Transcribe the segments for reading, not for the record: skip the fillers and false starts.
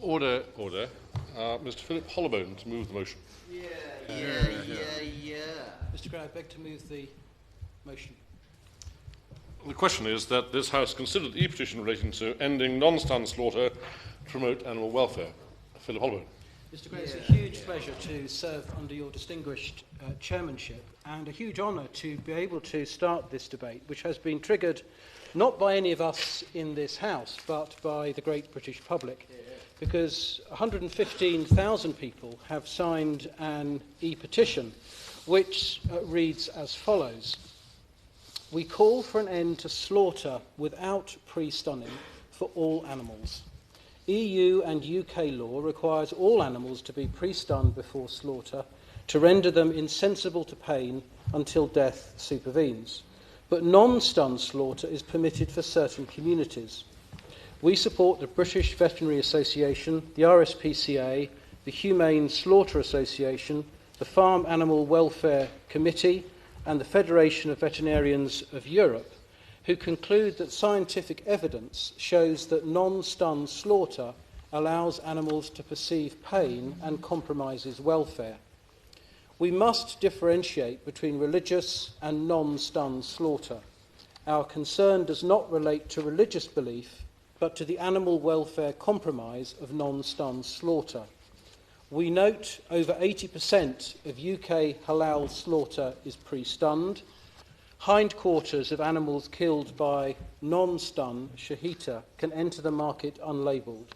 Order, order. Mr. Philip Hollobone to move the motion. Yeah. Mr. Gray, I beg to move the motion. The question is that this House consider the E-petition relating to ending non-stand slaughter to promote animal welfare. Philip Hollobone. Mr. Gray, it's a huge pleasure to serve under your distinguished chairmanship, and a huge honour to be able to start this debate, which has been triggered not by any of us in this House, but by the great British public, because 115,000 people have signed an E-petition, which reads as follows. We call for an end to slaughter without pre-stunning for all animals. EU and UK law requires all animals to be pre-stunned before slaughter to render them insensible to pain until death supervenes. But non-stunned slaughter is permitted for certain communities. We support the British Veterinary Association, the RSPCA, the Humane Slaughter Association, the Farm Animal Welfare Committee, and the Federation of Veterinarians of Europe, who conclude that scientific evidence shows that non-stunned slaughter allows animals to perceive pain and compromises welfare. We must differentiate between religious and non-stunned slaughter. Our concern does not relate to religious belief, but to the animal welfare compromise of non-stunned slaughter. We note over 80% of UK halal slaughter is pre-stunned. Hindquarters of animals killed by non-stun shahita can enter the market unlabelled.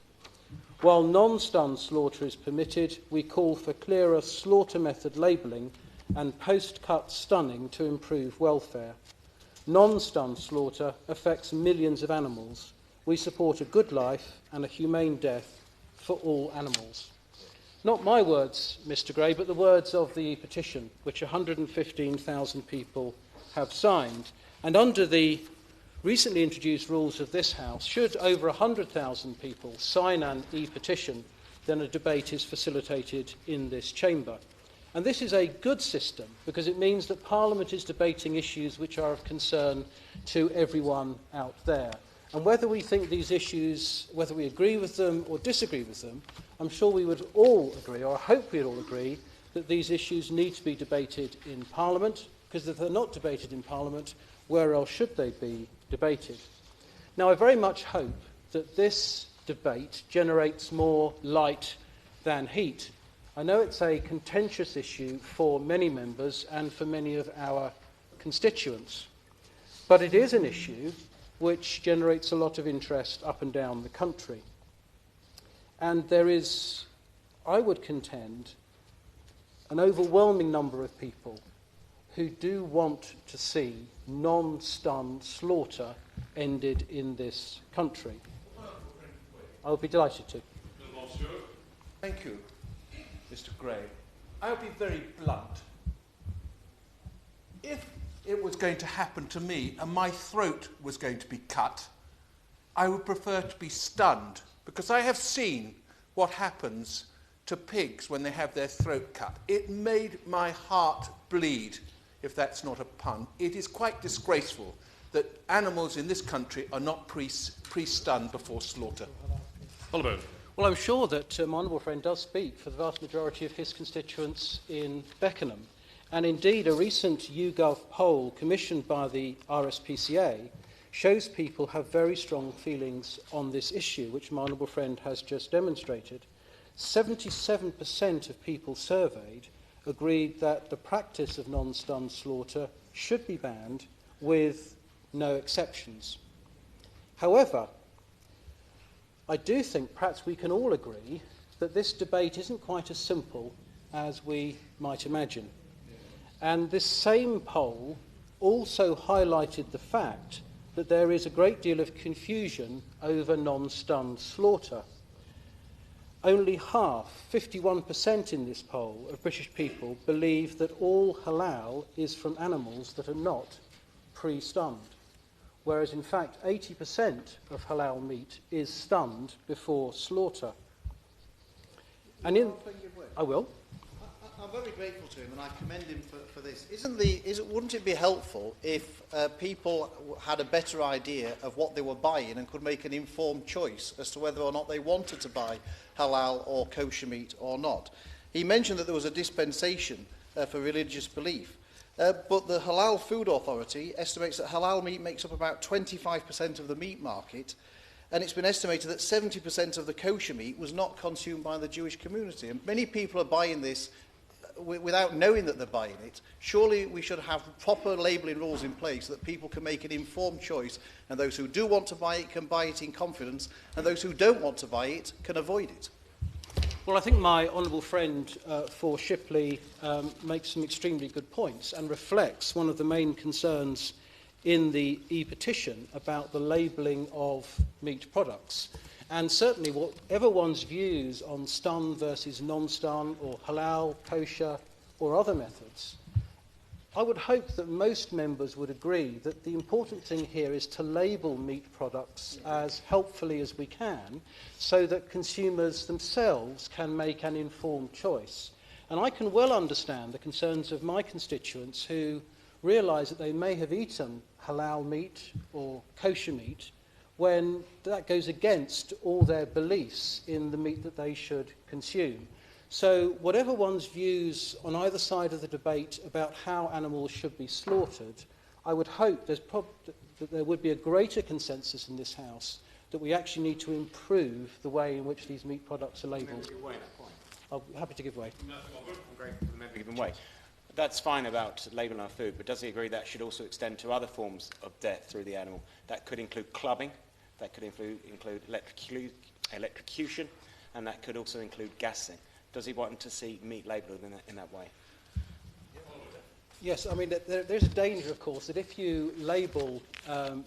While non-stun slaughter is permitted, we call for clearer slaughter method labelling and post-cut stunning to improve welfare. Non-stun slaughter affects millions of animals. We support a good life and a humane death for all animals. Not my words, Mr. Gray, but the words of the petition, which 115,000 people have signed. And under the recently introduced rules of this House, should over 100,000 people sign an E-petition, then a debate is facilitated in this chamber. And this is a good system because it means that Parliament is debating issues which are of concern to everyone out there. And whether we think these issues, whether we agree with them or disagree with them, I'm sure we would all agree, or I hope we'd all agree, that these issues need to be debated in Parliament, because if they're not debated in Parliament, where else should they be debated? Now, I very much hope that this debate generates more light than heat. I know it's a contentious issue for many members and for many of our constituents, but it is an issue which generates a lot of interest up and down the country. And there is, I would contend, an overwhelming number of people who do want to see non-stunned slaughter ended in this country. I'll be delighted to. Thank you, Mr. Gray. I'll be very blunt. If it was going to happen to me and my throat was going to be cut, I would prefer to be stunned, because I have seen what happens to pigs when they have their throat cut. It made my heart bleed, if that's not a pun. It is quite disgraceful that animals in this country are not pre-stunned before slaughter. Hollobone. Well, I'm sure that my honourable friend does speak for the vast majority of his constituents in Beckenham. And indeed, a recent YouGov poll commissioned by the RSPCA shows people have very strong feelings on this issue, which my honourable friend has just demonstrated. 77% of people surveyed agreed that the practice of non-stunned slaughter should be banned with no exceptions. However, I do think perhaps we can all agree that this debate isn't quite as simple as we might imagine. And this same poll also highlighted the fact that there is a great deal of confusion over non-stunned slaughter. Only half, 51% in this poll of British people, believe that all halal is from animals that are not pre-stunned, whereas in fact 80% of halal meat is stunned before slaughter. And in, I will. I'm very grateful to him, and I commend him for this. Wouldn't it be helpful if people had a better idea of what they were buying and could make an informed choice as to whether or not they wanted to buy halal or kosher meat or not? He mentioned that there was a dispensation for religious belief, but the Halal Food Authority estimates that halal meat makes up about 25% of the meat market, and it's been estimated that 70% of the kosher meat was not consumed by the Jewish community. And many people are buying this without knowing that they're buying it. Surely we should have proper labelling rules in place so that people can make an informed choice, and those who do want to buy it can buy it in confidence, and those who don't want to buy it can avoid it. Well, I think my honourable friend for Shipley makes some extremely good points and reflects one of the main concerns in the E-petition about the labelling of meat products. And certainly whatever one's views on stun versus non-stun or halal, kosher or other methods, I would hope that most members would agree that the important thing here is to label meat products as helpfully as we can so that consumers themselves can make an informed choice. And I can well understand the concerns of my constituents who realise that they may have eaten halal meat or kosher meat when that goes against all their beliefs in the meat that they should consume. So whatever one's views on either side of the debate about how animals should be slaughtered, I would hope that there would be a greater consensus in this House that we actually need to improve the way in which these meat products are labelled. I'm happy to give way. I'm grateful for the member giving way. That's fine about labelling our food, but does he agree that should also extend to other forms of death through the animal? That could include clubbing, that could include electrocution, and that could also include gassing. Does he want to see meat labelled in that way? Yes, I mean, there's a danger, of course, that if you label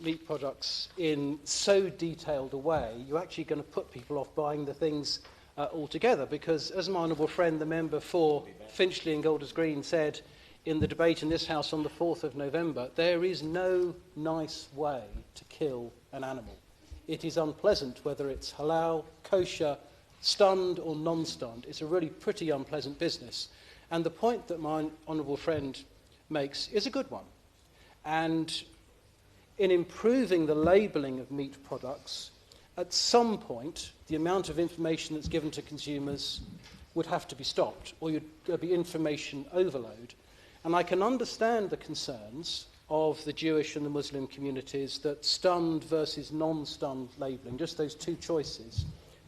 meat products in so detailed a way, you're actually going to put people off buying the things altogether, because as my honourable friend, the member for Finchley and Golders Green, said in the debate in this House on the 4th of November, there is no nice way to kill an animal. It is unpleasant whether it's halal, kosher, stunned or non-stunned. It's a really pretty unpleasant business. And the point that my honourable friend makes is a good one. And in improving the labelling of meat products, at some point, the amount of information that's given to consumers would have to be stopped, or there'd be information overload. And I can understand the concerns of the Jewish and the Muslim communities that stunned versus non-stunned labelling, just those two choices,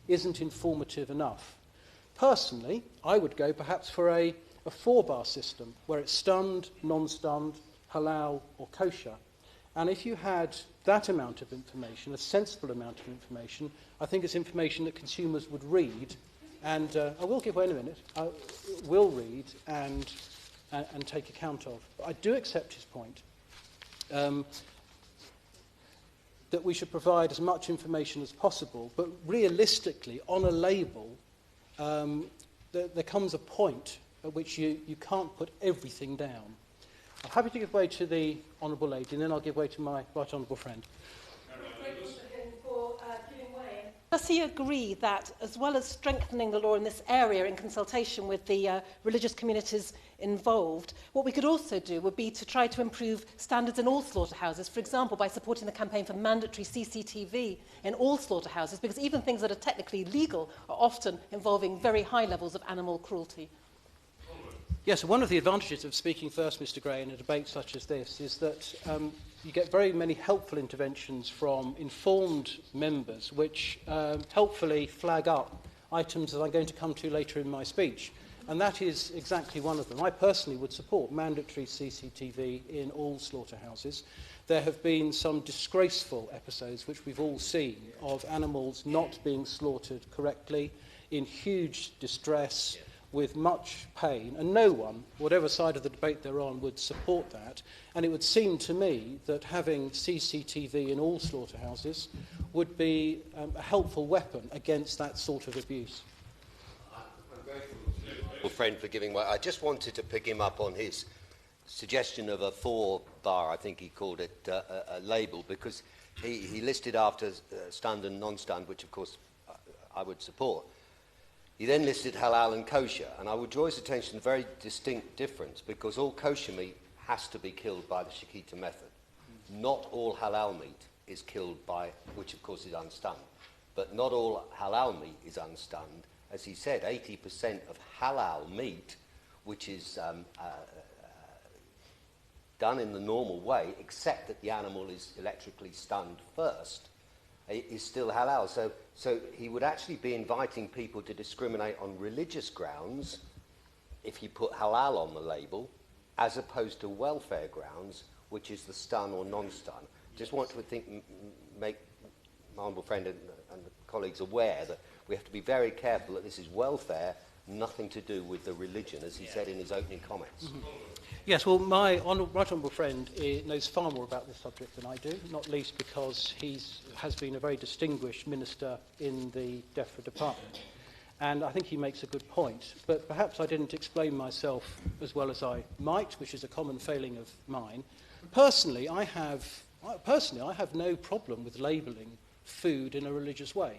isn't informative enough. Personally, I would go perhaps for a 4-bar system, where it's stunned, non-stunned, halal or kosher. And if you had that amount of information, a sensible amount of information, I think it's information that consumers would read, and I will give way in a minute, will read and take account of. But I do accept his point that we should provide as much information as possible, but realistically, on a label, there comes a point at which you can't put everything down. I'm happy to give way to the honourable lady, and then I'll give way to my right honourable friend. Does he agree that, as well as strengthening the law in this area in consultation with the religious communities involved, what we could also do would be to try to improve standards in all slaughterhouses, for example, by supporting the campaign for mandatory CCTV in all slaughterhouses, because even things that are technically legal are often involving very high levels of animal cruelty. Yes, one of the advantages of speaking first, Mr. Gray, in a debate such as this is that you get very many helpful interventions from informed members which helpfully flag up items that I'm going to come to later in my speech. And that is exactly one of them. I personally would support mandatory CCTV in all slaughterhouses. There have been some disgraceful episodes, which we've all seen, of animals not being slaughtered correctly, in huge distress, with much pain, and no one, whatever side of the debate they're on, would support that. And it would seem to me that having CCTV in all slaughterhouses would be a helpful weapon against that sort of abuse. I'm grateful to my friend for giving way. I just wanted to pick him up on his suggestion of a 4-bar, I think he called it, a label, because he listed after stunned and non-stunned, which of course I would support. He then listed halal and kosher, and I would draw his attention to a very distinct difference, because all kosher meat has to be killed by the shikita method. Not all halal meat is killed by, which of course is unstunned, but not all halal meat is unstunned. As he said, 80% of halal meat, which is done in the normal way, except that the animal is electrically stunned first, is still halal. So he would actually be inviting people to discriminate on religious grounds if he put halal on the label, as opposed to welfare grounds, which is the stun or non-stun. Just want to make my honourable friend and the colleagues aware that we have to be very careful that this is welfare, nothing to do with the religion, as he said in his opening comments. Mm-hmm. Yes, well, my right honourable friend knows far more about this subject than I do, not least because he has been a very distinguished minister in the DEFRA department. And I think he makes a good point. But perhaps I didn't explain myself as well as I might, which is a common failing of mine. Personally, I have no problem with labelling food in a religious way.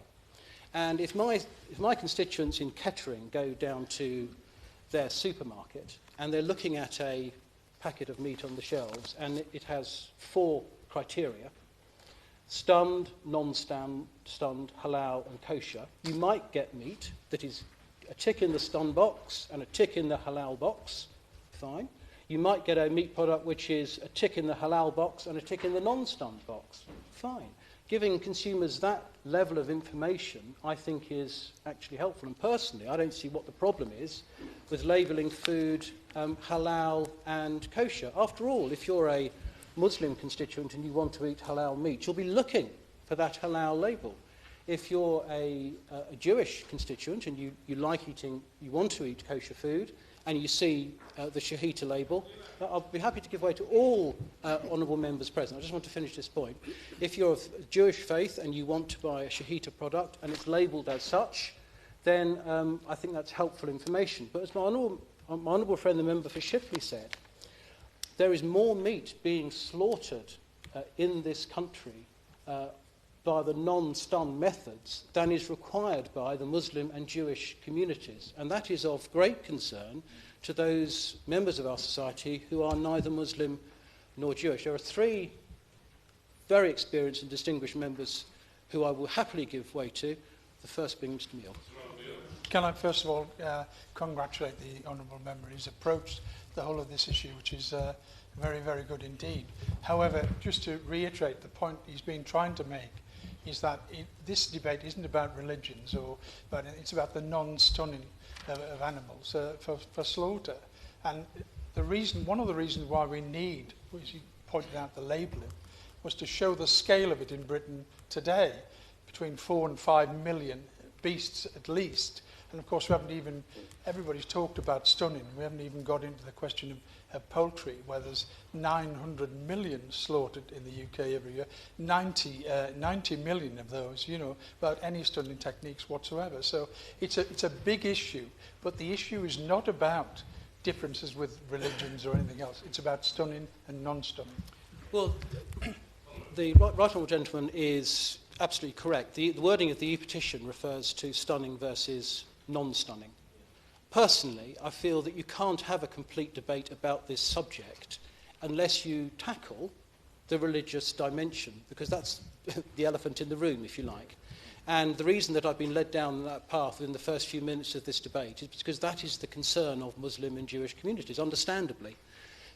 And if my constituents in Kettering go down to their supermarket and they're looking at a packet of meat on the shelves and it has 4 criteria, stunned, non-stunned, halal and kosher, you might get meat that is a tick in the stun box and a tick in the halal box, fine. You might get a meat product which is a tick in the halal box and a tick in the non-stunned box, fine. Giving consumers that level of information, I think, is actually helpful. And personally, I don't see what the problem is with labelling food halal and kosher. After all, if you're a Muslim constituent and you want to eat halal meat, you'll be looking for that halal label. If you're a Jewish constituent and you want to eat kosher food, and you see the shahita label, I'll be happy to give way to all honourable members present. I just want to finish this point. If you're of Jewish faith and you want to buy a shahita product and it's labelled as such, then I think that's helpful information. But as my honourable friend, the member for Shipley, said, there is more meat being slaughtered in this country by the non-stun methods than is required by the Muslim and Jewish communities. And that is of great concern to those members of our society who are neither Muslim nor Jewish. There are 3 very experienced and distinguished members who I will happily give way to, the first being Mr. Neal. Can I first of all congratulate the honourable member. He's approached the whole of this issue, which is very, very good indeed. However, just to reiterate the point he's been trying to make, is that this debate isn't about religions, but it's about the non-stunning of animals for slaughter. And one of the reasons why we need, as you pointed out, the labelling, was to show the scale of it in Britain today, between 4 and 5 million beasts at least. And of course, everybody's talked about stunning. We haven't even got into the question of poultry, where there's 900 million slaughtered in the UK every year, 90 million of those, without any stunning techniques whatsoever. So it's a big issue, but the issue is not about differences with religions or anything else. It's about stunning and non-stunning. Well, the right honourable gentleman is absolutely correct. The wording of the E-petition refers to stunning versus non-stunning. Personally, I feel that you can't have a complete debate about this subject unless you tackle the religious dimension, because that's the elephant in the room, if you like. And the reason that I've been led down that path in the first few minutes of this debate is because that is the concern of Muslim and Jewish communities, understandably.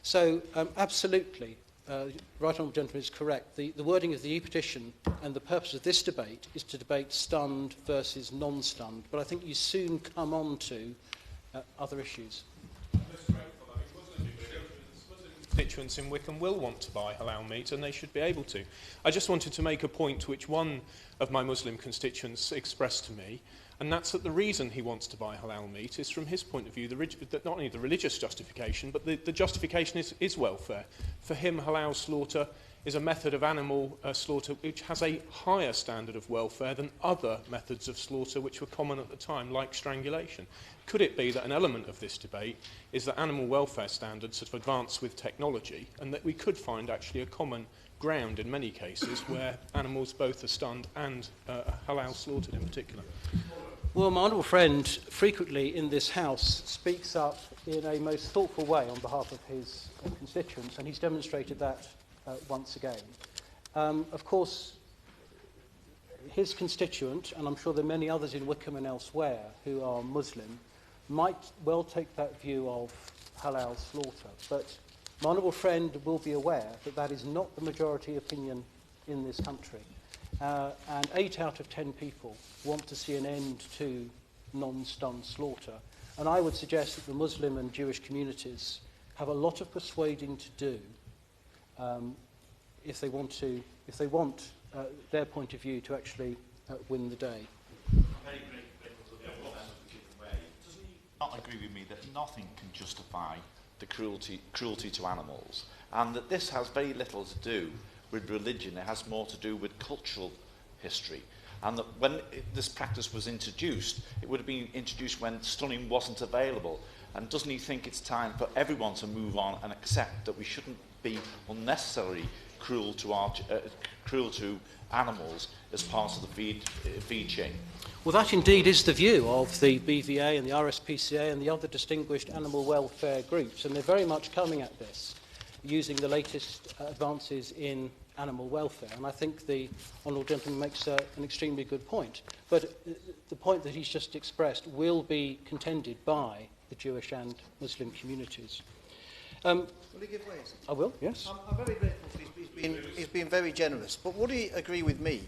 So, absolutely, right honourable gentleman is correct. The wording of the E-petition and the purpose of this debate is to debate stunned versus non-stunned. But I think you soon come on to other issues. Constituents in Wickham will want to buy halal meat, and they should be able to. I just wanted to make a point which one of my Muslim constituents expressed to me, and that's that the reason he wants to buy halal meat is, from his point of view, not only the religious justification, but the justification is welfare. For him, halal slaughter is a method of animal slaughter which has a higher standard of welfare than other methods of slaughter which were common at the time, like strangulation. Could it be that an element of this debate is that animal welfare standards have advanced with technology, and that we could find actually a common ground in many cases where animals both are stunned and halal slaughtered in particular? Well, my honourable friend frequently in this House speaks up in a most thoughtful way on behalf of his constituents, and he's demonstrated that once again. Of course, his constituent, and I'm sure there are many others in Wickham and elsewhere who are Muslim, might well take that view of halal slaughter. But my honourable friend will be aware that that is not the majority opinion in this country. And 8 out of 10 people want to see an end to non-stun slaughter. And I would suggest that the Muslim and Jewish communities have a lot of persuading to do if they want their point of view to actually win the day. Very doesn't he not agree with me that nothing can justify the cruelty to animals, and that this has very little to do with religion? It has more to do with cultural history, and that when this practice was introduced, it would have been introduced when stunning wasn't available. And doesn't he think it's time for everyone to move on and accept that we shouldn't be unnecessarily cruel to animals as part of the feed chain? Well, that indeed is the view of the BVA and the RSPCA and the other distinguished animal welfare groups, and they're very much coming at this using the latest advances in animal welfare. And I think the honourable gentleman makes an extremely good point. But the point that he's just expressed will be contended by the Jewish and Muslim communities. Will he give way? I will, yes. I'm very grateful. He's been very generous. But would he agree with me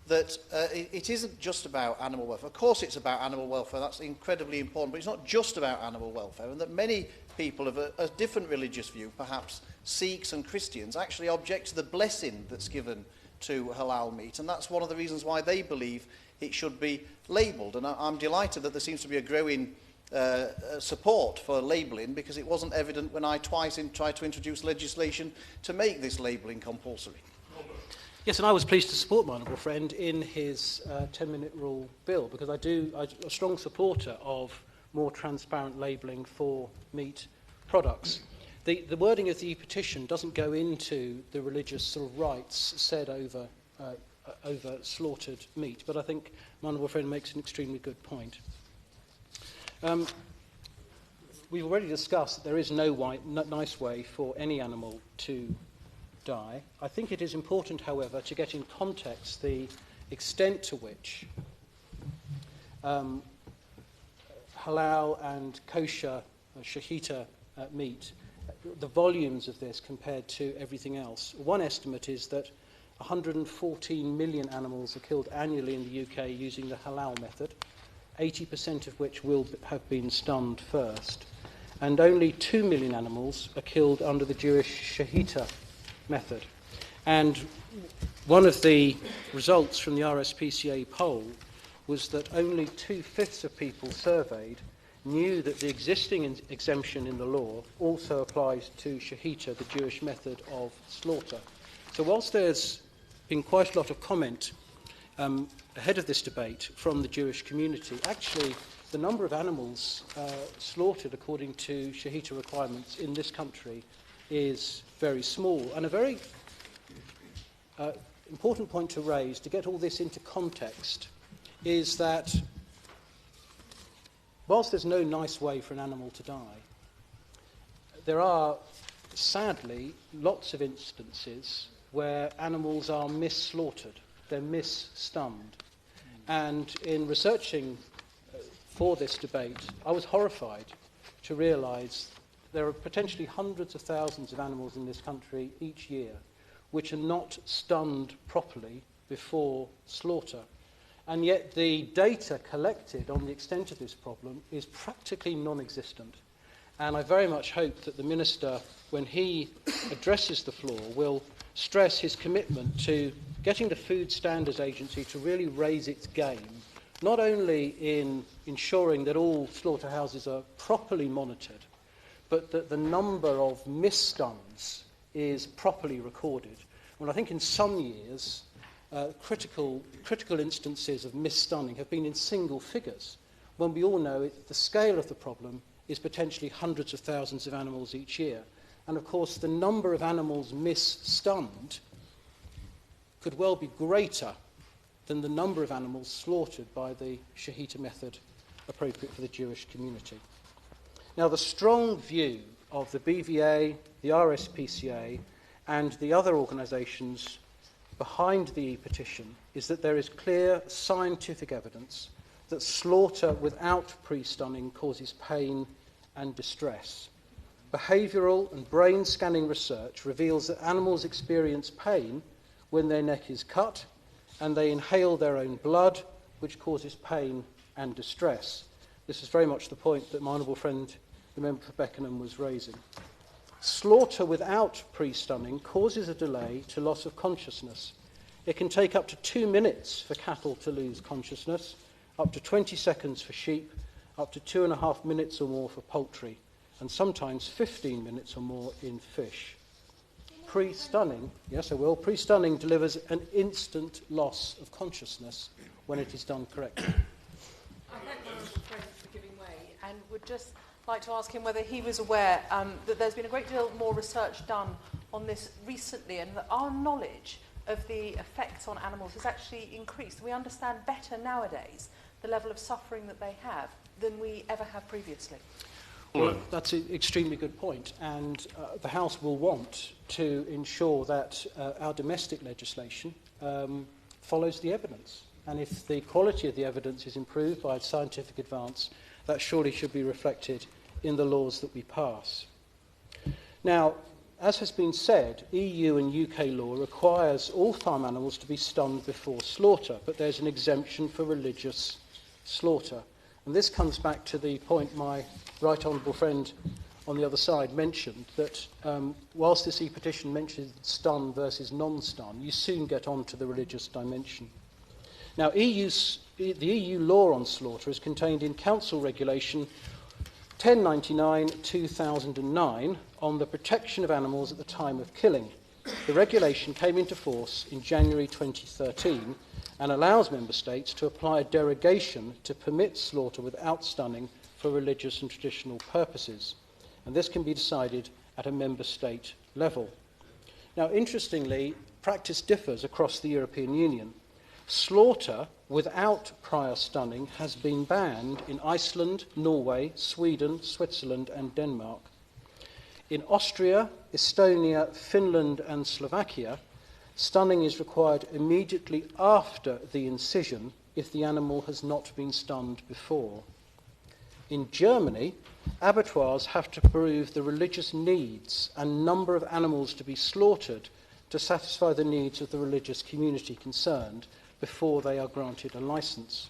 that it isn't just about animal welfare? Of course it's about animal welfare, that's incredibly important, but it's not just about animal welfare, and that many people of a different religious view, perhaps Sikhs and Christians, actually object to the blessing that's given to halal meat, and that's one of the reasons why they believe it should be labelled. And I'm delighted that there seems to be a growing support for labelling, because it wasn't evident when I twice tried to introduce legislation to make this labelling compulsory. Yes, and I was pleased to support my honourable friend in his 10-minute rule bill, because I'm a strong supporter of more transparent labelling for meat products. The wording of the E-petition doesn't go into the religious sort of rights said over slaughtered meat, but I think my honourable friend makes an extremely good point. We've already discussed that there is no nice way for any animal to die. I think it is important, however, to get in context the extent to which halal and kosher shahita meat, the volumes of this compared to everything else. One estimate is that 114 million animals are killed annually in the UK using the halal method, 80% of which will have been stunned first, and only 2 million animals are killed under the Jewish shahita method. And one of the results from the RSPCA poll was that only 2/5 of people surveyed knew that the existing exemption in the law also applies to shahita, the Jewish method of slaughter. So whilst there's been quite a lot of comment ahead of this debate from the Jewish community, actually the number of animals slaughtered according to shahita requirements in this country is very small. And a very important point to raise, to get all this into context, is that whilst there's no nice way for an animal to die, there are sadly lots of instances where animals are mis-slaughtered, they're mis-stunned. And in researching for this debate, I was horrified to realise there are potentially hundreds of thousands of animals in this country each year which are not stunned properly before slaughter. And yet the data collected on the extent of this problem is practically non-existent. And I very much hope that the Minister, when he addresses the floor, will stress his commitment to getting the Food Standards Agency to really raise its game, not only in ensuring that all slaughterhouses are properly monitored, but that the number of mis-stuns is properly recorded. Well, I think in some years, critical instances of mis-stunning have been in single figures, when we all know the scale of the problem is potentially hundreds of thousands of animals each year. And of course, the number of animals mis-stunned could well be greater than the number of animals slaughtered by the shahita method appropriate for the Jewish community. Now, the strong view of the BVA, the RSPCA, and the other organisations behind the E-petition is that there is clear scientific evidence that slaughter without pre-stunning causes pain and distress. Behavioural and brain scanning research reveals that animals experience pain when their neck is cut and they inhale their own blood, which causes pain and distress. This is very much the point that my honourable friend, the member for Beckenham, was raising. Slaughter without pre-stunning causes a delay to loss of consciousness. It can take up to 2 minutes for cattle to lose consciousness, up to 20 seconds for sheep, up to 2.5 minutes or more for poultry, and sometimes 15 minutes or more in fish. Pre-stunning, yes I will, pre-stunning delivers an instant loss of consciousness when it is done correctly. I thank my honourable friend for giving way and would just like to ask him whether he was aware that there's been a great deal more research done on this recently and that our knowledge of the effects on animals has actually increased. We understand better nowadays the level of suffering that they have than we ever have previously. Well, that's an extremely good point, and the House will want to ensure that our domestic legislation follows the evidence. And if the quality of the evidence is improved by scientific advance, that surely should be reflected in the laws that we pass. Now, as has been said, EU and UK law requires all farm animals to be stunned before slaughter, but there's an exemption for religious slaughter. And this comes back to the point my right honourable friend on the other side mentioned, that whilst this E-petition mentions stun versus non-stun, you soon get on to the religious dimension. Now, the EU law on slaughter is contained in Council Regulation 1099/2009 on the protection of animals at the time of killing. The regulation came into force in January 2013 and allows member states to apply a derogation to permit slaughter without stunning for religious and traditional purposes. And this can be decided at a member state level. Now, interestingly, practice differs across the European Union. Slaughter without prior stunning has been banned in Iceland, Norway, Sweden, Switzerland and Denmark. In Austria, Estonia, Finland and Slovakia, stunning is required immediately after the incision if the animal has not been stunned before. In Germany, abattoirs have to prove the religious needs and number of animals to be slaughtered to satisfy the needs of the religious community concerned before they are granted a licence.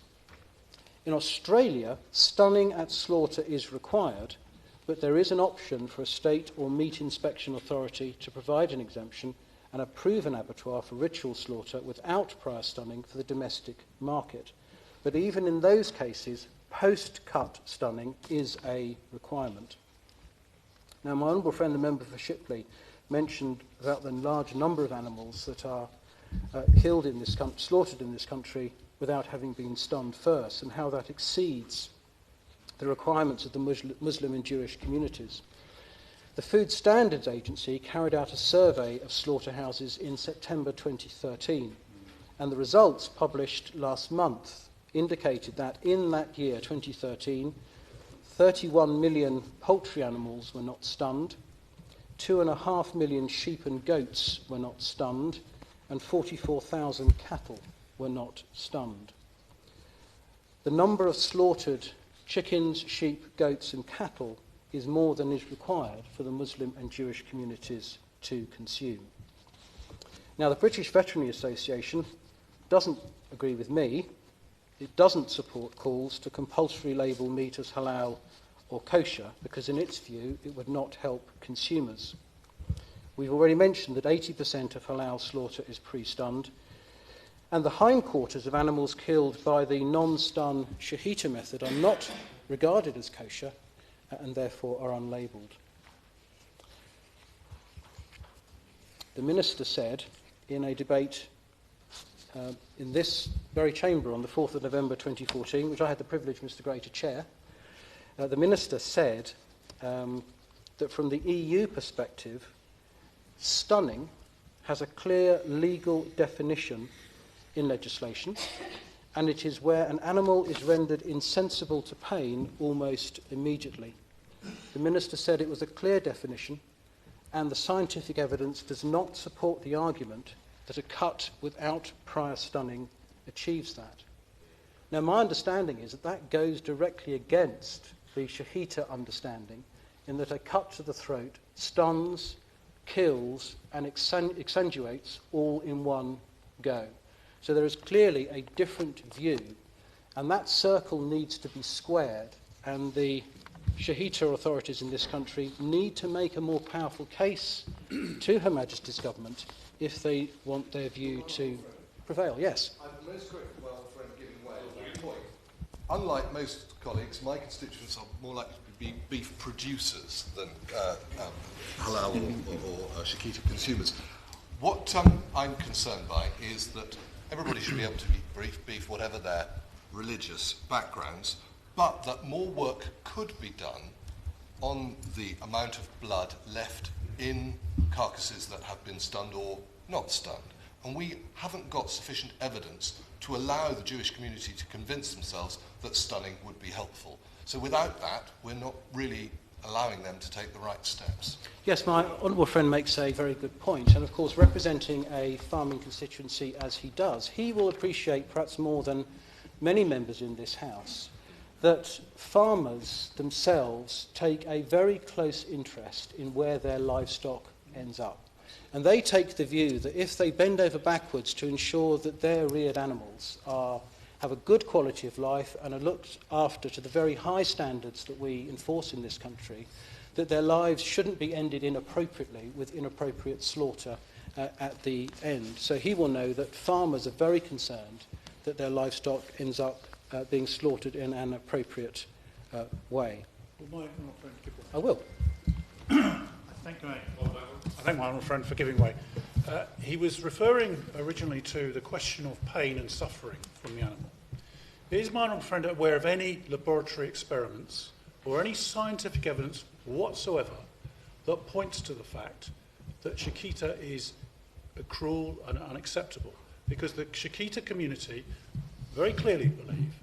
In Australia, stunning at slaughter is required, but there is an option for a state or meat inspection authority to provide an exemption and approve an abattoir for ritual slaughter without prior stunning for the domestic market. But even in those cases, post-cut stunning is a requirement. Now, my honourable friend, the member for Shipley, mentioned about the large number of animals that are killed in this slaughtered in this country without having been stunned first, and how that exceeds the requirements of the Muslim and Jewish communities. The Food Standards Agency carried out a survey of slaughterhouses in September 2013, and the results published last month indicated that in that year, 2013, 31 million poultry animals were not stunned, 2.5 million sheep and goats were not stunned, and 44,000 cattle were not stunned. The number of slaughtered chickens, sheep, goats and cattle is more than is required for the Muslim and Jewish communities to consume. Now, the British Veterinary Association doesn't agree with me. It doesn't support calls to compulsory label meat as halal or kosher, because in its view it would not help consumers. We've already mentioned that 80% of halal slaughter is pre-stunned, and the hindquarters of animals killed by the non-stun shahita method are not regarded as kosher and therefore are unlabelled. The Minister said in a debate in this very chamber on the 4th of November 2014, which I had the privilege, Mr. Gray, to chair, the Minister said that from the EU perspective, stunning has a clear legal definition in legislation, and it is where an animal is rendered insensible to pain almost immediately. The Minister said it was a clear definition, and the scientific evidence does not support the argument that a cut without prior stunning achieves that. Now, my understanding is that that goes directly against the Shahita understanding, in that a cut to the throat stuns, kills, and exsanguates all in one go. So there is clearly a different view, and that circle needs to be squared, and the Shahita authorities in this country need to make a more powerful case to Her Majesty's government if they want their view to prevail. Yes? I'm most grateful to my old friend giving way on that point. Unlike most colleagues, my constituents are more likely to be beef producers than halal or Shakita consumers. What I'm concerned by is that everybody should be able to eat beef, whatever their religious backgrounds, but that more work could be done on the amount of blood left in carcasses that have been stunned or not stunned. And we haven't got sufficient evidence to allow the Jewish community to convince themselves that stunning would be helpful. So without that, we're not really allowing them to take the right steps. Yes, my honourable friend makes a very good point, and of course representing a farming constituency as he does, he will appreciate perhaps more than many members in this House that farmers themselves take a very close interest in where their livestock ends up. And they take the view that if they bend over backwards to ensure that their reared animals have a good quality of life and are looked after to the very high standards that we enforce in this country, that their lives shouldn't be ended inappropriately with inappropriate slaughter at the end. So he will know that farmers are very concerned that their livestock ends up being slaughtered in an appropriate way. Well, my friend, I will. I thank my honourable friend for giving way. He was referring originally to the question of pain and suffering from the animal. Is my honourable friend aware of any laboratory experiments or any scientific evidence whatsoever that points to the fact that Shakita is cruel and unacceptable? Because the Shakita community very clearly believe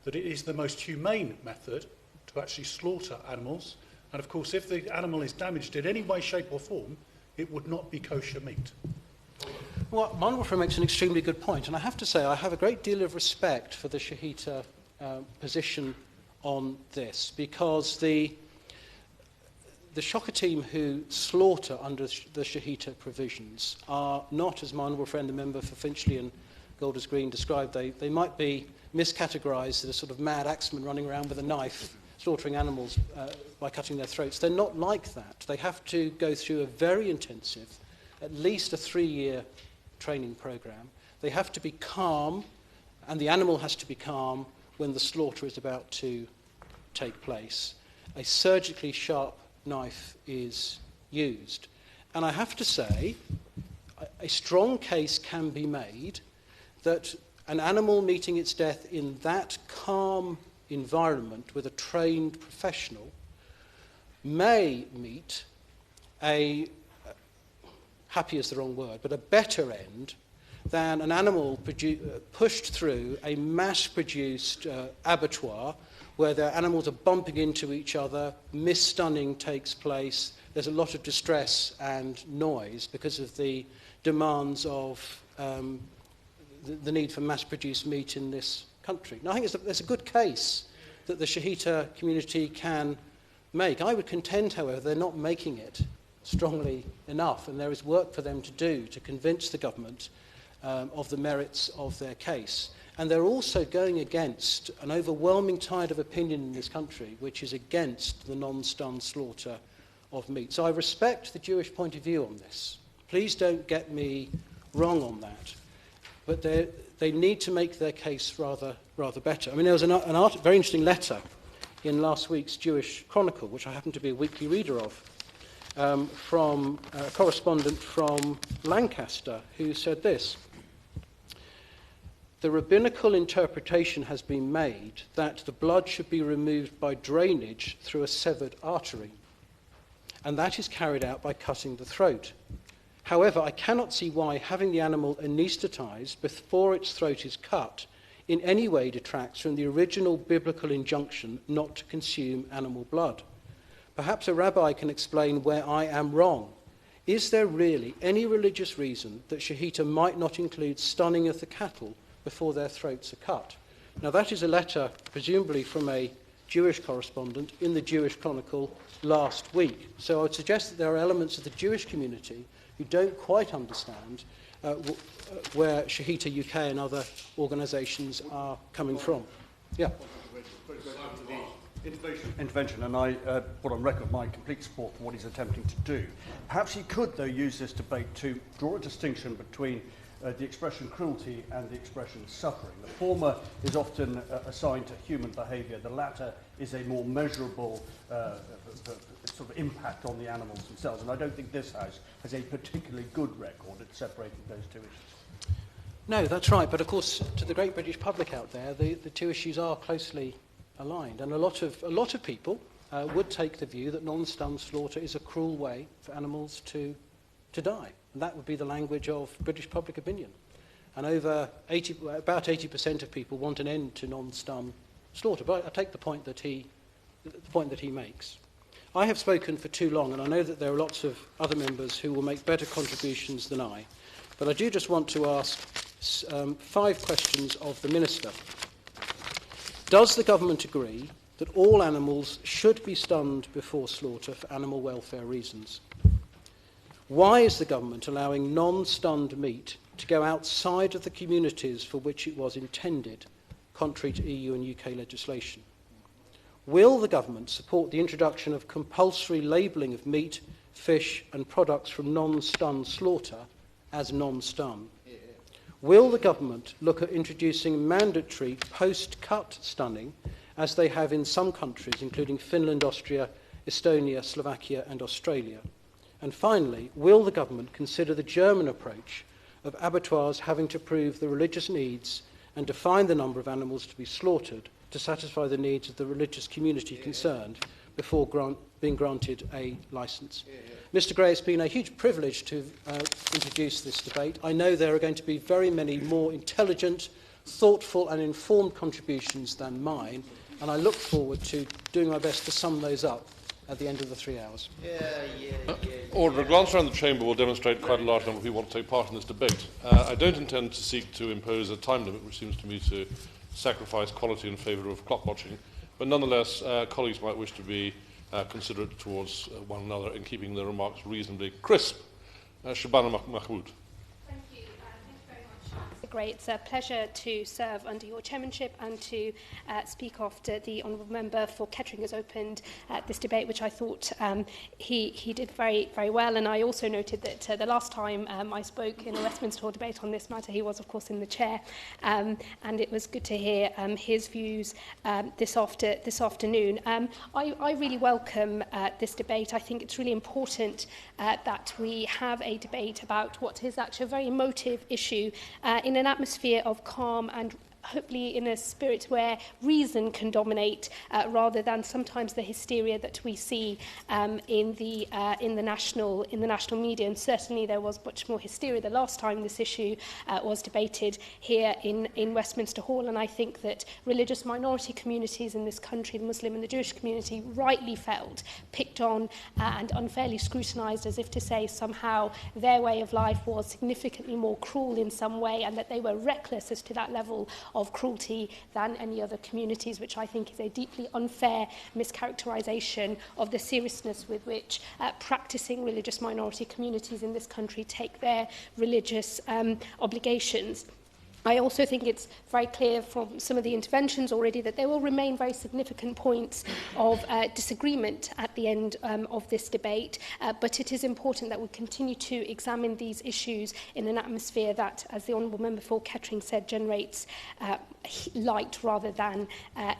that it is the most humane method to actually slaughter animals. And of course, if the animal is damaged in any way, shape or form, it would not be kosher meat. Well, my honourable friend makes an extremely good point, and I have to say I have a great deal of respect for the Shahita position on this, because the Shockateam who slaughter under the Shahita provisions are not, as my honourable friend, the member for Finchley and Golders Green described, they might be miscategorised as a sort of mad axeman running around with a knife slaughtering animals by cutting their throats. They're not like that. They have to go through a very intensive, at least a 3-year training programme. They have to be calm, and the animal has to be calm when the slaughter is about to take place. A surgically sharp knife is used. And I have to say, a strong case can be made that an animal meeting its death in that calm environment with a trained professional may meet a, happy is the wrong word, but a better end than an animal pushed through a mass-produced abattoir where the animals are bumping into each other, misstunning takes place, there's a lot of distress and noise because of the demands of the need for mass-produced meat in this country. Now, I think there's a good case that the Shahita community can make. I would contend, however, they're not making it strongly enough, and there is work for them to do to convince the government of the merits of their case. And they're also going against an overwhelming tide of opinion in this country, which is against the non-stunned slaughter of meat. So I respect the Jewish point of view on this. Please don't get me wrong on that. But they need to make their case rather better. I mean, there was a very interesting letter in last week's Jewish Chronicle, which I happen to be a weekly reader of, from a correspondent from Lancaster, who said this: the rabbinical interpretation has been made that the blood should be removed by drainage through a severed artery, and that is carried out by cutting the throat. However, I cannot see why having the animal anaesthetised before its throat is cut in any way detracts from the original biblical injunction not to consume animal blood. Perhaps a rabbi can explain where I am wrong. Is there really any religious reason that shahita might not include stunning of the cattle before their throats are cut? Now, that is a letter, presumably from a Jewish correspondent in the Jewish Chronicle last week. So I would suggest that there are elements of the Jewish community who don't quite understand where Shahita UK and other organisations are coming from. Yeah. Intervention, and I put on record my complete support for what he's attempting to do. Perhaps he could, though, use this debate to draw a distinction between the expression cruelty and the expression suffering. The former is often assigned to human behaviour. The latter is a more measurable sort of impact on the animals themselves. And I don't think this House has a particularly good record at separating those two issues. No, that's right. But of course, to the great British public out there, the two issues are closely aligned. And a lot of people would take the view that non-stun slaughter is a cruel way for animals to die. And that would be the language of British public opinion. And about 80% of people want an end to non-stun slaughter. But I take the point that he makes. I have spoken for too long, and I know that there are lots of other members who will make better contributions than I. But I do just want to ask 5 questions of the Minister. Does the government agree that all animals should be stunned before slaughter for animal welfare reasons? Why is the government allowing non-stunned meat to go outside of the communities for which it was intended, contrary to EU and UK legislation? Will the government support the introduction of compulsory labelling of meat, fish and products from non-stun slaughter as non-stun? Will the government look at introducing mandatory post-cut stunning, as they have in some countries, including Finland, Austria, Estonia, Slovakia and Australia? And finally, will the government consider the German approach of abattoirs having to prove the religious needs and define the number of animals to be slaughtered to satisfy the needs of the religious community concerned before being granted a licence? Mr Gray, it's been a huge privilege to introduce this debate. I know there are going to be very many more intelligent, thoughtful and informed contributions than mine, and I look forward to doing my best to sum those up at the end of the 3 hours. Order. A glance around the chamber will demonstrate quite a large number of people want to take part in this debate. I don't intend to seek to impose a time limit, which seems to me to sacrifice quality in favour of clock watching, but nonetheless, colleagues might wish to be considerate towards one another in keeping their remarks reasonably crisp. Shabana Mahmood. Great. It's a pleasure to serve under your chairmanship and to speak after the Honourable Member for Kettering has opened this debate, which I thought he did very, very well. And I also noted that the last time I spoke in a Westminster Hall debate on this matter, he was, of course, in the chair. And it was good to hear his views this afternoon. I really welcome this debate. I think it's really important that we have a debate about what is actually a very emotive issue in an atmosphere of calm and hopefully in a spirit where reason can dominate rather than sometimes the hysteria that we see in the national media. And certainly there was much more hysteria the last time this issue was debated here in Westminster Hall. And I think that religious minority communities in this country, the Muslim and the Jewish community, rightly felt picked on and unfairly scrutinised, as if to say somehow their way of life was significantly more cruel in some way, and that they were reckless as to that level of cruelty than any other communities, which I think is a deeply unfair mischaracterisation of the seriousness with which practising religious minority communities in this country take their religious obligations. I also think it's very clear from some of the interventions already that there will remain very significant points of disagreement at the end of this debate, but it is important that we continue to examine these issues in an atmosphere that, as the Honourable Member for Kettering said, generates light rather than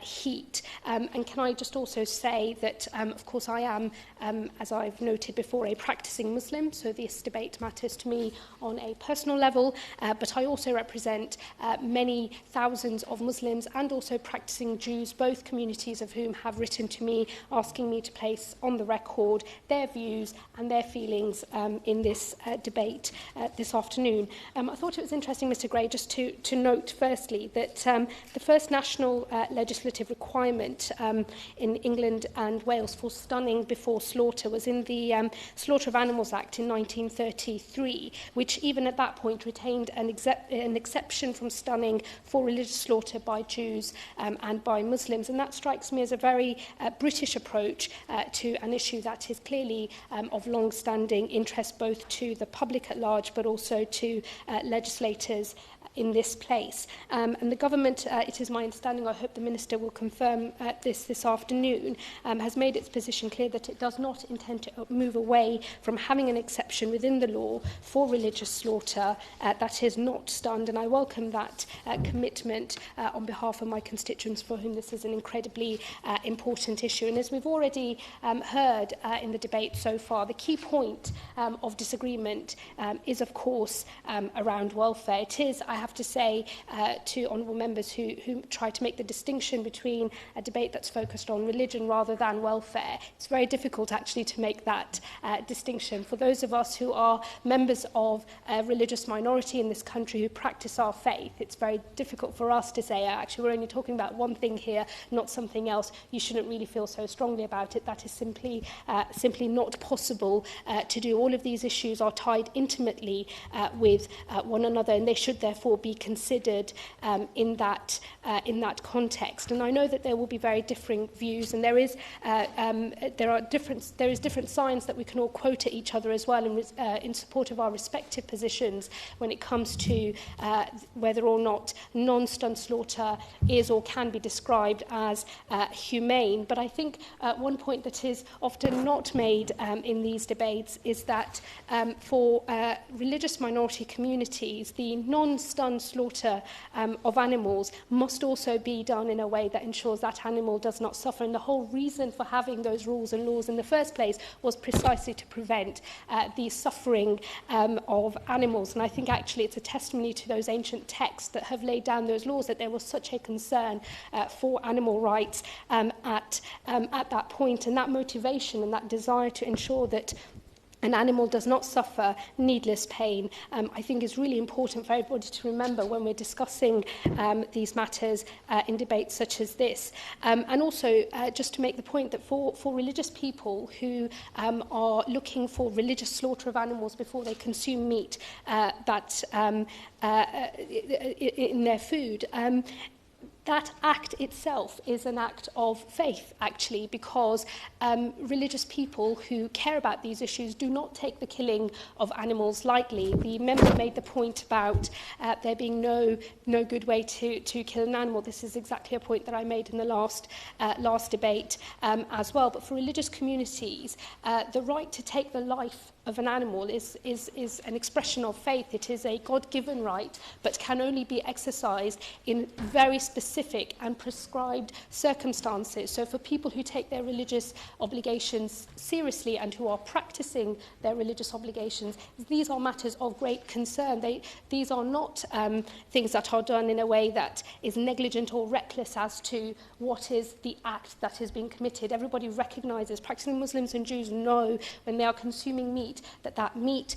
heat. And can I just also say that, of course, I am, as I've noted before, a practising Muslim, so this debate matters to me on a personal level, but I also represent that many thousands of Muslims and also practicing Jews, both communities of whom have written to me asking me to place on the record their views and their feelings in this debate this afternoon. I thought it was interesting, Mr Gray, just to note firstly that the first national legislative requirement in England and Wales for stunning before slaughter was in the Slaughter of Animals Act in 1933, which even at that point retained an exception from stunning for religious slaughter by Jews and by Muslims. And that strikes me as a very British approach to an issue that is clearly of long-standing interest both to the public at large but also to legislators in this place. And the government, it is my understanding, I hope the Minister will confirm this afternoon, has made its position clear that it does not intend to move away from having an exception within the law for religious slaughter that is not stunned. And I welcome that commitment on behalf of my constituents for whom this is an incredibly important issue. And as we've already heard in the debate so far, the key point of disagreement is, of course, around welfare. It is, I have to say to honourable members who try to make the distinction between a debate that's focused on religion rather than welfare, it's very difficult actually to make that distinction. For those of us who are members of a religious minority in this country who practice our faith, it's very difficult for us to say, actually, we're only talking about one thing here, not something else. You shouldn't really feel so strongly about it. That is simply not possible to do. All of these issues are tied intimately with one another, and they should therefore be considered in that context. And I know that there will be very differing views, and there is different signs that we can all quote at each other as well in support of our respective positions when it comes to whether or not non-stun slaughter is or can be described as humane. But I think one point that is often not made in these debates is that for religious minority communities, the non-stun slaughter of animals must also be done in a way that ensures that animal does not suffer. And the whole reason for having those rules and laws in the first place was precisely to prevent the suffering of animals. And I think actually it's a testimony to those ancient texts that have laid down those laws that there was such a concern for animal rights at that point. And that motivation and that desire to ensure that an animal does not suffer needless pain, I think is really important for everybody to remember when we're discussing these matters in debates such as this. And also, just to make the point that for religious people who are looking for religious slaughter of animals before they consume meat in their food, that act itself is an act of faith, actually, because religious people who care about these issues do not take the killing of animals lightly. The member made the point about there being no good way to kill an animal. This is exactly a point that I made in the last debate as well. But for religious communities, the right to take the life of an animal is an expression of faith. It is a God-given right, but can only be exercised in very specific and prescribed circumstances. So for people who take their religious obligations seriously and who are practicing their religious obligations, these are matters of great concern. These are not things that are done in a way that is negligent or reckless as to what is the act that is being committed. Everybody recognises, practicing Muslims and Jews know when they are consuming meat, that meat,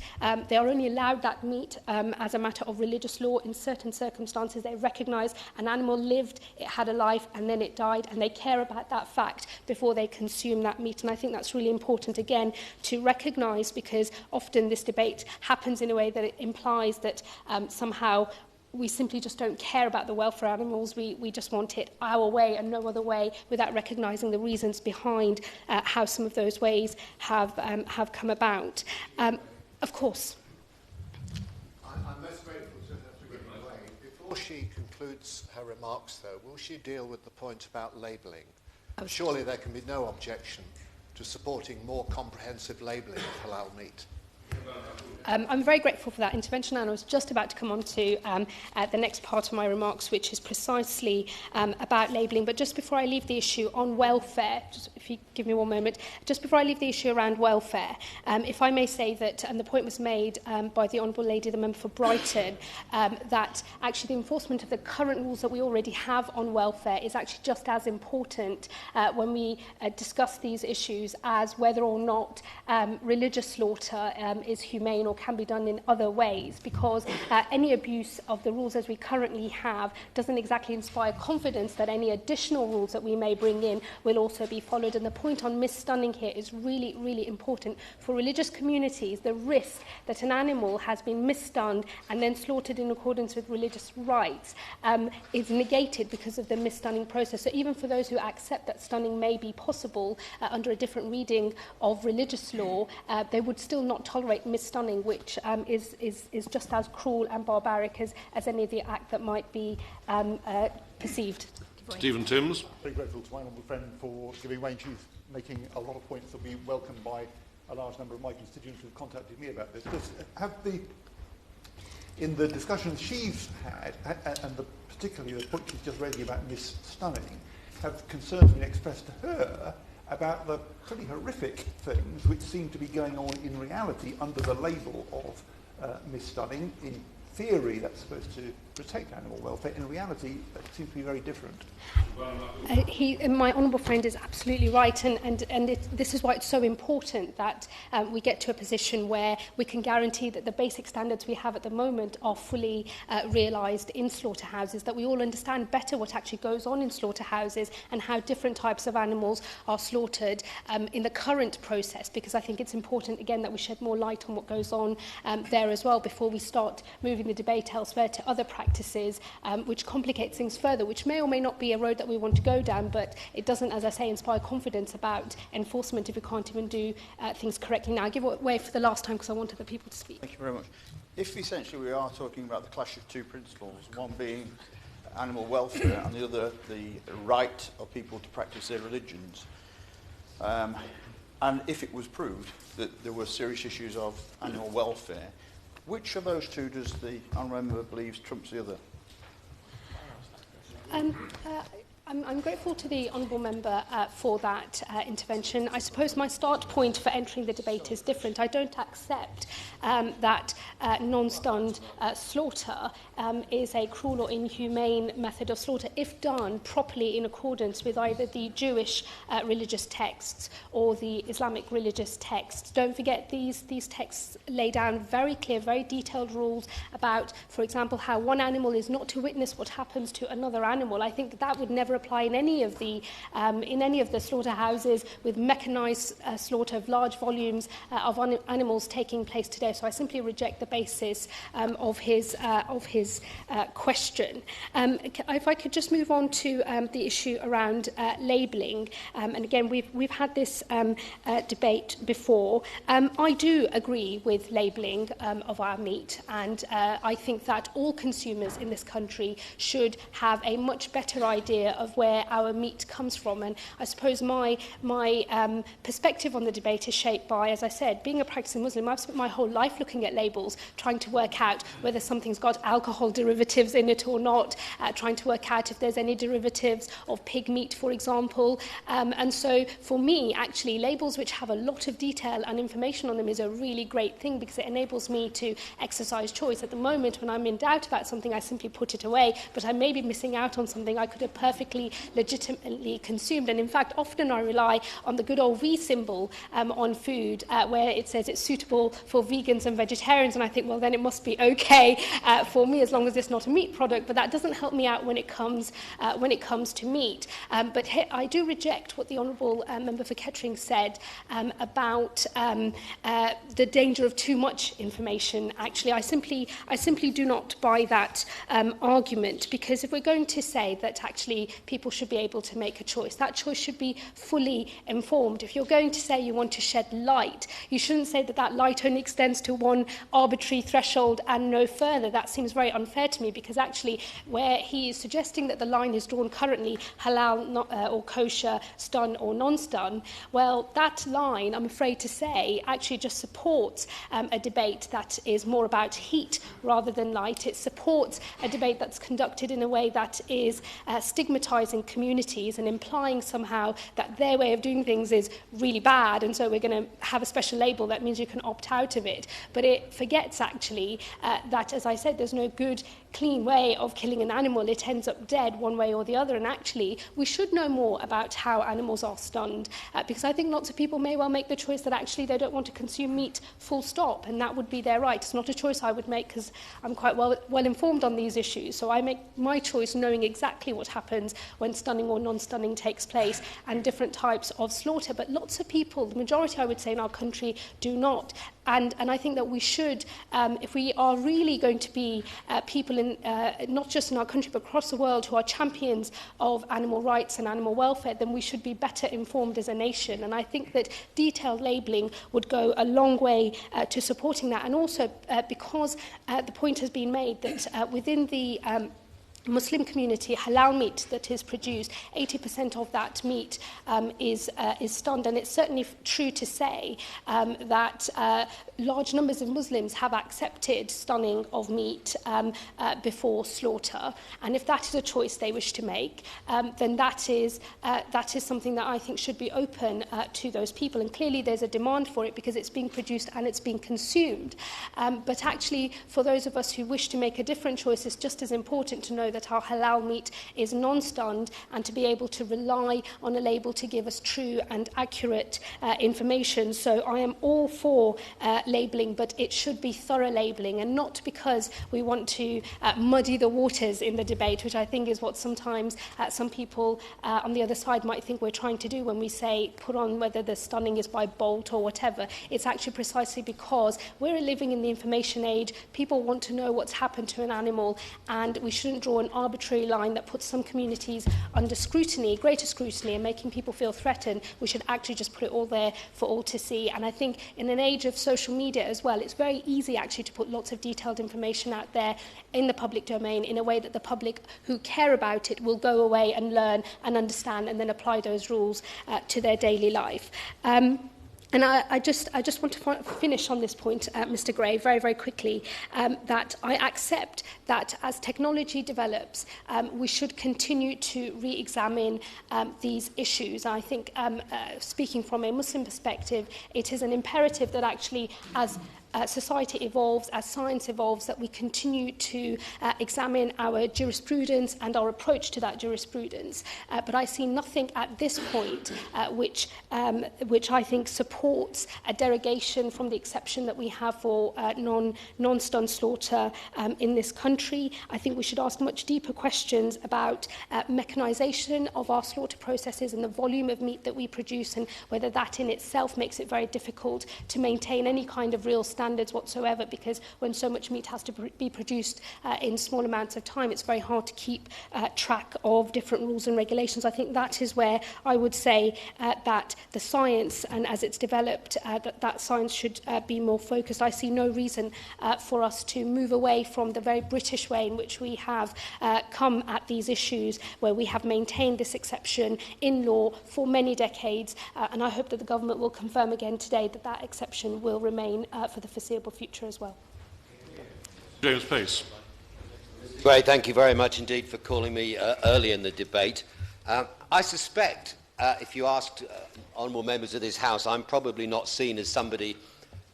they are only allowed that meat as a matter of religious law in certain circumstances. They recognise an animal lived, it had a life, and then it died, and they care about that fact before they consume that meat. And I think that's really important, again, to recognise, because often this debate happens in a way that it implies that somehow we simply just don't care about the welfare of animals. We just want it our way and no other way, without recognising the reasons behind how some of those ways have come about. Of course. I'm most grateful to her for giving way. Before she concludes her remarks, though, will she deal with the point about labelling? Surely there can be no objection to supporting more comprehensive labelling of halal meat. I'm very grateful for that intervention, and I was just about to come on to the next part of my remarks, which is precisely about labelling. But just before I leave the issue on welfare, just if you give me one moment, just before I leave the issue around welfare, if I may say that, and the point was made by the Honourable Lady, the member for Brighton, that actually the enforcement of the current rules that we already have on welfare is actually just as important when we discuss these issues as whether or not religious slaughter is humane or can be done in other ways, because any abuse of the rules as we currently have doesn't exactly inspire confidence that any additional rules that we may bring in will also be followed. And the point on misstunning here is really, really important. For religious communities, the risk that an animal has been misstunned and then slaughtered in accordance with religious rites is negated because of the misstunning process. So even for those who accept that stunning may be possible under a different reading of religious law, they would still not tolerate misstunning, which is just as cruel and barbaric as any of the act that might be perceived. Stephen Timms. Very grateful to my honourable friend for giving way. She's making a lot of points that will be welcomed by a large number of my constituents who have contacted me about this. In the discussions she's had, and particularly the point she's just raising about misstunning, have concerns been expressed to her about the pretty horrific things which seem to be going on in reality under the label of misstunning. In theory, that's supposed to protect animal welfare. In reality, that seems to be very different. My honourable friend is absolutely right, and this is why it's so important that we get to a position where we can guarantee that the basic standards we have at the moment are fully realised in slaughterhouses, that we all understand better what actually goes on in slaughterhouses and how different types of animals are slaughtered in the current process, because I think it's important, again, that we shed more light on what goes on there as well before we start moving the debate elsewhere to other practices which complicate things further, which may or may not be a road that we want to go down, but it doesn't, as I say, inspire confidence about enforcement if we can't even do things correctly. Now, I give way for the last time because I want other people to speak. Thank you very much. If essentially we are talking about the clash of two principles, one being animal welfare and the other the right of people to practice their religions, and if it was proved that there were serious issues of animal welfare, which of those two does the honourable member believes trumps the other? I'm grateful to the honourable member for that intervention. I suppose my start point for entering the debate is different. I don't accept that non-stunned slaughter is a cruel or inhumane method of slaughter if done properly in accordance with either the Jewish religious texts or the Islamic religious texts. Don't forget, these texts lay down very clear, very detailed rules about, for example, how one animal is not to witness what happens to another animal. I think that would never apply in any of the slaughterhouses with mechanised slaughter of large volumes of animals taking place today. So I simply reject the basis of his question. If I could just move on to the issue around labelling, and again we've had this debate before. I do agree with labelling of our meat, and I think that all consumers in this country should have a much better idea of where our meat comes from. And I suppose my perspective on the debate is shaped by, as I said, being a practicing Muslim. I've spent my whole life looking at labels, trying to work out whether something's got alcohol derivatives in it or not, trying to work out if there's any derivatives of pig meat, for example. And so for me, actually, labels which have a lot of detail and information on them is a really great thing, because it enables me to exercise choice. At the moment, when I'm in doubt about something, I simply put it away, but I may be missing out on something I could have perfectly legitimately consumed. And in fact, often I rely on the good old V symbol on food, where it says it's suitable for vegans and vegetarians, and I think, well, then it must be okay for me as long as it's not a meat product. But that doesn't help me out when it comes to meat. But I do reject what the Honourable Member for Kettering said about the danger of too much information. Actually, I simply do not buy that argument, because if we're going to say that actually people should be able to make a choice. That choice should be fully informed. If you're going to say you want to shed light, you shouldn't say that that light only extends to one arbitrary threshold and no further. That seems very unfair to me, because actually where he is suggesting that the line is drawn currently, halal or kosher, stun or non-stun, well, that line, I'm afraid to say, actually just supports a debate that is more about heat rather than light. It supports a debate that's conducted in a way that is stigmatising communities and implying somehow that their way of doing things is really bad, and so we're going to have a special label that means you can opt out of it. But it forgets actually that, as I said, there's no good, clean way of killing an animal. It ends up dead one way or the other, and actually we should know more about how animals are stunned, because I think lots of people may well make the choice that actually they don't want to consume meat, full stop, and that would be their right. It's not a choice I would make, because I'm quite well informed on these issues, so I make my choice knowing exactly what happens when stunning or non-stunning takes place and different types of slaughter. But lots of people, the majority I would say in our country, do not. And I think that we should, if we are really going to be people in, not just in our country but across the world, who are champions of animal rights and animal welfare, then we should be better informed as a nation. And I think that detailed labelling would go a long way to supporting that. And also because the point has been made that within the Muslim community, halal meat that is produced, 80% of that meat is stunned, and it's certainly true to say that large numbers of Muslims have accepted stunning of meat before slaughter, and if that is a choice they wish to make, then that is something that I think should be open to those people, and clearly there's a demand for it because it's being produced and it's being consumed. But actually, for those of us who wish to make a different choice, it's just as important to know that our halal meat is non-stunned, and to be able to rely on a label to give us true and accurate information. So I am all for labelling, but it should be thorough labelling, and not because we want to muddy the waters in the debate, which I think is what sometimes some people on the other side might think we're trying to do when we say put on whether the stunning is by bolt or whatever. It's actually precisely because we're living in the information age. People want to know what's happened to an animal, and we shouldn't draw an arbitrary line that puts some communities under scrutiny, greater scrutiny, and making people feel threatened. We should actually just put it all there for all to see. And I think in an age of social media as well, it's very easy actually to put lots of detailed information out there in the public domain in a way that the public who care about it will go away and learn and understand and then apply those rules to their daily life. And I just want to finish on this point, Mr. Gray, very, very quickly, that I accept that as technology develops, we should continue to re-examine these issues. I think, speaking from a Muslim perspective, it is an imperative that actually, as society evolves, as science evolves, that we continue to examine our jurisprudence and our approach to that jurisprudence. But I see nothing at this point which I think supports a derogation from the exception that we have for non-stun slaughter in this country. I think we should ask much deeper questions about mechanisation of our slaughter processes and the volume of meat that we produce, and whether that in itself makes it very difficult to maintain any kind of real standards whatsoever, because when so much meat has to be produced in small amounts of time, it's very hard to keep track of different rules and regulations. I think that is where I would say that the science, and as it's developed, that science should be more focused. I see no reason for us to move away from the very British way in which we have come at these issues, where we have maintained this exception in law for many decades, and I hope that the government will confirm again today that that exception will remain for the foreseeable future as well. James Pace. Great, thank you very much indeed for calling me early in the debate. I suspect, if you asked honourable members of this House, I'm probably not seen as somebody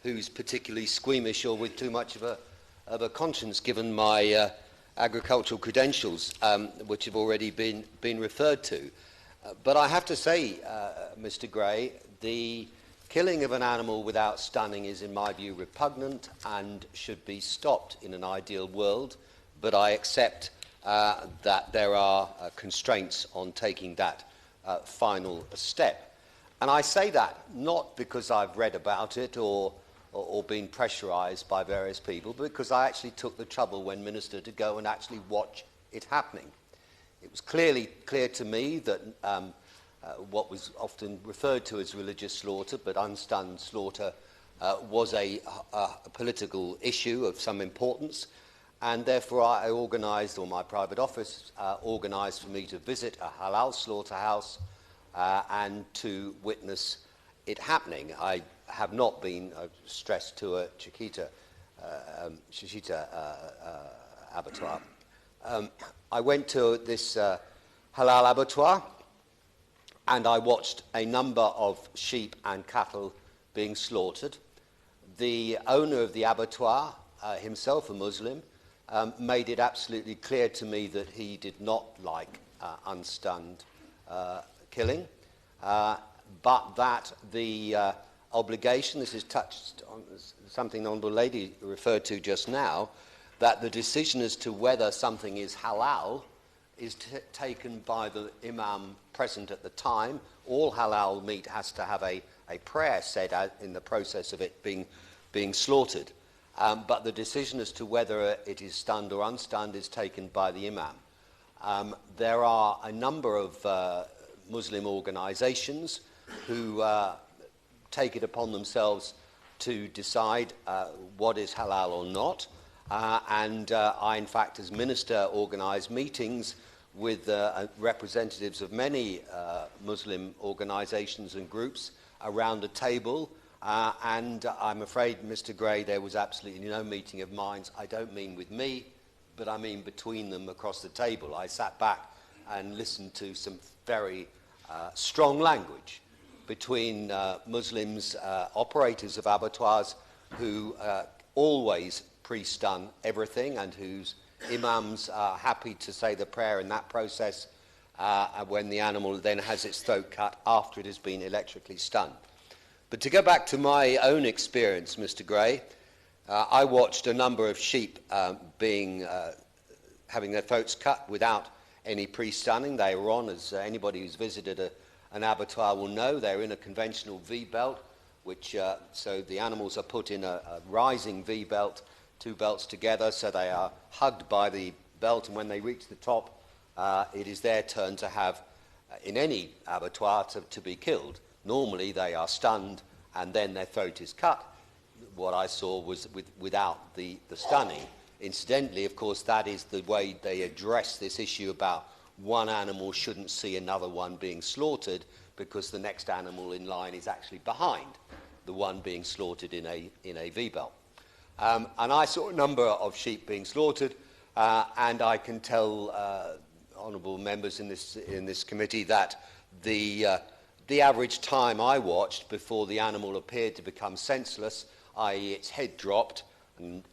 who's particularly squeamish or with too much of a conscience, given my agricultural credentials, which have already been referred to. But I have to say, Mr. Gray, the killing of an animal without stunning is, in my view, repugnant and should be stopped in an ideal world, but I accept that there are constraints on taking that final step. And I say that not because I've read about it or been pressurised by various people, but because I actually took the trouble when Minister to go and actually watch it happening. It was clearly clear to me that what was often referred to as religious slaughter, but unstunned slaughter, was a political issue of some importance, and therefore I organised, or my private office organised for me to visit a halal slaughterhouse and to witness it happening. I have not been stressed to a Shishita abattoir. I went to this halal abattoir and I watched a number of sheep and cattle being slaughtered. The owner of the abattoir, himself a Muslim, made it absolutely clear to me that he did not like unstunned killing, but that the obligation, this is touched on something the Honourable Lady referred to just now, that the decision as to whether something is halal is taken by the imam present at the time. All halal meat has to have a prayer said in the process of it being slaughtered. But the decision as to whether it is stunned or unstunned is taken by the imam. There are a number of Muslim organisations who take it upon themselves to decide what is halal or not. And I, in fact, as minister, organised meetings with representatives of many Muslim organisations and groups around a table. And I'm afraid, Mr. Gray, there was absolutely no meeting of minds. I don't mean with me, but I mean between them across the table. I sat back and listened to some very strong language between Muslims, operators of abattoirs, who always pre-stun everything and whose imams are happy to say the prayer in that process when the animal then has its throat cut after it has been electrically stunned. But to go back to my own experience, Mr. Gray, I watched a number of sheep having their throats cut without any pre-stunning. They were on, as anybody who's visited an abattoir will know, they're in a conventional V-belt, which so the animals are put in a rising V-belt, two belts together, so they are hugged by the belt, and when they reach the top, it is their turn to have, in any abattoir, to be killed. Normally they are stunned and then their throat is cut. What I saw was without the stunning. Incidentally, of course, that is the way they address this issue about one animal shouldn't see another one being slaughtered because the next animal in line is actually behind the one being slaughtered in a V-belt. And I saw a number of sheep being slaughtered, and I can tell honourable members in this committee that the average time I watched before the animal appeared to become senseless, i.e. its head dropped, and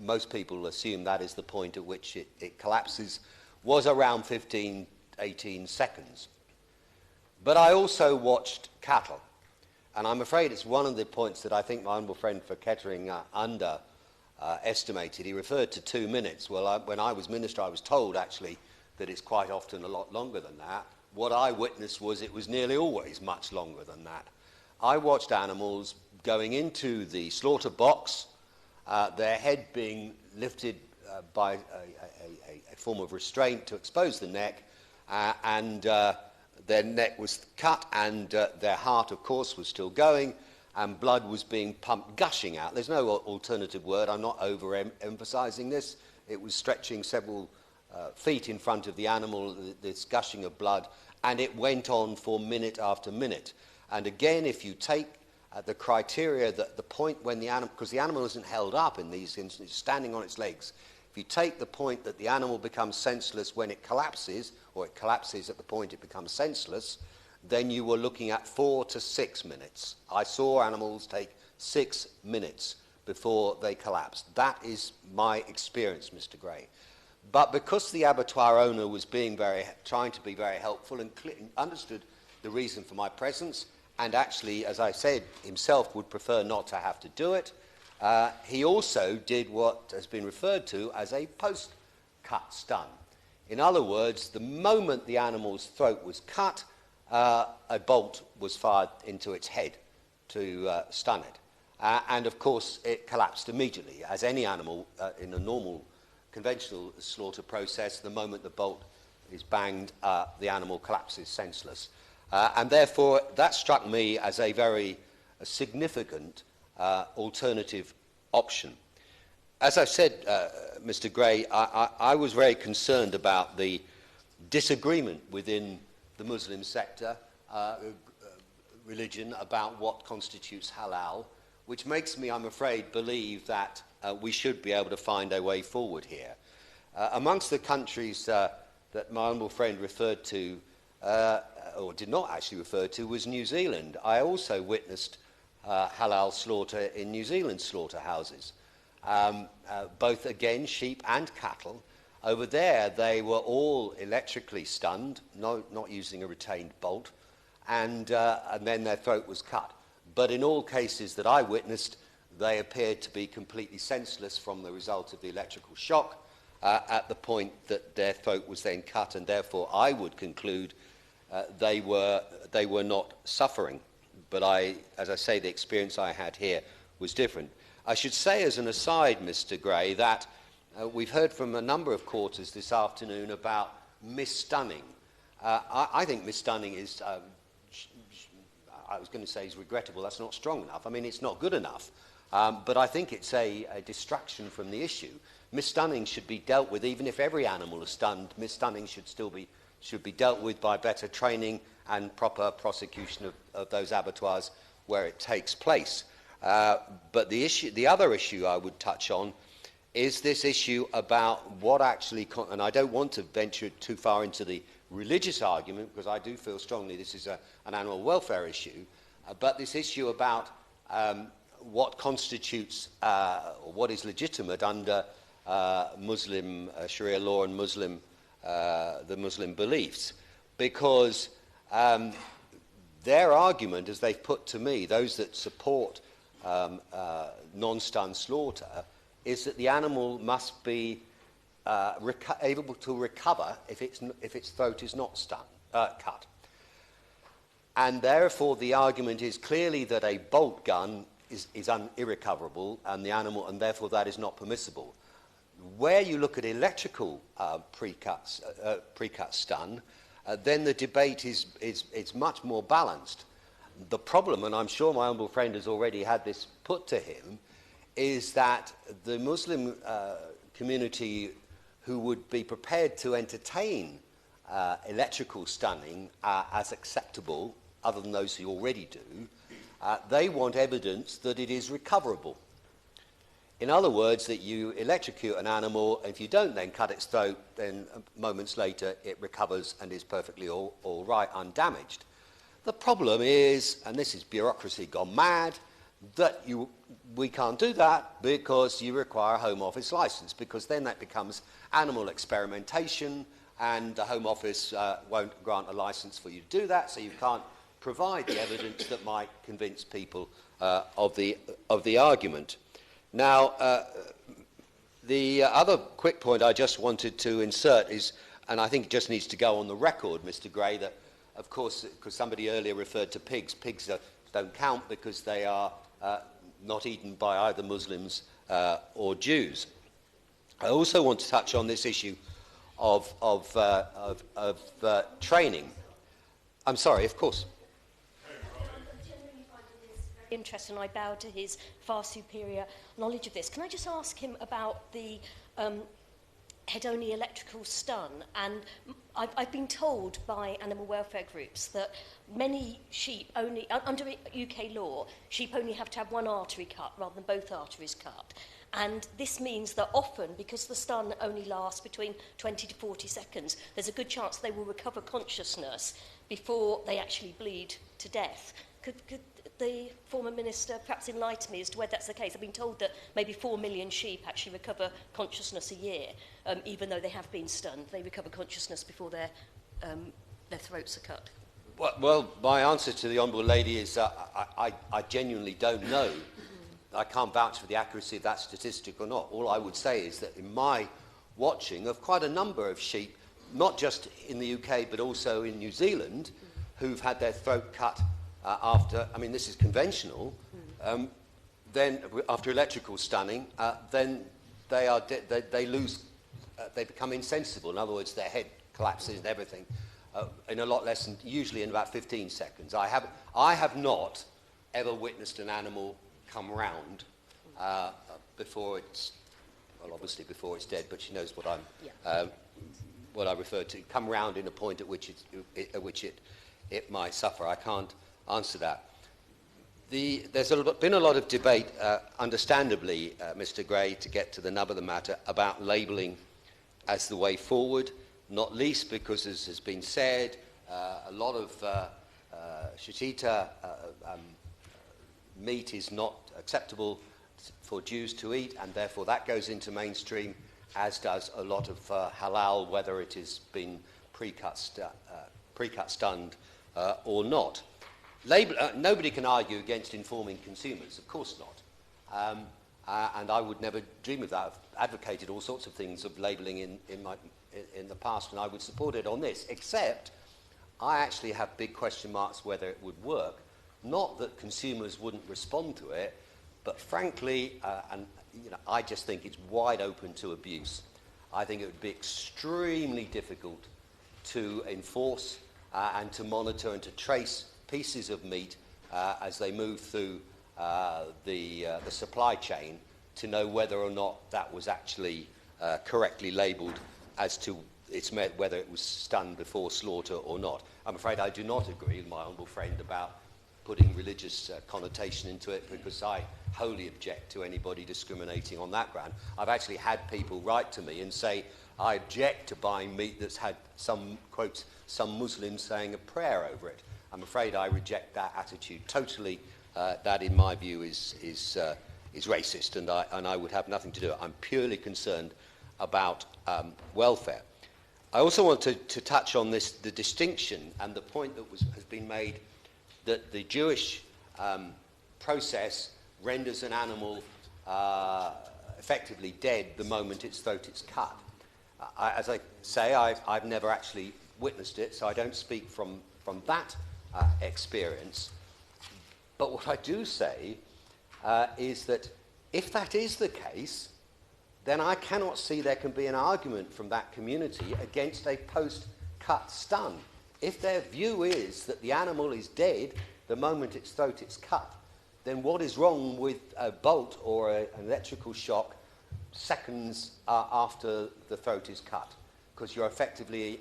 most people assume that is the point at which it collapses, was around 15, 18 seconds. But I also watched cattle, and I'm afraid it's one of the points that I think my honourable friend for Kettering underestimated. He referred to 2 minutes. Well, when I was minister, I was told actually that it's quite often a lot longer than that. What I witnessed was it was nearly always much longer than that. I watched animals going into the slaughter box, their head being lifted by a form of restraint to expose the neck, and their neck was cut, and their heart, of course, was still going, and blood was being pumped, gushing out. There's no alternative word. I'm not overemphasizing this. It was stretching several feet in front of the animal, this gushing of blood, and it went on for minute after minute. And again, if you take the criteria that the point when the animal, because the animal isn't held up in these instances, standing on its legs, if you take the point that the animal becomes senseless when it collapses, or it collapses at the point it becomes senseless, then you were looking at 4 to 6 minutes. I saw animals take 6 minutes before they collapsed. That is my experience, Mr. Gray. But because the abattoir owner was trying to be very helpful and understood the reason for my presence, and actually, as I said, himself would prefer not to have to do it, he also did what has been referred to as a post-cut stun. In other words, the moment the animal's throat was cut, a bolt was fired into its head to stun it. And of course, it collapsed immediately. As any animal in a normal conventional slaughter process, the moment the bolt banged, the animal collapses senseless. And therefore, that struck me as a very significant alternative option. As I've said, Mr. Gray, I was very concerned about the disagreement within the Muslim sector, religion, about what constitutes halal, which makes me, I'm afraid, believe that we should be able to find a way forward here. Amongst the countries that my honourable friend referred to, or did not actually refer to, was New Zealand. I also witnessed halal slaughter in New Zealand slaughterhouses. Both, again, sheep and cattle. Over there, they were all electrically stunned, not using a retained bolt, and then their throat was cut. But in all cases that I witnessed, they appeared to be completely senseless from the result of the electrical shock at the point that their throat was then cut, and therefore I would conclude they were not suffering. But as I say, the experience I had here was different. I should say as an aside, Mr. Gray, that we've heard from a number of quarters this afternoon about misstunning. I think misstunning is, I was going to say is regrettable, that's not strong enough. I mean, it's not good enough. But I think it's a distraction from the issue. Misstunning should be dealt with, even if every animal is stunned. Misstunning should be dealt with by better training and proper prosecution of those abattoirs where it takes place. But the other issue I would touch on is this issue about what actually, and I don't want to venture too far into the religious argument, because I do feel strongly this is an animal welfare issue, but this issue about what constitutes, or what is legitimate under Muslim Sharia law and the Muslim beliefs. Because their argument, as they've put to me, those that support non-stun slaughter, is that the animal must be able to recover if its throat is not cut. And therefore the argument is clearly that a bolt gun is irrecoverable, and therefore that is not permissible. Where you look at electrical pre-cut stun, then the debate is much more balanced. The problem, and I'm sure my humble friend has already had this put to him, is that the Muslim community who would be prepared to entertain electrical stunning as acceptable, other than those who already do, they want evidence that it is recoverable. In other words, that you electrocute an animal, and if you don't then cut its throat, then moments later it recovers and is perfectly all right, undamaged. The problem is, and this is bureaucracy gone mad, that we can't do that because you require a Home Office licence, because then that becomes animal experimentation, and the Home Office won't grant a licence for you to do that, so you can't provide the evidence that might convince people of the argument. Now, the other quick point I just wanted to insert is, and I think it just needs to go on the record, Mr. Gray, that, of course, because somebody earlier referred to pigs, pigs don't count because they are not eaten by either Muslims or Jews. I also want to touch on this issue of training. I'm sorry, of course. Interest, and I bow to his far superior knowledge of this. Can I just ask him about the head-only electrical stun? And I've been told by animal welfare groups that many sheep only, under UK law, sheep only have to have one artery cut rather than both arteries cut. And this means that often, because the stun only lasts between 20 to 40 seconds, there's a good chance they will recover consciousness before they actually bleed to death. Could the former minister perhaps enlighten me as to whether that's the case? I've been told that maybe 4 million sheep actually recover consciousness a year, even though they have been stunned. They recover consciousness before their throats are cut. Well, my answer to the honourable lady is I genuinely don't know. I can't vouch for the accuracy of that statistic or not. All I would say is that in my watching of quite a number of sheep, not just in the UK but also in New Zealand, who've had their throat cut after, I mean, this is conventional, then after electrical stunning, then they lose, they become insensible. In other words, their head collapses and everything in a lot less than, usually in about 15 seconds. I have not ever witnessed an animal come round before it's, well, obviously before it's dead, but she knows what what I refer to, come round in a point at which it might suffer. I can't answer that. There's been a lot of debate, understandably, Mr. Gray, to get to the nub of the matter, about labelling as the way forward, not least because, as has been said, a lot of shishita meat is not acceptable for Jews to eat, and therefore that goes into mainstream, as does a lot of halal, whether it has been pre-cut stunned or not. Nobody can argue against informing consumers, of course not. And I would never dream of that. I've advocated all sorts of things of labelling in the past, and I would support it on this, except I actually have big question marks whether it would work. Not that consumers wouldn't respond to it, but frankly, I just think it's wide open to abuse. I think it would be extremely difficult to enforce and to monitor and to trace pieces of meat as they move through the supply chain to know whether or not that was actually correctly labelled as to whether it was stunned before slaughter or not. I'm afraid I do not agree with my honourable friend about putting religious connotation into it, because I wholly object to anybody discriminating on that ground. I've actually had people write to me and say, I object to buying meat that's had some, quotes, some Muslims saying a prayer over it. I'm afraid I reject that attitude totally. That, in my view, is racist, and I would have nothing to do with it. I'm purely concerned about welfare. I also want to touch on the distinction and the point that has been made that the Jewish process renders an animal effectively dead the moment its throat is cut. As I say, I've never actually witnessed it, so I don't speak from that experience. But what I do say is that if that is the case, then I cannot see there can be an argument from that community against a post-cut stun. If their view is that the animal is dead the moment its throat is cut, then what is wrong with a bolt or an electrical shock seconds after the throat is cut? Because you're effectively,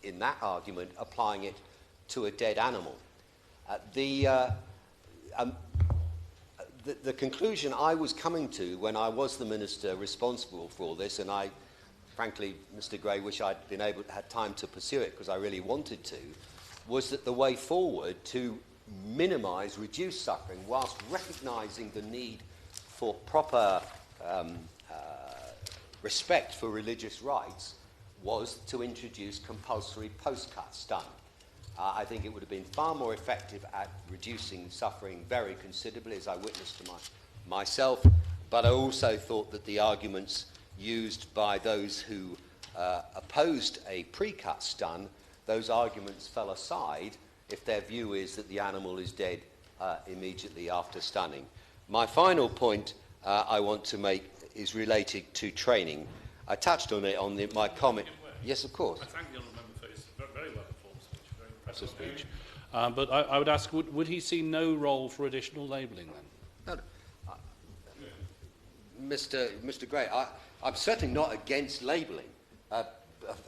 in that argument, applying it to a dead animal. The conclusion I was coming to when I was the minister responsible for all this, and I, frankly, Mr. Gray, wish I'd had time to pursue it because I really wanted to, was that the way forward to minimise, reduce suffering, whilst recognising the need for proper respect for religious rights, was to introduce compulsory post-cut stun. I think it would have been far more effective at reducing suffering very considerably, as I witnessed to myself, but I also thought that the arguments used by those who opposed a pre-cut stun, those arguments fell aside if their view is that the animal is dead immediately after stunning. My final point I want to make is related to training. I touched on it on my comment. Yes, of course. I thank the honourable member for his very well-informed speech, very impressive speech. But I would ask, would he see no role for additional labelling then? No. Mr. Gray, I'm certainly not against labelling.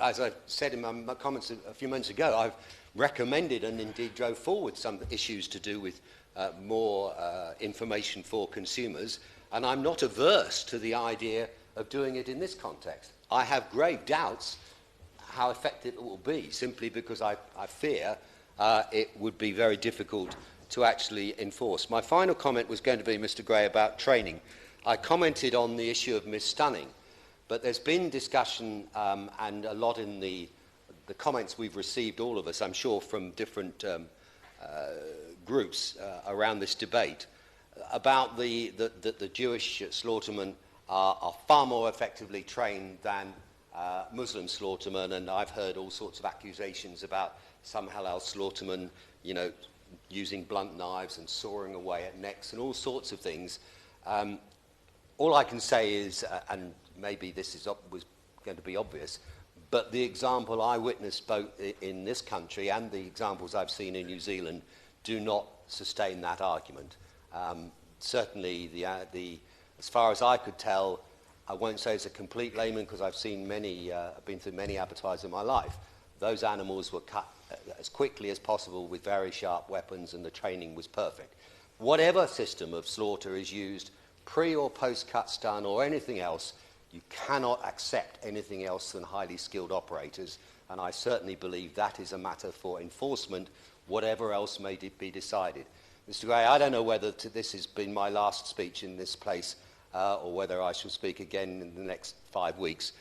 As I said in my comments a few months ago, I've recommended and indeed drove forward some issues to do with more information for consumers, and I'm not averse to the idea of doing it in this context. I have grave doubts how effective it will be, simply because I fear it would be very difficult to actually enforce. My final comment was going to be, Mr. Gray, about training. I commented on the issue of misstunning, but there's been discussion and a lot in the comments we've received, all of us, I'm sure, from different groups around this debate, about the Jewish slaughtermen are far more effectively trained than Muslim slaughtermen, and I've heard all sorts of accusations about some halal slaughtermen, using blunt knives and sawing away at necks and all sorts of things. All I can say is, and maybe this was going to be obvious, But the example I witnessed both in this country and the examples I've seen in New Zealand do not sustain that argument. Certainly, as far as I could tell, I won't say it's a complete layman because I've seen many, been through many abattoirs in my life. Those animals were cut as quickly as possible with very sharp weapons, and the training was perfect. Whatever system of slaughter is used, pre or post-cut stun or anything else, you cannot accept anything else than highly skilled operators, and I certainly believe that is a matter for enforcement, whatever else may be decided. Mr. Gray, I don't know whether this has been my last speech in this place or whether I shall speak again in the next 5 weeks,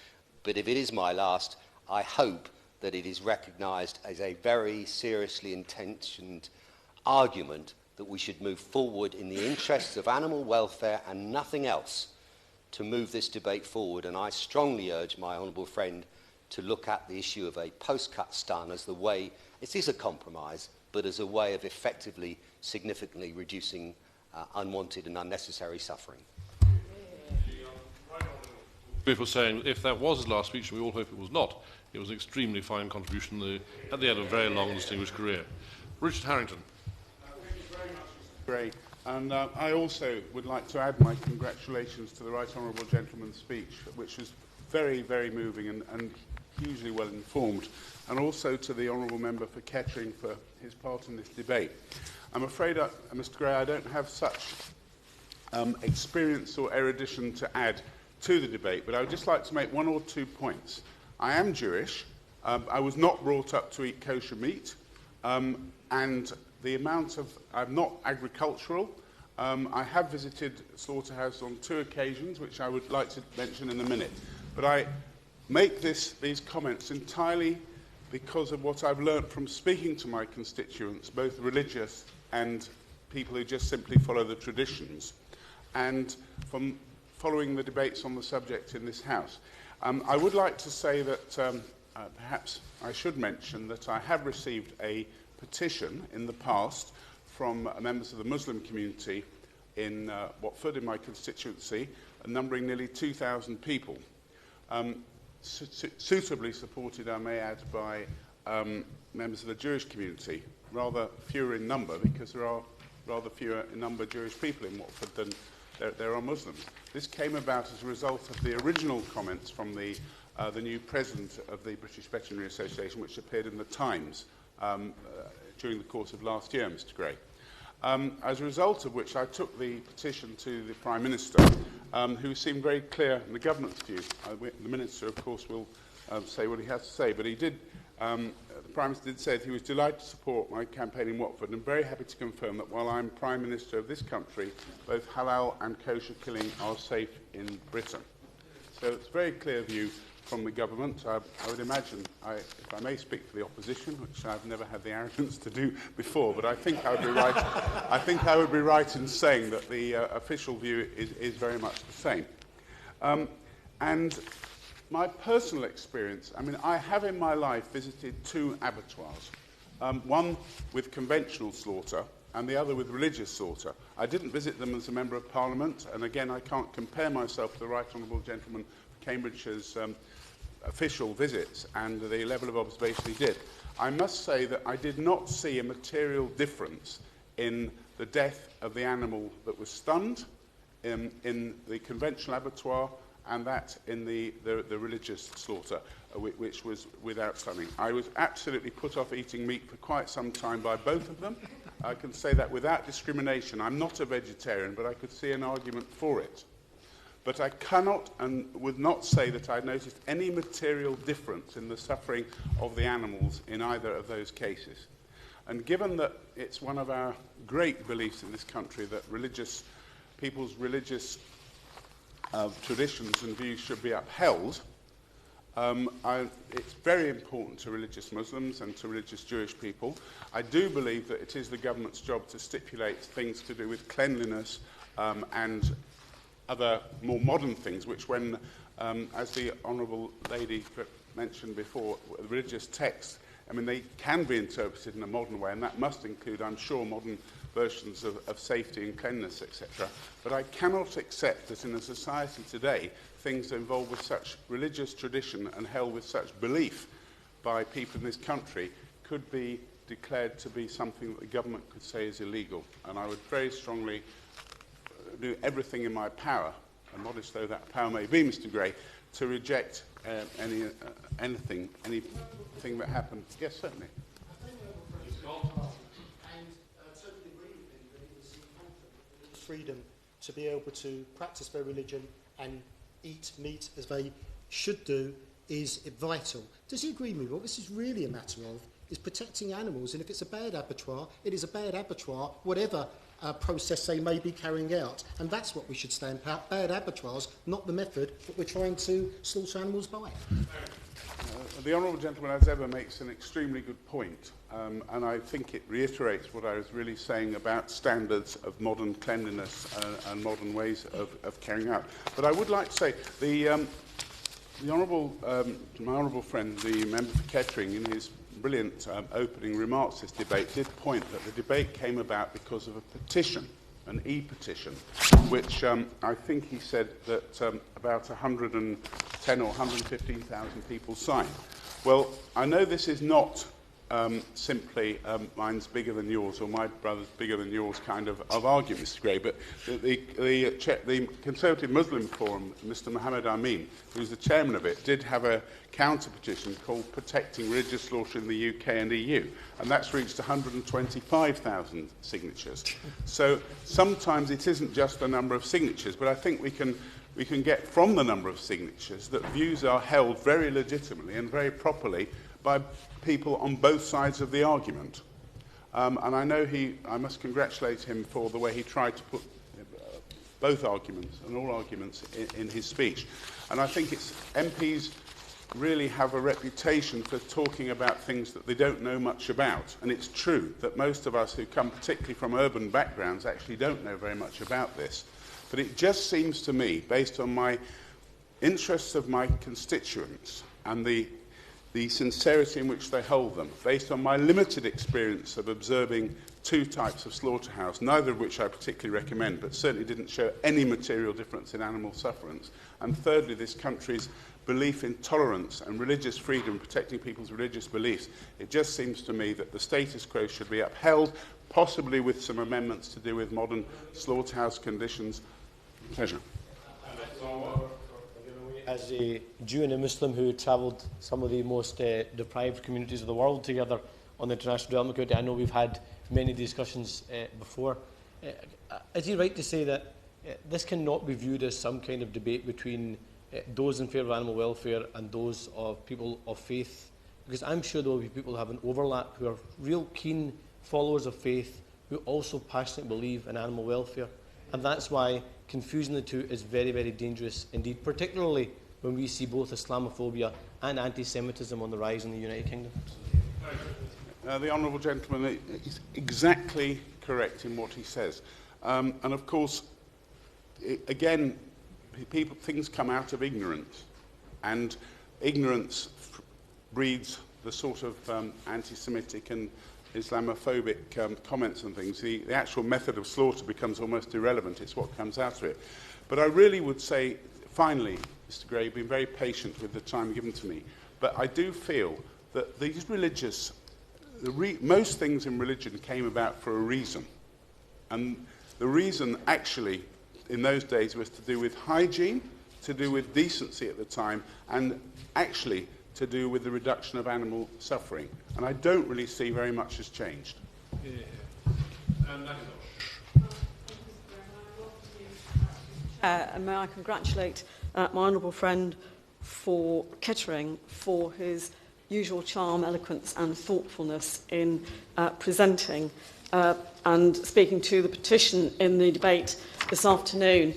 but if it is my last, I hope that it is recognised as a very seriously intentioned argument that we should move forward in the interests of animal welfare and nothing else to move this debate forward, and I strongly urge my honourable friend to look at the issue of a post-cut stun as the way, it is a compromise, but as a way of effectively, significantly reducing unwanted and unnecessary suffering. Before saying, if that was his last speech, and we all hope it was not, it was an extremely fine contribution at the end of a very long and distinguished career. Richard Harrington. Thank you very much, Mr. Gray. And I also would like to add my congratulations to the Right Honourable Gentleman's speech, which was very, very moving and hugely well informed, and also to the Honourable Member for Kettering for his part in this debate. I'm afraid, Mr. Gray, I don't have such experience or erudition to add to the debate, but I would just like to make 1 or 2 points. I am Jewish. I was not brought up to eat kosher meat, and the amount of... I'm not agricultural. I have visited slaughterhouse on 2 occasions, which I would like to mention in a minute. But I make these comments entirely because of what I've learnt from speaking to my constituents, both religious and people who just simply follow the traditions, and from following the debates on the subject in this House. I would like to say that perhaps I should mention that I have received a petition in the past from members of the Muslim community in Watford, in my constituency, numbering nearly 2,000 people. Suitably supported, I may add, by members of the Jewish community, rather fewer in number, because there are rather fewer in number Jewish people in Watford than there are Muslims. This came about as a result of the original comments from the new president of the British Veterinary Association, which appeared in the Times during the course of last year, Mr. Gray. As a result of which I took the petition to the Prime Minister, who seemed very clear in the government's view. The Minister, of course, will say what he has to say, but he did, the Prime Minister did say that he was delighted to support my campaign in Watford, and I'm very happy to confirm that while I'm Prime Minister of this country, both halal and kosher killing are safe in Britain. So it's a very clear view from the government. I would imagine, if I may speak for the opposition, which I've never had the arrogance to do before, but I think I would be right. I think I would be right in saying that the official view is very much the same. And my personal experience, I mean, I have in my life visited 2 abattoirs, one with conventional slaughter and the other with religious slaughter. I didn't visit them as a Member of Parliament, and again, I can't compare myself to the Right Honourable Gentleman for Cambridgeshire's official visits and the level of observation he did. I must say that I did not see a material difference in the death of the animal that was stunned in the conventional abattoir and that in the religious slaughter, which was without stunning. I was absolutely put off eating meat for quite some time by both of them. I can say that without discrimination. I'm not a vegetarian, but I could see an argument for it. But I cannot and would not say that I noticed any material difference in the suffering of the animals in either of those cases. And given that it's one of our great beliefs in this country that people's religious traditions and views should be upheld, it's very important to religious Muslims and to religious Jewish people. I do believe that it is the government's job to stipulate things to do with cleanliness and other more modern things, which when, as the Honourable Lady mentioned before, the religious texts I mean, they can be interpreted in a modern way, and that must include, I'm sure, modern versions of safety and cleanliness, etc. But I cannot accept that in a society today, things involved with such religious tradition and held with such belief by people in this country could be declared to be something that the government could say is illegal. And I would very strongly do everything in my power, and modest though that power may be, Mr. Gray, to reject anything that happened. Yes, certainly. Freedom to be able to practice their religion and eat meat as they should do is vital. Does he agree with me? What this is really a matter of is protecting animals, and if it's a bad abattoir, it is a bad abattoir, whatever process they may be carrying out. And that's what we should stand out. Bad abattoirs, not the method that we're trying to slaughter animals by. The honourable gentleman, as ever, makes an extremely good point, and I think it reiterates what I was really saying about standards of modern cleanliness and modern ways of carrying out. But I would like to say my honourable friend, the member for Kettering, in his brilliant opening remarks to this debate, did point that the debate came about because of a petition, an E-petition, which I think he said that about 110 or 115,000 people signed. Well, I know this is not simply mine's bigger than yours or my brother's bigger than yours kind of argument, Mr. Gray, but the Conservative Muslim Forum, Mr. Mohammed Amin, who's the chairman of it, did have a counter-petition called Protecting Religious Slaughter in the UK and EU, and that's reached 125,000 signatures. So sometimes it isn't just the number of signatures, but I think we can get from the number of signatures that views are held very legitimately and very properly by people on both sides of the argument. And I know I must congratulate him for the way he tried to put both arguments and all arguments in his speech. And I think MPs really have a reputation for talking about things that they don't know much about. And it's true that most of us who come particularly from urban backgrounds actually don't know very much about this. But it just seems to me, based on my interests of my constituents and the sincerity in which they hold them, based on my limited experience of observing two types of slaughterhouse, neither of which I particularly recommend, but certainly didn't show any material difference in animal sufferance, and thirdly, this country's belief in tolerance and religious freedom, protecting people's religious beliefs, it just seems to me that the status quo should be upheld, possibly with some amendments to do with modern slaughterhouse conditions. Pleasure. As a Jew and a Muslim who travelled some of the most deprived communities of the world together on the International Development Committee, I know we've had many discussions before. Is he right to say that this cannot be viewed as some kind of debate between those in favour of animal welfare and those of people of faith? Because I'm sure there will be people who have an overlap, who are real keen followers of faith, who also passionately believe in animal welfare. And that's why confusing the two is very, very dangerous indeed, particularly when we see both Islamophobia and anti-Semitism on the rise in the United Kingdom. The honourable gentleman is exactly correct in what he says. And of course, again, things come out of ignorance. And ignorance breeds the sort of anti-Semitic and Islamophobic comments and things. The actual method of slaughter becomes almost irrelevant. It's what comes out of it. But I really would say, finally, Mr. Gray, you've been very patient with the time given to me, but I do feel that these most things in religion came about for a reason. And the reason actually in those days was to do with hygiene, to do with decency at the time, and actually to do with the reduction of animal suffering. And I don't really see very much has changed. And may I congratulate my honourable friend for Kettering for his usual charm, eloquence and thoughtfulness in presenting and speaking to the petition in the debate this afternoon.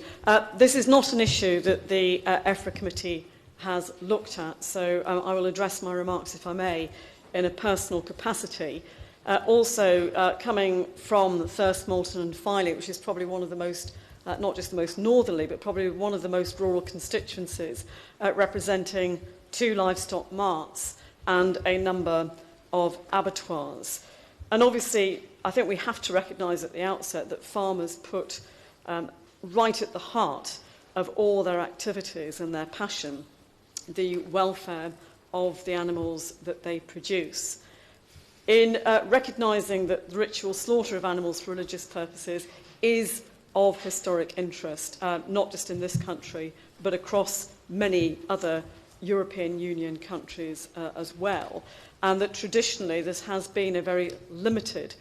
This is not an issue that the EFRA committee has looked at, so I will address my remarks, if I may, in a personal capacity. Also, coming from Thirst, Moulton and Filey, which is probably one of the most, not just the most northerly, but probably one of the most rural constituencies, representing 2 livestock marts and a number of abattoirs. And obviously, I think we have to recognise at the outset that farmers put right at the heart of all their activities and their passion the welfare of the animals that they produce. In recognising that the ritual slaughter of animals for religious purposes is of historic interest, not just in this country, but across many other European Union countries as well, and that traditionally this has been a very limited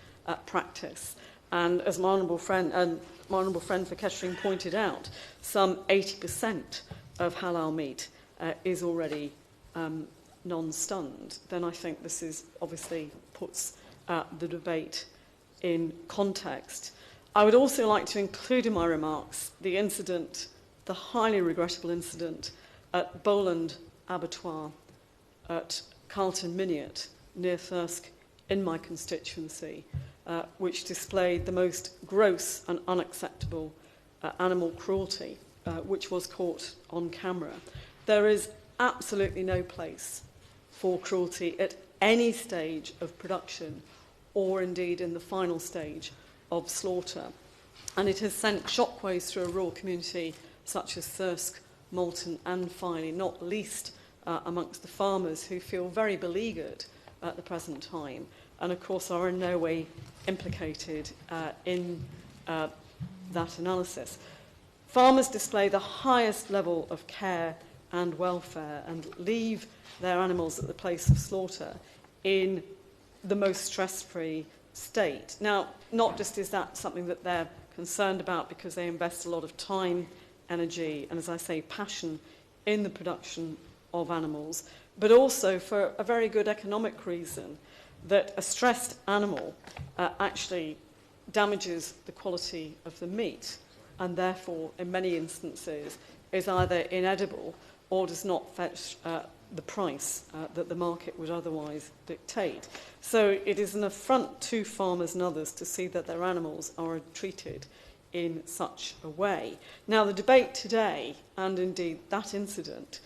practice. And as my honourable friend for Kettering pointed out, some 80% of halal meat is already non-stunned. Then I think this is obviously puts the debate in context. I would also like to include in my remarks the incident, the highly regrettable incident at Bowland Abattoir at Carlton Miniot near Thirsk in my constituency, which displayed the most gross and unacceptable animal cruelty, which was caught on camera. There is absolutely no place for cruelty at any stage of production or indeed in the final stage of slaughter. And it has sent shockwaves through a rural community such as Thirsk, Malton and Filey, not least amongst the farmers who feel very beleaguered at the present time and of course are in no way implicated in that analysis. Farmers display the highest level of care and welfare and leave their animals at the place of slaughter in the most stress-free state. Now, not just is that something that they're concerned about because they invest a lot of time, energy, and as I say, passion in the production of animals, but also for a very good economic reason, that a stressed animal actually damages the quality of the meat and therefore, in many instances, is either inedible or does not fetch the price that the market would otherwise dictate. So it is an affront to farmers and others to see that their animals are treated in such a way. Now, the debate today, and indeed that incident,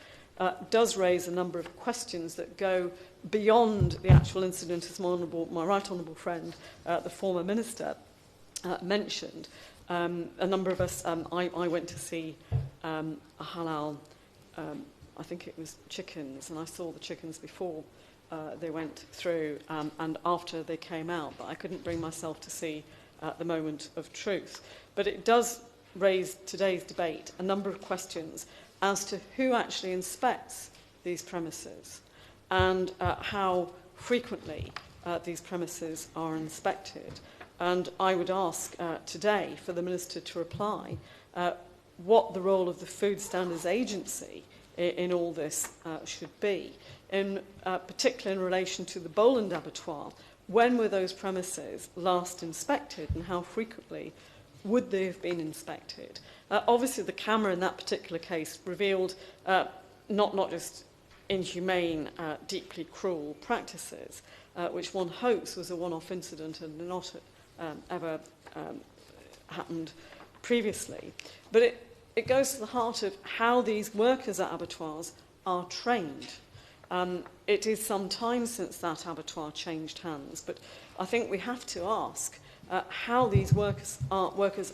does raise a number of questions that go beyond the actual incident, as my right honourable friend, the former minister, mentioned. A number of us, I went to see a halal, I think it was chickens, and I saw the chickens before they went through and after they came out, but I couldn't bring myself to see the moment of truth. But it does raise today's debate a number of questions as to who actually inspects these premises and how frequently these premises are inspected. And I would ask today for the Minister to reply what the role of the Food Standards Agency in all this should be. In particular in relation to the Bowland Abattoir, when were those premises last inspected and how frequently would they have been inspected? Obviously the camera in that particular case revealed not just inhumane, deeply cruel practices, which one hopes was a one-off incident and not ever happened previously. But it goes to the heart of how these workers at abattoirs are trained. It is some time since that abattoir changed hands, but I think we have to ask how these workers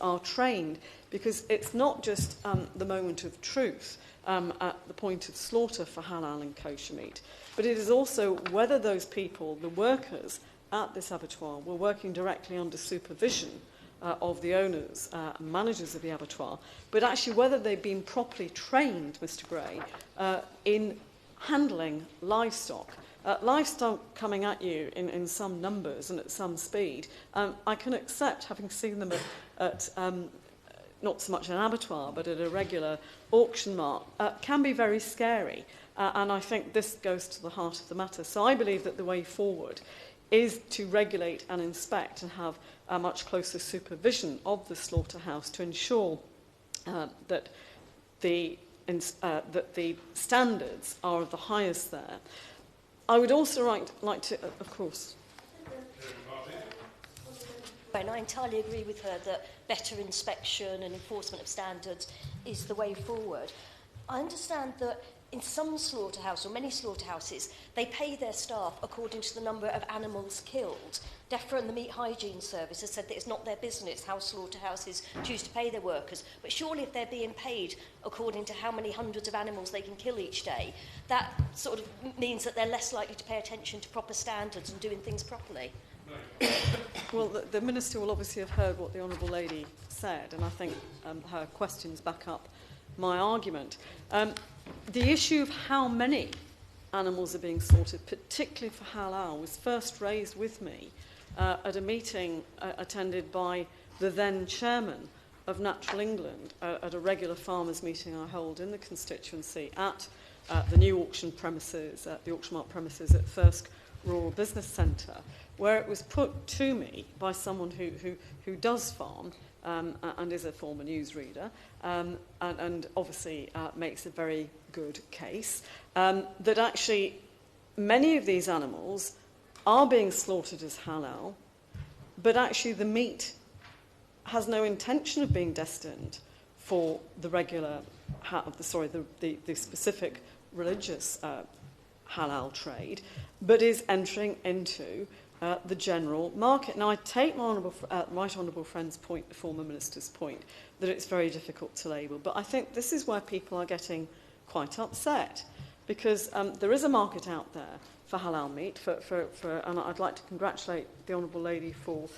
are trained, because it's not just the moment of truth at the point of slaughter for halal and kosher meat, but it is also whether those people, the workers at this abattoir, were working directly under supervision of the owners and managers of the abattoir, but actually whether they've been properly trained, Mr. Gray, in handling livestock. Livestock coming at you in some numbers and at some speed, I can accept, having seen them at not so much an abattoir, but at a regular auction mart, can be very scary. And I think this goes to the heart of the matter. So I believe that the way forward is to regulate and inspect and have a much closer supervision of the slaughterhouse to ensure that the standards are of the highest there. I would also like to, of course. And I entirely agree with her that better inspection and enforcement of standards is the way forward. I understand that in some slaughterhouse, or many slaughterhouses, they pay their staff according to the number of animals killed. DEFRA and the Meat Hygiene Service has said that it's not their business how slaughterhouses choose to pay their workers. But surely if they're being paid according to how many hundreds of animals they can kill each day, that sort of means that they're less likely to pay attention to proper standards and doing things properly. Well, the Minister will obviously have heard what the Honourable Lady said, and I think her questions back up my argument. The issue of how many animals are being slaughtered, particularly for halal, was first raised with me at a meeting attended by the then chairman of Natural England at a regular farmers' meeting I hold in the constituency at the new auction premises, the auction mart premises at Thirsk Rural Business Centre, where it was put to me by someone who does farm and is a former newsreader, and obviously makes a very good case, that actually many of these animals are being slaughtered as halal, but actually the meat has no intention of being destined for the regular, the specific religious halal trade, but is entering into the general market. Now, I take my right honourable friend's point, the former minister's point, that it's very difficult to label, but I think this is where people are getting quite upset, because there is a market out there for halal meat, and I'd like to congratulate the Honourable Lady for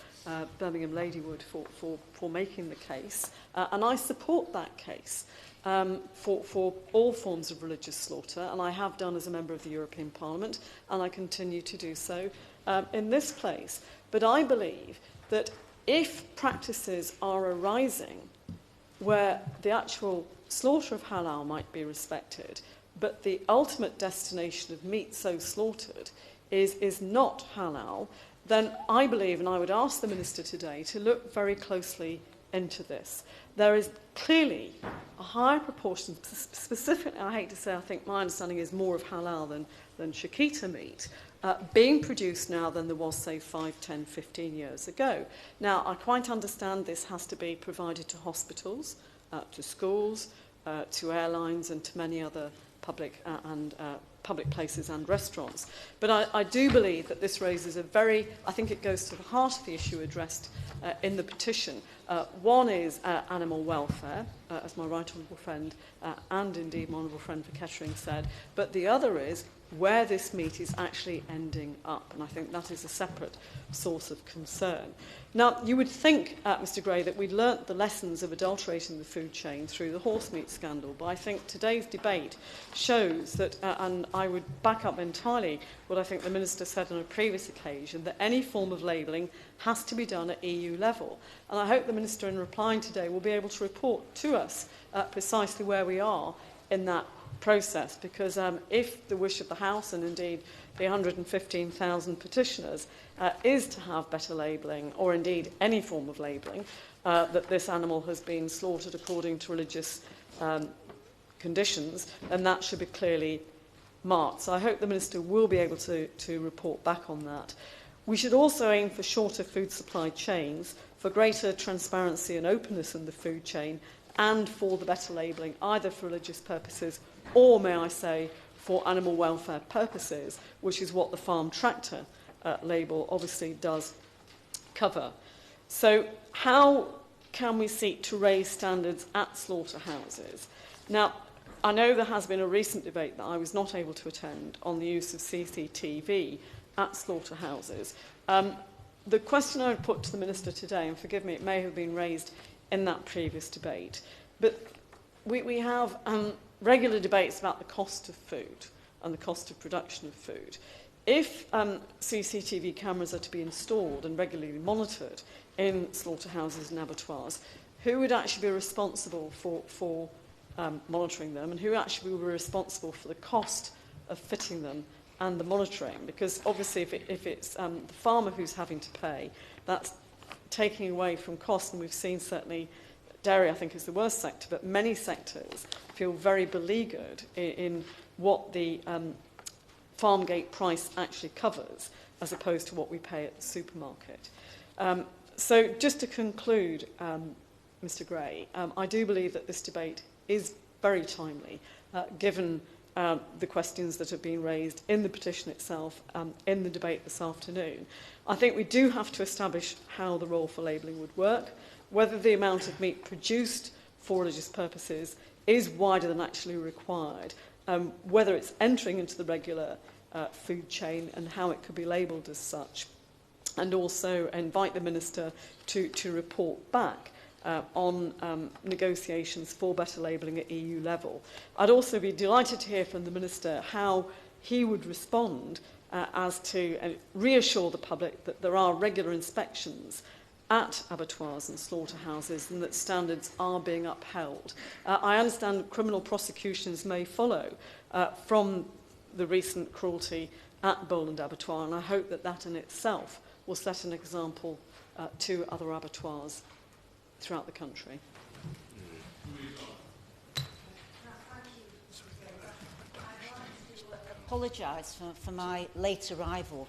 Birmingham Ladywood for making the case, and I support that case for all forms of religious slaughter, and I have done as a member of the European Parliament, and I continue to do so in this place. But I believe that if practices are arising where the actual slaughter of halal might be respected, but the ultimate destination of meat so slaughtered is not halal, then I believe, and I would ask the Minister today, to look very closely into this. There is clearly a higher proportion, specifically, I hate to say, I think my understanding is more of halal than Shakita meat, being produced now than there was, say, 5, 10, 15 years ago. Now, I quite understand this has to be provided to hospitals, to schools, to airlines and to many other public places and restaurants. But I do believe that this raises I think it goes to the heart of the issue addressed in the petition. One is animal welfare, as my right honourable friend and indeed my honourable friend for Kettering said, but the other is where this meat is actually ending up, and I think that is a separate source of concern. Now, you would think, Mr Gray, that we'd learnt the lessons of adulterating the food chain through the horse meat scandal, but I think today's debate shows that, and I would back up entirely what I think the Minister said on a previous occasion, that any form of labelling has to be done at EU level. And I hope the Minister, in replying today, will be able to report to us precisely where we are in that process, because if the wish of the House and indeed the 115,000 petitioners is to have better labelling, or indeed any form of labelling, that this animal has been slaughtered according to religious conditions, then that should be clearly marked. So I hope the Minister will be able to report back on that. We should also aim for shorter food supply chains, for greater transparency and openness in the food chain, and for the better labelling, either for religious purposes or, may I say, for animal welfare purposes, which is what the farm tractor label obviously does cover. So how can we seek to raise standards at slaughterhouses? Now, I know there has been a recent debate that I was not able to attend on the use of CCTV at slaughterhouses. The question I would put to the Minister today, and forgive me, it may have been raised in that previous debate, but we have regular debates about the cost of food and the cost of production of food. If CCTV cameras are to be installed and regularly monitored in slaughterhouses and abattoirs, who would actually be responsible for monitoring them, and who actually will be responsible for the cost of fitting them and the monitoring? Because obviously if it's the farmer who's having to pay, that's taking away from cost, and we've seen certainly dairy, I think, is the worst sector, but many sectors feel very beleaguered in what the farm gate price actually covers, as opposed to what we pay at the supermarket. So just to conclude, Mr Gray, I do believe that this debate is very timely, given the questions that have been raised in the petition itself, in the debate this afternoon. I think we do have to establish how the role for labelling would work, whether the amount of meat produced for religious purposes is wider than actually required, whether it's entering into the regular food chain and how it could be labelled as such, and also invite the Minister to report back on negotiations for better labelling at EU level. I'd also be delighted to hear from the Minister how he would respond as to reassure the public that there are regular inspections at abattoirs and slaughterhouses and that standards are being upheld. I understand criminal prosecutions may follow from the recent cruelty at Bowland Abattoir, and I hope that that in itself will set an example to other abattoirs throughout the country. Apologise for my late arrival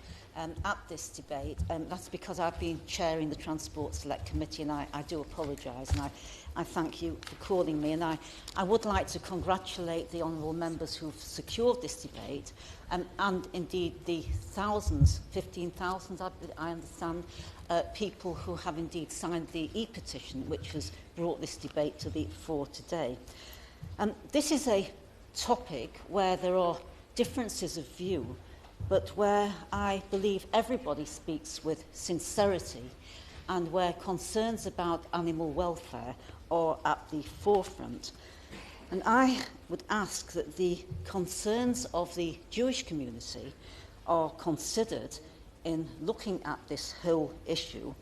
at this debate. That's because I've been chairing the Transport Select Committee, and I do apologise, and I thank you for calling me. And I would like to congratulate the honourable members who've secured this debate, and indeed the thousands, 15,000 I understand, people who have indeed signed the E-petition, which has brought this debate to the fore today. This is a topic where there are differences of view, but where I believe everybody speaks with sincerity and where concerns about animal welfare are at the forefront. And I would ask that the concerns of the Jewish community are considered in looking at this whole issue,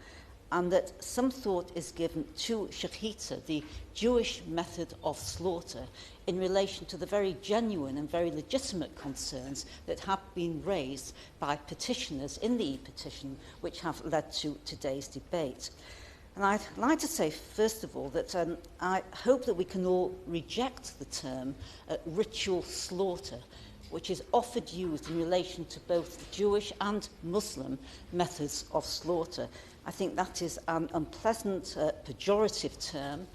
and that some thought is given to shechita, the Jewish method of slaughter, in relation to the very genuine and very legitimate concerns that have been raised by petitioners in the E-petition, which have led to today's debate. And I'd like to say, first of all, that I hope that we can all reject the term ritual slaughter, which is often used in relation to both Jewish and Muslim methods of slaughter. I think that is an unpleasant, pejorative term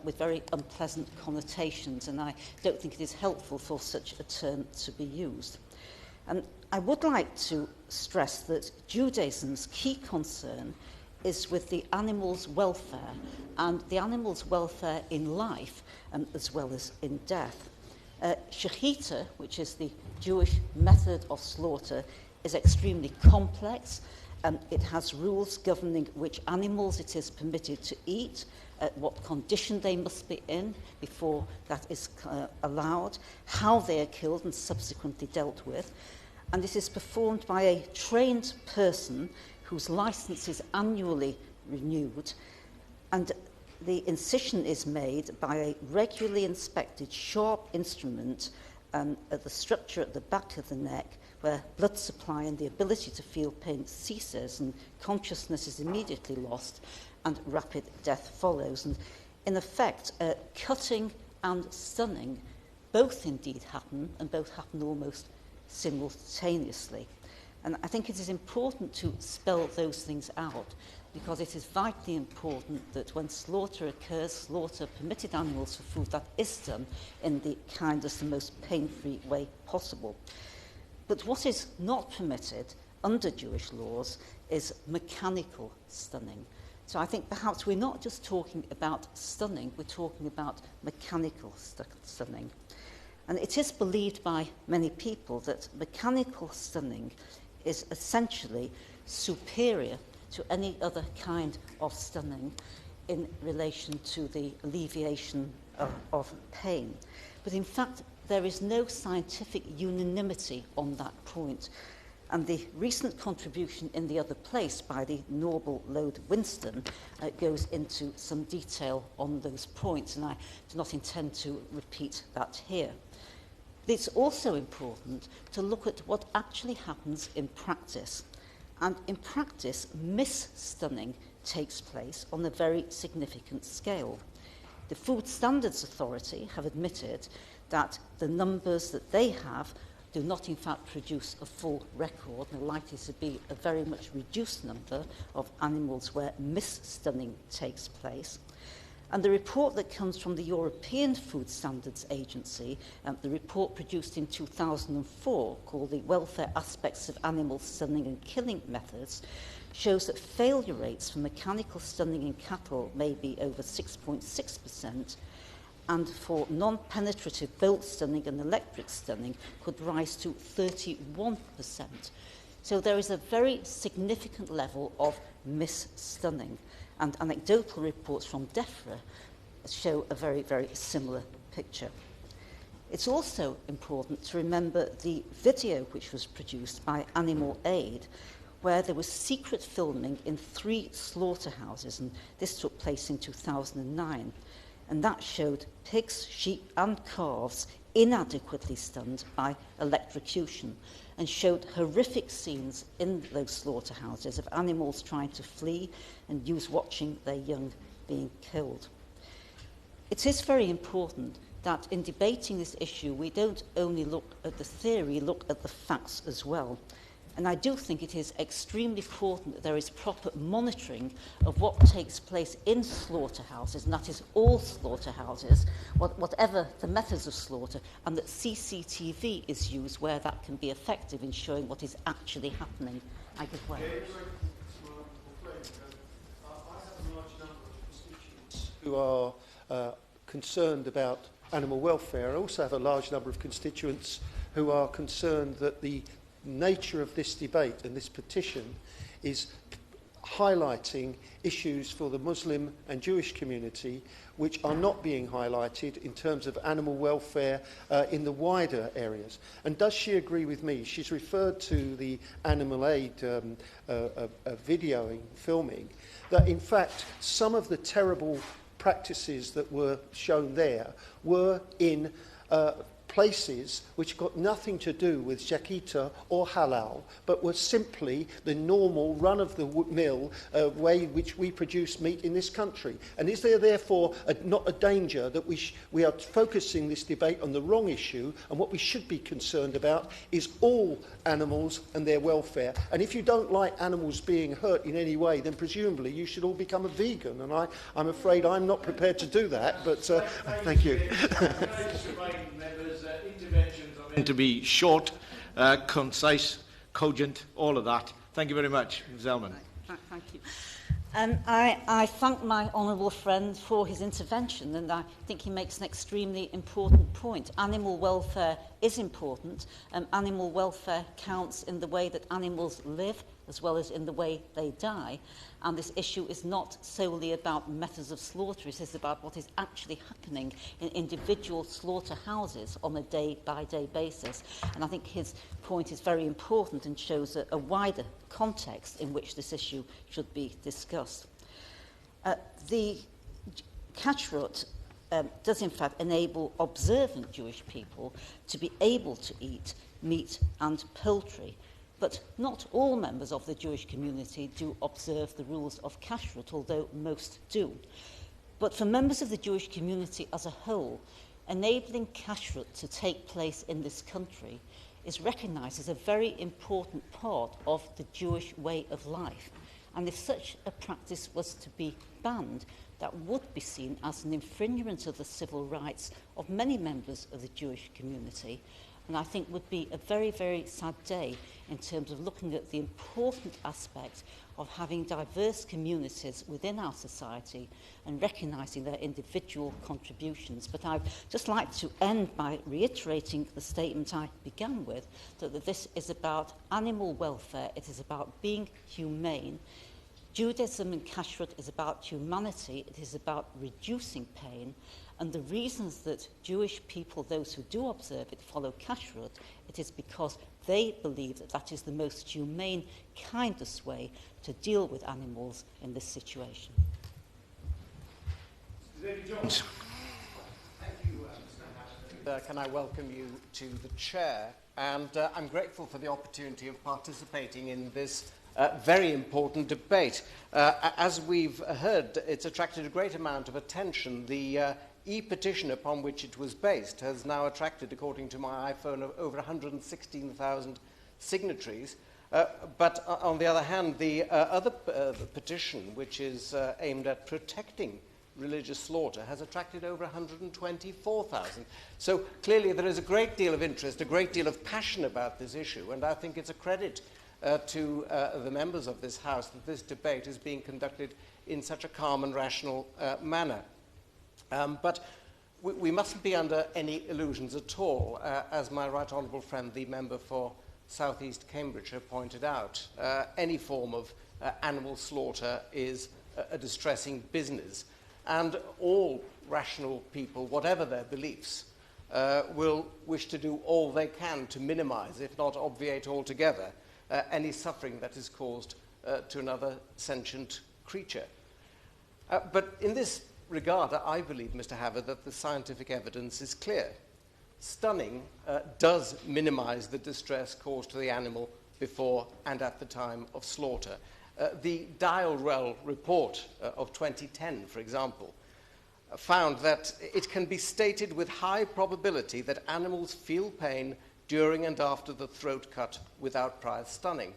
with very unpleasant connotations, and I don't think it is helpful for such a term to be used. And I would like to stress that Judaism's key concern is with the animal's welfare, and the animal's welfare in life as well as in death. Shechita, which is the Jewish method of slaughter, is extremely complex. It has rules governing which animals it is permitted to eat, what condition they must be in before that is allowed, how they are killed and subsequently dealt with. And this is performed by a trained person whose licence is annually renewed, and the incision is made by a regularly inspected sharp instrument at the structure at the back of the neck, where blood supply and the ability to feel pain ceases and consciousness is immediately lost and rapid death follows. And in effect, cutting and stunning both indeed happen, and both happen almost simultaneously. And I think it is important to spell those things out, because it is vitally important that when slaughter occurs, slaughter permitted animals for food, that is done in the kindest and most pain-free way possible. But what is not permitted under Jewish laws is mechanical stunning. So I think perhaps we're not just talking about stunning, we're talking about mechanical stunning. And it is believed by many people that mechanical stunning is essentially superior to any other kind of stunning in relation to the alleviation of pain. But in fact, there is no scientific unanimity on that point. And the recent contribution in the other place by the Noble Lode Winston goes into some detail on those points, and I do not intend to repeat that here. But it's also important to look at what actually happens in practice. And in practice, mis-stunning takes place on a very significant scale. The Food Standards Authority have admitted that the numbers that they have do not in fact produce a full record. There are likely to be a very much reduced number of animals where mis-stunning takes place. And the report that comes from the European Food Standards Agency, the report produced in 2004 called The Welfare Aspects of Animal Stunning and Killing Methods, shows that failure rates for mechanical stunning in cattle may be over 6.6%, and for non-penetrative bolt stunning and electric stunning could rise to 31%. So there is a very significant level of mis-stunning, and anecdotal reports from DEFRA show a very, very similar picture. It's also important to remember the video which was produced by Animal Aid, where there was secret filming in 3 slaughterhouses, and this took place in 2009. And that showed pigs, sheep and calves inadequately stunned by electrocution, and showed horrific scenes in those slaughterhouses of animals trying to flee and use watching their young being killed. It is very important that in debating this issue, we don't only look at the theory, look at the facts as well. And I do think it is extremely important that there is proper monitoring of what takes place in slaughterhouses, and that is all slaughterhouses, whatever the methods of slaughter, and that CCTV is used where that can be effective in showing what is actually happening. I give way. Who are concerned about animal welfare. I also have a large number of constituents who are concerned that the nature of this debate and this petition is highlighting issues for the Muslim and Jewish community which are not being highlighted in terms of animal welfare in the wider areas. And does she agree with me? She's referred to the Animal Aid videoing, filming, that in fact some of the terrible practices that were shown there were in places which got nothing to do with shakita or halal, but were simply the normal run-of-the-mill way in which we produce meat in this country. And is there therefore not a danger that we are focusing this debate on the wrong issue, and what we should be concerned about is all animals and their welfare? And if you don't like animals being hurt in any way, then presumably you should all become a vegan, and I'm afraid I'm not prepared to do that, but thank you. Interventions are meant to be short, concise, cogent, all of that. Thank you very much, Ms. Ellman. Thank you. I thank my honourable friend for his intervention, and I think he makes an extremely important point. Animal welfare is important. Animal welfare counts in the way that animals live as well as in the way they die. And this issue is not solely about methods of slaughter, it is about what is actually happening in individual slaughterhouses on a day-by-day basis. And I think his point is very important and shows a wider context in which this issue should be discussed. The kashrut does in fact enable observant Jewish people to be able to eat meat and poultry. But not all members of the Jewish community do observe the rules of kashrut, although most do. But for members of the Jewish community as a whole, enabling kashrut to take place in this country is recognised as a very important part of the Jewish way of life. And if such a practice was to be banned, that would be seen as an infringement of the civil rights of many members of the Jewish community, and I think would be a very, very sad day in terms of looking at the important aspect of having diverse communities within our society and recognising their individual contributions. But I'd just like to end by reiterating the statement I began with, that this is about animal welfare, it is about being humane. Judaism and kashrut is about humanity, it is about reducing pain, and the reasons that Jewish people, those who do observe it, follow kashrut, it is because they believe that that is the most humane, kindest way to deal with animals in this situation. David Jones. Thank you, Mr. Haslett. Can I welcome you to the chair? And I'm grateful for the opportunity of participating in this very important debate. As we've heard, it's attracted a great amount of attention. The E-petition upon which it was based has now attracted, according to my iPhone, over 116,000 signatories. But on the other hand, the other petition, which is aimed at protecting religious slaughter has attracted over 124,000. So clearly there is a great deal of interest, a great deal of passion about this issue, and I think it's a credit to the members of this House that this debate is being conducted in such a calm and rational manner. But we mustn't be under any illusions at all. As my right honourable friend, the member for South East Cambridgeshire, pointed out, any form of animal slaughter is a distressing business, and all rational people, whatever their beliefs, will wish to do all they can to minimise, if not obviate altogether, any suffering that is caused to another sentient creature. But in this regard, I believe, Mr. Havard, that the scientific evidence is clear. Stunning does minimise the distress caused to the animal before and at the time of slaughter. The Dial-Rel report of 2010, for example, found that it can be stated with high probability that animals feel pain during and after the throat cut without prior stunning.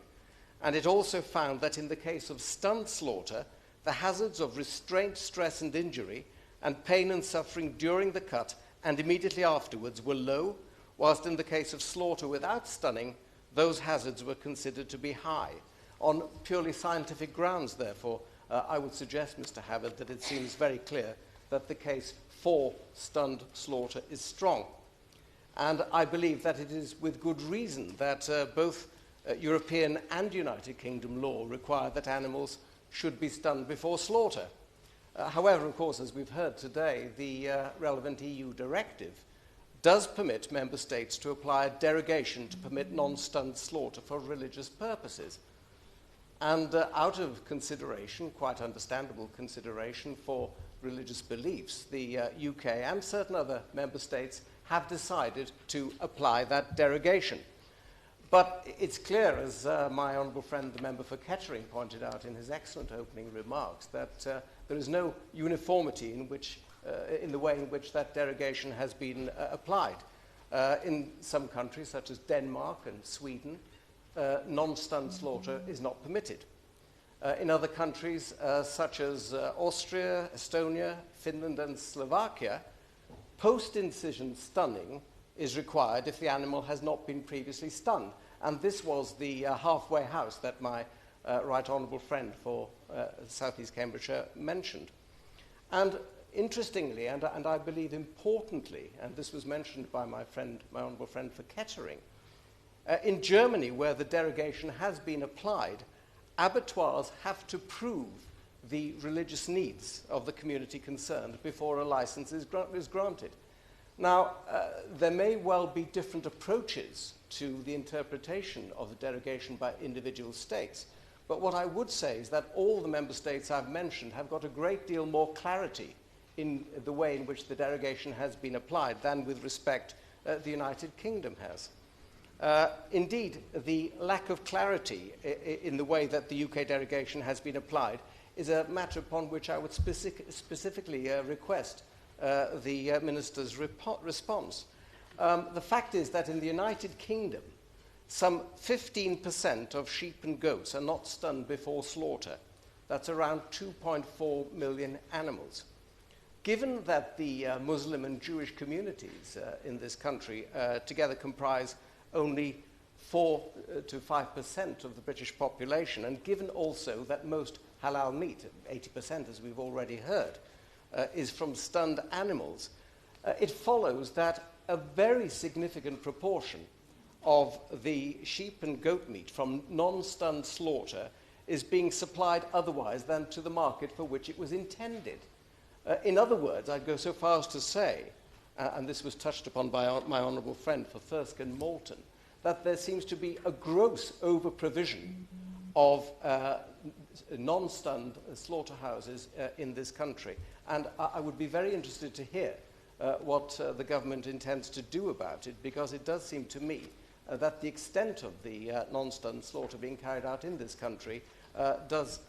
And it also found that in the case of stunned slaughter, the hazards of restraint, stress and injury, and pain and suffering during the cut and immediately afterwards were low, whilst in the case of slaughter without stunning, those hazards were considered to be high. On purely scientific grounds, therefore, I would suggest, Mr. Havard, that it seems very clear that the case for stunned slaughter is strong. And I believe that it is with good reason that both European and United Kingdom law require that animals should be stunned before slaughter. However, of course, as we've heard today, the relevant EU directive does permit member states to apply a derogation to permit non-stunned slaughter for religious purposes. And out of consideration, quite understandable consideration for religious beliefs, the UK and certain other member states have decided to apply that derogation. But it's clear, as my honourable friend, the member for Kettering, pointed out in his excellent opening remarks, that there is no uniformity in the way in which that derogation has been applied. In some countries, such as Denmark and Sweden, non-stunned slaughter is not permitted. In other countries, such as Austria, Estonia, Finland and Slovakia, post-incision stunning is required if the animal has not been previously stunned. And this was the halfway house that my right honourable friend for South East Cambridgeshire mentioned. And interestingly, and I believe importantly, and this was mentioned by my honourable friend for Kettering, in Germany, where the derogation has been applied, abattoirs have to prove the religious needs of the community concerned before a licence is granted. Now, there may well be different approaches to the interpretation of the derogation by individual states, but what I would say is that all the member states I've mentioned have got a great deal more clarity in the way in which the derogation has been applied than with respect the United Kingdom has. Indeed, the lack of clarity in the way that the UK derogation has been applied is a matter upon which I would specifically request the Minister's response. The fact is that in the United Kingdom, some 15% of sheep and goats are not stunned before slaughter. That's around 2.4 million animals. Given that the Muslim and Jewish communities in this country together comprise only 4 to 5% of the British population, and given also that most halal meat, 80% as we've already heard, is from stunned animals, it follows that a very significant proportion of the sheep and goat meat from non-stunned slaughter is being supplied otherwise than to the market for which it was intended. In other words, I'd go so far as to say, and this was touched upon by my honourable friend for Thirsk and Moulton, that there seems to be a gross over-provision of non-stunned slaughterhouses in this country. And I would be very interested to hear what the government intends to do about it, because it does seem to me that the extent of the non-stunned slaughter being carried out in this country does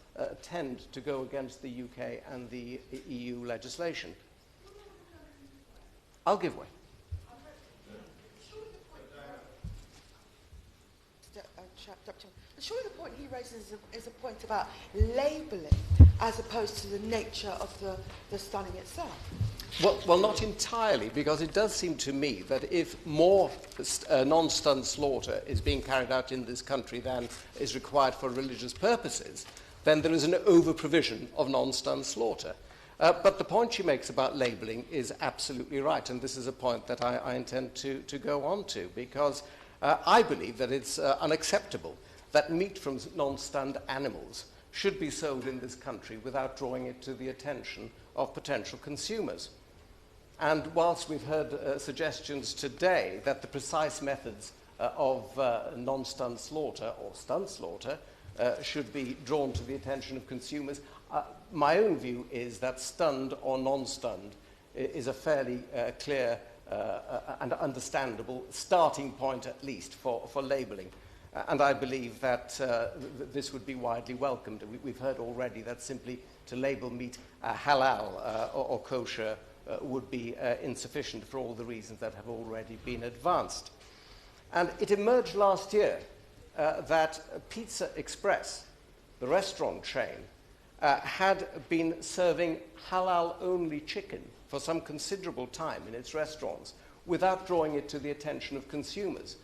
tend to go against the UK and the EU legislation. I'll give way. surely the point he raises is a point about labelling as opposed to the nature of the stunning itself. Well, not entirely, because it does seem to me that if more non-stun slaughter is being carried out in this country than is required for religious purposes, then there is an over-provision of non-stun slaughter. But the point she makes about labelling is absolutely right, and this is a point that I intend to go on to, because I believe that it's unacceptable that meat from non-stunned animals should be sold in this country without drawing it to the attention of potential consumers. And whilst we've heard suggestions today that the precise methods of non-stunned slaughter or stunned slaughter should be drawn to the attention of consumers, my own view is that stunned or non-stunned is a fairly clear and understandable starting point, at least, for labelling. And I believe that this would be widely welcomed. We've heard already that simply to label meat halal or kosher would be insufficient for all the reasons that have already been advanced. And it emerged last year that Pizza Express, the restaurant chain, had been serving halal-only chicken for some considerable time in its restaurants without drawing it to the attention of consumers.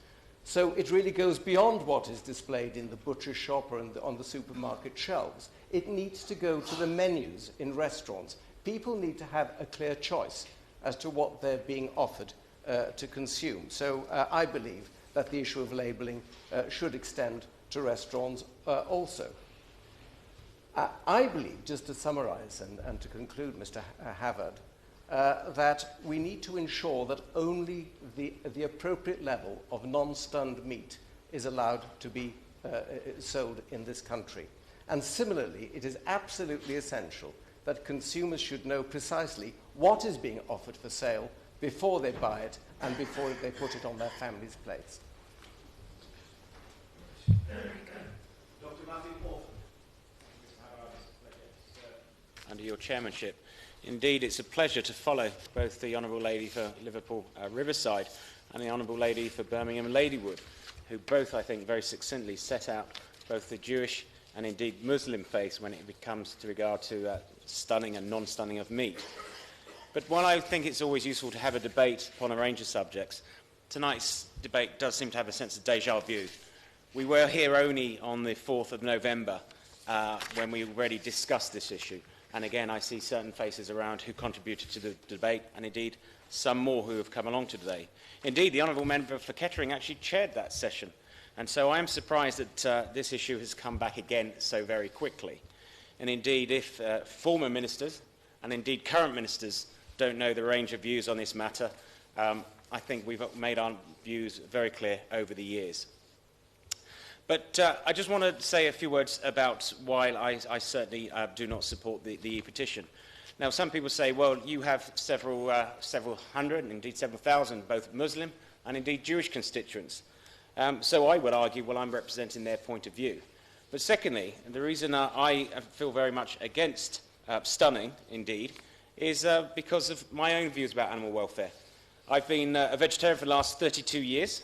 So it really goes beyond what is displayed in the butcher shop or on the supermarket shelves. It needs to go to the menus in restaurants. People need to have a clear choice as to what they're being offered to consume. So I believe that the issue of labelling should extend to restaurants also. I believe, just to summarise and to conclude, Mr. Havard, that we need to ensure that only the appropriate level of non-stunned meat is allowed to be sold in this country. And similarly, it is absolutely essential that consumers should know precisely what is being offered for sale before they buy it and before they put it on their family's plates. Under your chairmanship. Indeed, it's a pleasure to follow both the Honourable Lady for Liverpool Riverside and the Honourable Lady for Birmingham Ladywood, who both, I think, very succinctly set out both the Jewish and indeed Muslim faith when it comes to regard to stunning and non-stunning of meat. But while I think it's always useful to have a debate upon a range of subjects, tonight's debate does seem to have a sense of déjà vu. We were here only on the 4th of November when we already discussed this issue. And again, I see certain faces around who contributed to the debate, and indeed some more who have come along today. Indeed, the Honourable Member for Kettering actually chaired that session. And so I am surprised that this issue has come back again so very quickly. And indeed, if former ministers, and indeed current ministers, don't know the range of views on this matter, I think we've made our views very clear over the years. But I just want to say a few words about why I certainly do not support the E-petition. Now, some people say, well, you have several hundred, and indeed several thousand, both Muslim and indeed Jewish constituents. So I would argue, well, I'm representing their point of view. But secondly, and the reason I feel very much against stunning, indeed, is because of my own views about animal welfare. I've been a vegetarian for the last 32 years.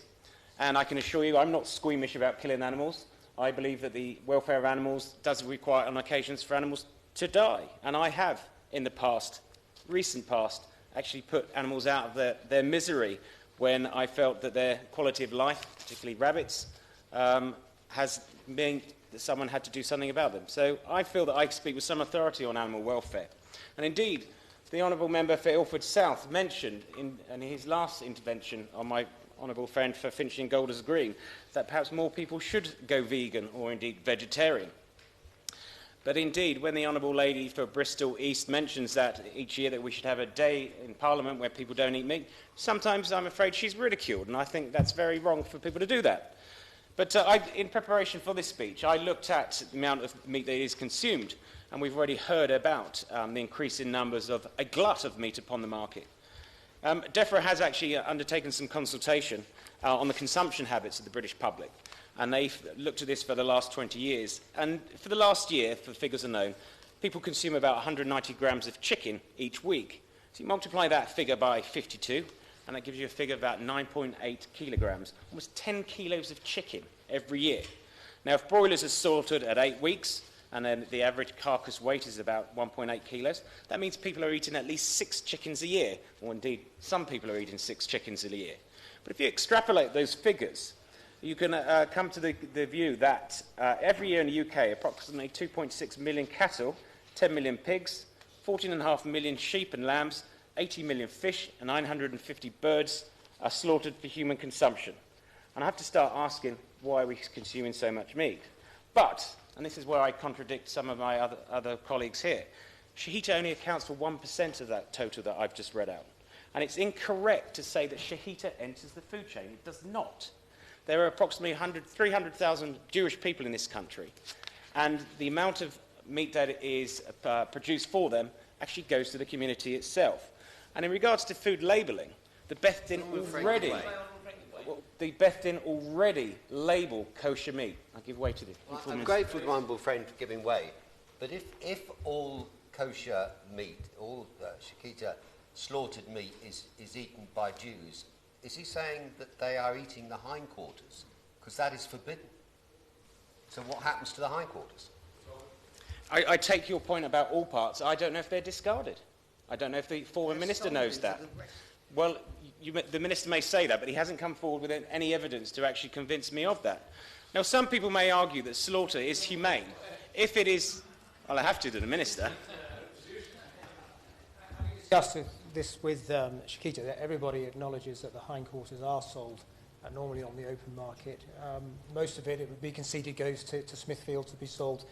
And I can assure you I'm not squeamish about killing animals. I believe that the welfare of animals does require on occasions for animals to die. And I have, in the past, recent past, actually put animals out of their misery when I felt that their quality of life, particularly rabbits, has meant that someone had to do something about them. So I feel that I speak with some authority on animal welfare. And indeed, the Honourable Member for Ilford South mentioned in his last intervention on my Honourable friend for Finchley and Golders Green, that perhaps more people should go vegan or indeed vegetarian. But indeed, when the Honourable Lady for Bristol East mentions that each year that we should have a day in Parliament where people don't eat meat, sometimes I'm afraid she's ridiculed, and I think that's very wrong for people to do that. But in preparation for this speech, I looked at the amount of meat that is consumed, and we've already heard about the increase in numbers of a glut of meat upon the market. DEFRA has actually undertaken some consultation on the consumption habits of the British public, and they've looked at this for the last 20 years. And for the last year, for the figures are known, people consume about 190 grams of chicken each week. So you multiply that figure by 52, and that gives you a figure of about 9.8 kilograms, almost 10 kilos of chicken every year. Now, if broilers are slaughtered at 8 weeks, and then the average carcass weight is about 1.8 kilos, that means people are eating at least 6 chickens a year, or indeed some people are eating 6 chickens a year. But if you extrapolate those figures, you can come to the view that every year in the UK, approximately 2.6 million cattle, 10 million pigs, 14.5 million sheep and lambs, 80 million fish and 950 birds are slaughtered for human consumption. And I have to start asking, why are we consuming so much meat? But, and this is where I contradict some of my other colleagues here, shahita only accounts for 1% of that total that I've just read out. And it's incorrect to say that shahita enters the food chain. It does not. There are approximately 300,000 Jewish people in this country, and the amount of meat that is produced for them actually goes to the community itself. And in regards to food labelling, the Beth Din already label kosher meat. I'll give way to this. I'm grateful to my humble friend for giving way, but if all kosher meat, all shahita slaughtered meat is eaten by Jews, is he saying that they are eating the hindquarters? Because that is forbidden. So what happens to the hindquarters? I take your point about all parts. I don't know if they're discarded. I don't know if the former minister knows that. Well, the minister may say that, but he hasn't come forward with any evidence to actually convince me of that. Now, some people may argue that slaughter is humane. If it is, well, I have to the minister. Discussed this with shahita, that everybody acknowledges that the hindquarters are sold normally on the open market. Most of it would be conceded, goes to Smithfield to be sold,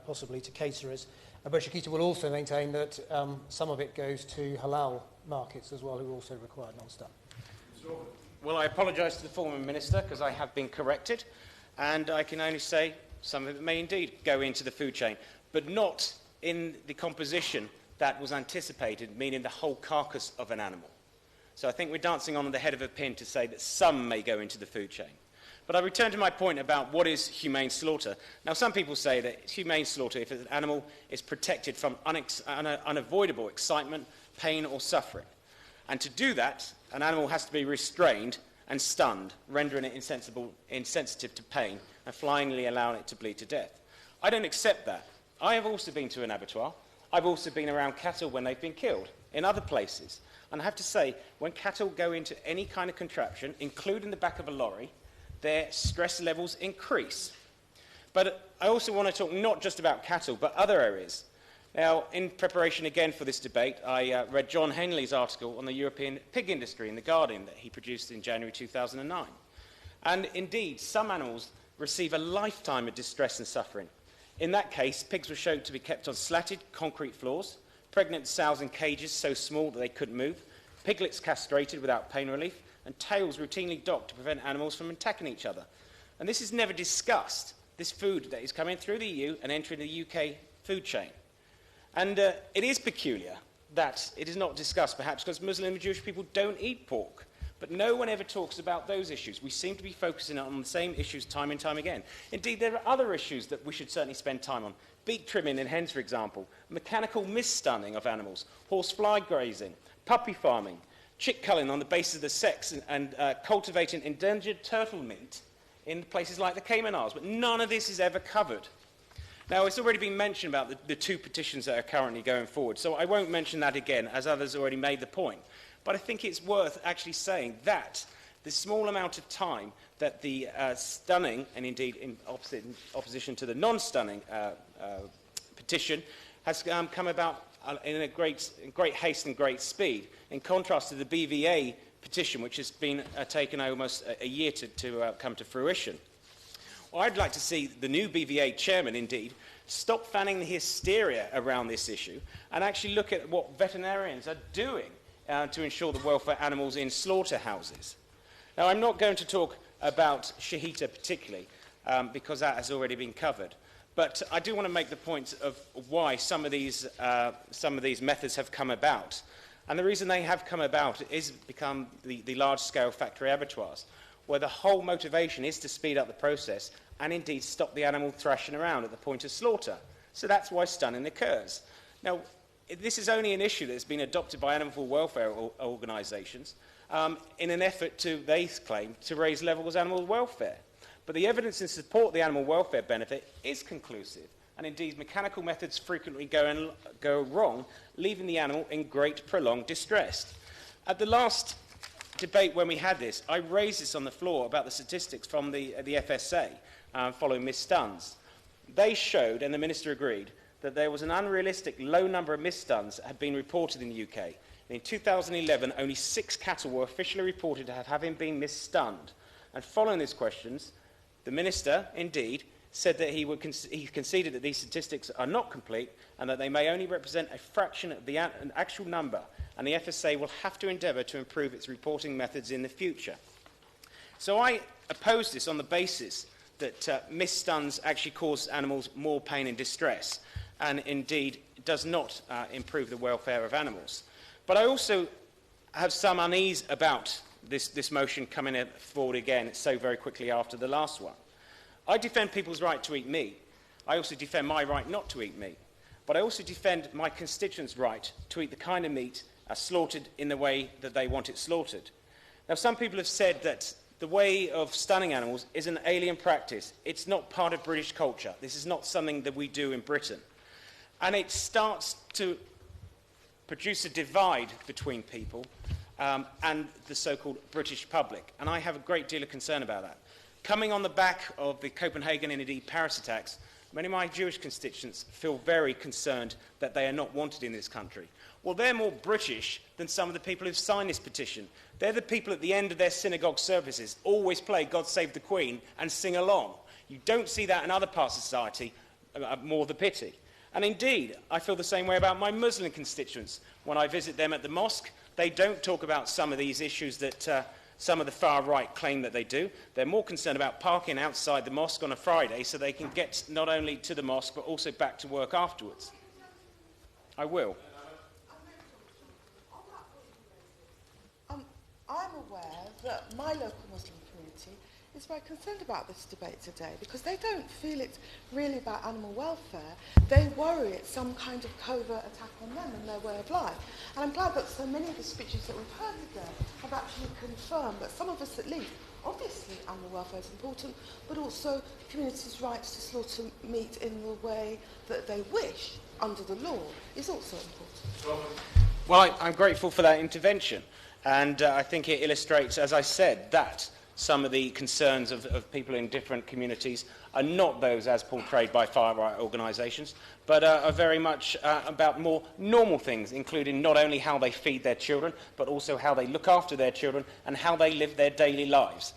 possibly to caterers. But shahita will also maintain that some of it goes to halal markets as well, who also require non-stun. Well, I apologise to the former minister because I have been corrected, and I can only say some of it may indeed go into the food chain, but not in the composition that was anticipated, meaning the whole carcass of an animal. So I think we're dancing on the head of a pin to say that some may go into the food chain. But I return to my point about what is humane slaughter. Now, some people say that it's humane slaughter if an animal is protected from unavoidable excitement, pain or suffering. And to do that, an animal has to be restrained and stunned, rendering it insensitive to pain and finally allowing it to bleed to death. I don't accept that. I have also been to an abattoir. I've also been around cattle when they've been killed in other places. And I have to say, when cattle go into any kind of contraption, including the back of a lorry, their stress levels increase. But I also want to talk not just about cattle, but other areas. Now, in preparation again for this debate, I read John Henley's article on the European pig industry in The Guardian that he produced in January 2009. And indeed, some animals receive a lifetime of distress and suffering. In that case, pigs were shown to be kept on slatted concrete floors, pregnant sows in cages so small that they couldn't move, piglets castrated without pain relief, and tails routinely docked to prevent animals from attacking each other. And this is never discussed, this food that is coming through the EU and entering the UK food chain. And it is peculiar that it is not discussed, perhaps because Muslim and Jewish people don't eat pork. But no one ever talks about those issues. We seem to be focusing on the same issues time and time again. Indeed, there are other issues that we should certainly spend time on. Beak trimming in hens, for example, mechanical misstunning of animals, horse fly grazing, puppy farming, chick culling on the basis of the sex, and cultivating endangered turtle meat in places like the Cayman Islands. But none of this is ever covered. Now, it's already been mentioned about the 2 petitions that are currently going forward, so I won't mention that again, as others already made the point. But I think it's worth actually saying that the small amount of time that the stunning, and indeed in opposition to the non-stunning petition, has come about in great haste and great speed, in contrast to the BVA petition, which has been taken almost a year to come to fruition. Well, I'd like to see the new BVA chairman, indeed, stop fanning the hysteria around this issue and actually look at what veterinarians are doing to ensure the welfare of animals in slaughterhouses. Now, I'm not going to talk about shahita particularly, because that has already been covered. But I do want to make the point of why some of these methods have come about. And the reason they have come about is become the large-scale factory abattoirs, where the whole motivation is to speed up the process and indeed stop the animal thrashing around at the point of slaughter. So that's why stunning occurs. Now, this is only an issue that's been adopted by animal welfare organisations in an effort to, they claim, to raise levels of animal welfare. but the evidence in support of the animal welfare benefit is conclusive, and indeed mechanical methods frequently go wrong, leaving the animal in great prolonged distress. At the last debate when we had this, I raised this on the floor about the statistics from the FSA following Miss Stuns. They showed, and the Minister agreed, that there was an unrealistic low number of misstuns that had been reported in the UK. And in 2011, only 6 cattle were officially reported as having been misstunned. And following these questions, the Minister, indeed, said that he conceded that these statistics are not complete and that they may only represent a fraction of the actual number, and the FSA will have to endeavour to improve its reporting methods in the future. So I oppose this on the basis that misstuns actually cause animals more pain and distress, and indeed does not improve the welfare of animals. But I also have some unease about this motion coming forward again so very quickly after the last one. I defend people's right to eat meat. I also defend my right not to eat meat. But I also defend my constituents' right to eat the kind of meat slaughtered in the way that they want it slaughtered. Now, some people have said that the way of stunning animals is an alien practice. It's not part of British culture. This is not something that we do in Britain. And it starts to produce a divide between people and the so-called British public. And I have a great deal of concern about that. Coming on the back of the Copenhagen and indeed Paris attacks, many of my Jewish constituents feel very concerned that they are not wanted in this country. Well, they're more British than some of the people who've signed this petition. They're the people at the end of their synagogue services always play God Save the Queen and sing along. You don't see that in other parts of society, more the pity. And indeed, I feel the same way about my Muslim constituents. When I visit them at the mosque, they don't talk about some of these issues that some of the far right claim that they do. They're more concerned about parking outside the mosque on a Friday so they can get not only to the mosque but also back to work afterwards. I will. I'm aware that my local Muslim community is very concerned about this debate today because they don't feel it's really about animal welfare. They worry it's some kind of covert attack on them and their way of life. And I'm glad that so many of the speeches that we've heard today have actually confirmed that some of us at least, obviously animal welfare is important, but also communities' rights to slaughter meat in the way that they wish under the law is also important. Well, I'm grateful for that intervention. And I think it illustrates, as I said, that some of the concerns of people in different communities are not those as portrayed by far-right organisations, but are very much about more normal things, including not only how they feed their children, but also how they look after their children and how they live their daily lives.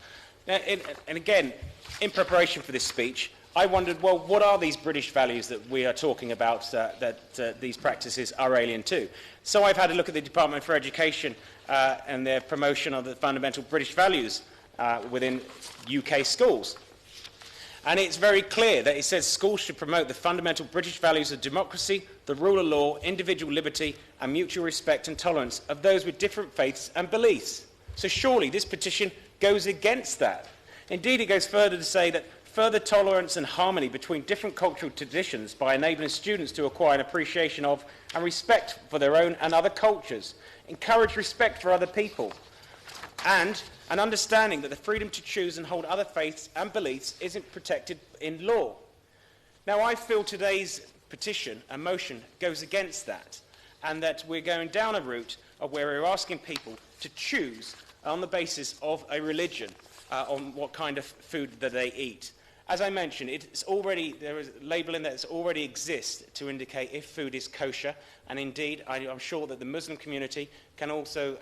Now, and again, in preparation for this speech, I wondered, well, what are these British values that we are talking about that these practices are alien to? So I've had a look at the Department for Education and their promotion of the fundamental British values within UK schools. And it's very clear that it says schools should promote the fundamental British values of democracy, the rule of law, individual liberty, and mutual respect and tolerance of those with different faiths and beliefs. So surely this petition goes against that. Indeed, it goes further to say that further tolerance and harmony between different cultural traditions by enabling students to acquire an appreciation of and respect for their own and other cultures, encourage respect for other people, and an understanding that the freedom to choose and hold other faiths and beliefs isn't protected in law. Now, I feel today's petition and motion goes against that, and that we're going down a route of where we're asking people to choose on the basis of a religion on what kind of food that they eat. As I mentioned, there is labelling that already exists to indicate if food is kosher, and indeed, I'm sure that the Muslim community can also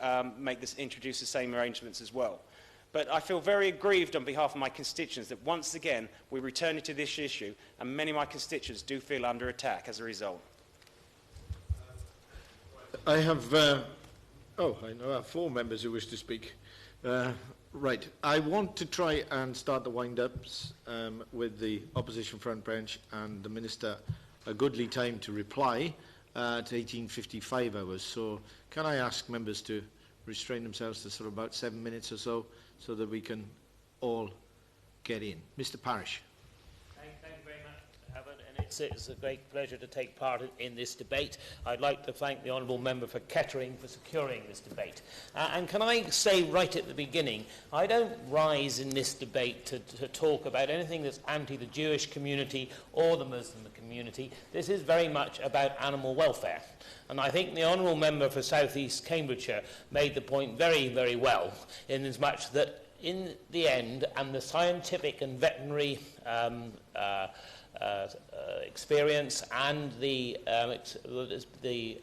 introduce the same arrangements as well. But I feel very aggrieved on behalf of my constituents that once again we return to this issue, and many of my constituents do feel under attack as a result. I have, I know I have 4 members who wish to speak. Right. I want to try and start the wind-ups with the opposition front bench and the Minister a goodly time to reply to 1855 hours. So can I ask members to restrain themselves to sort of about 7 minutes or so that we can all get in. Mr. Parish. Thank you very much, Albert. And it's a great pleasure to take part in this debate. I'd like to thank the Honourable Member for Kettering for securing this debate. And can I say right at the beginning, I don't rise in this debate to talk about anything that's anti the Jewish community or the Muslim community. This is very much about animal welfare. And I think the Honourable Member for South East Cambridgeshire made the point very, very well, in as much that in the end, and the scientific and veterinary experience and the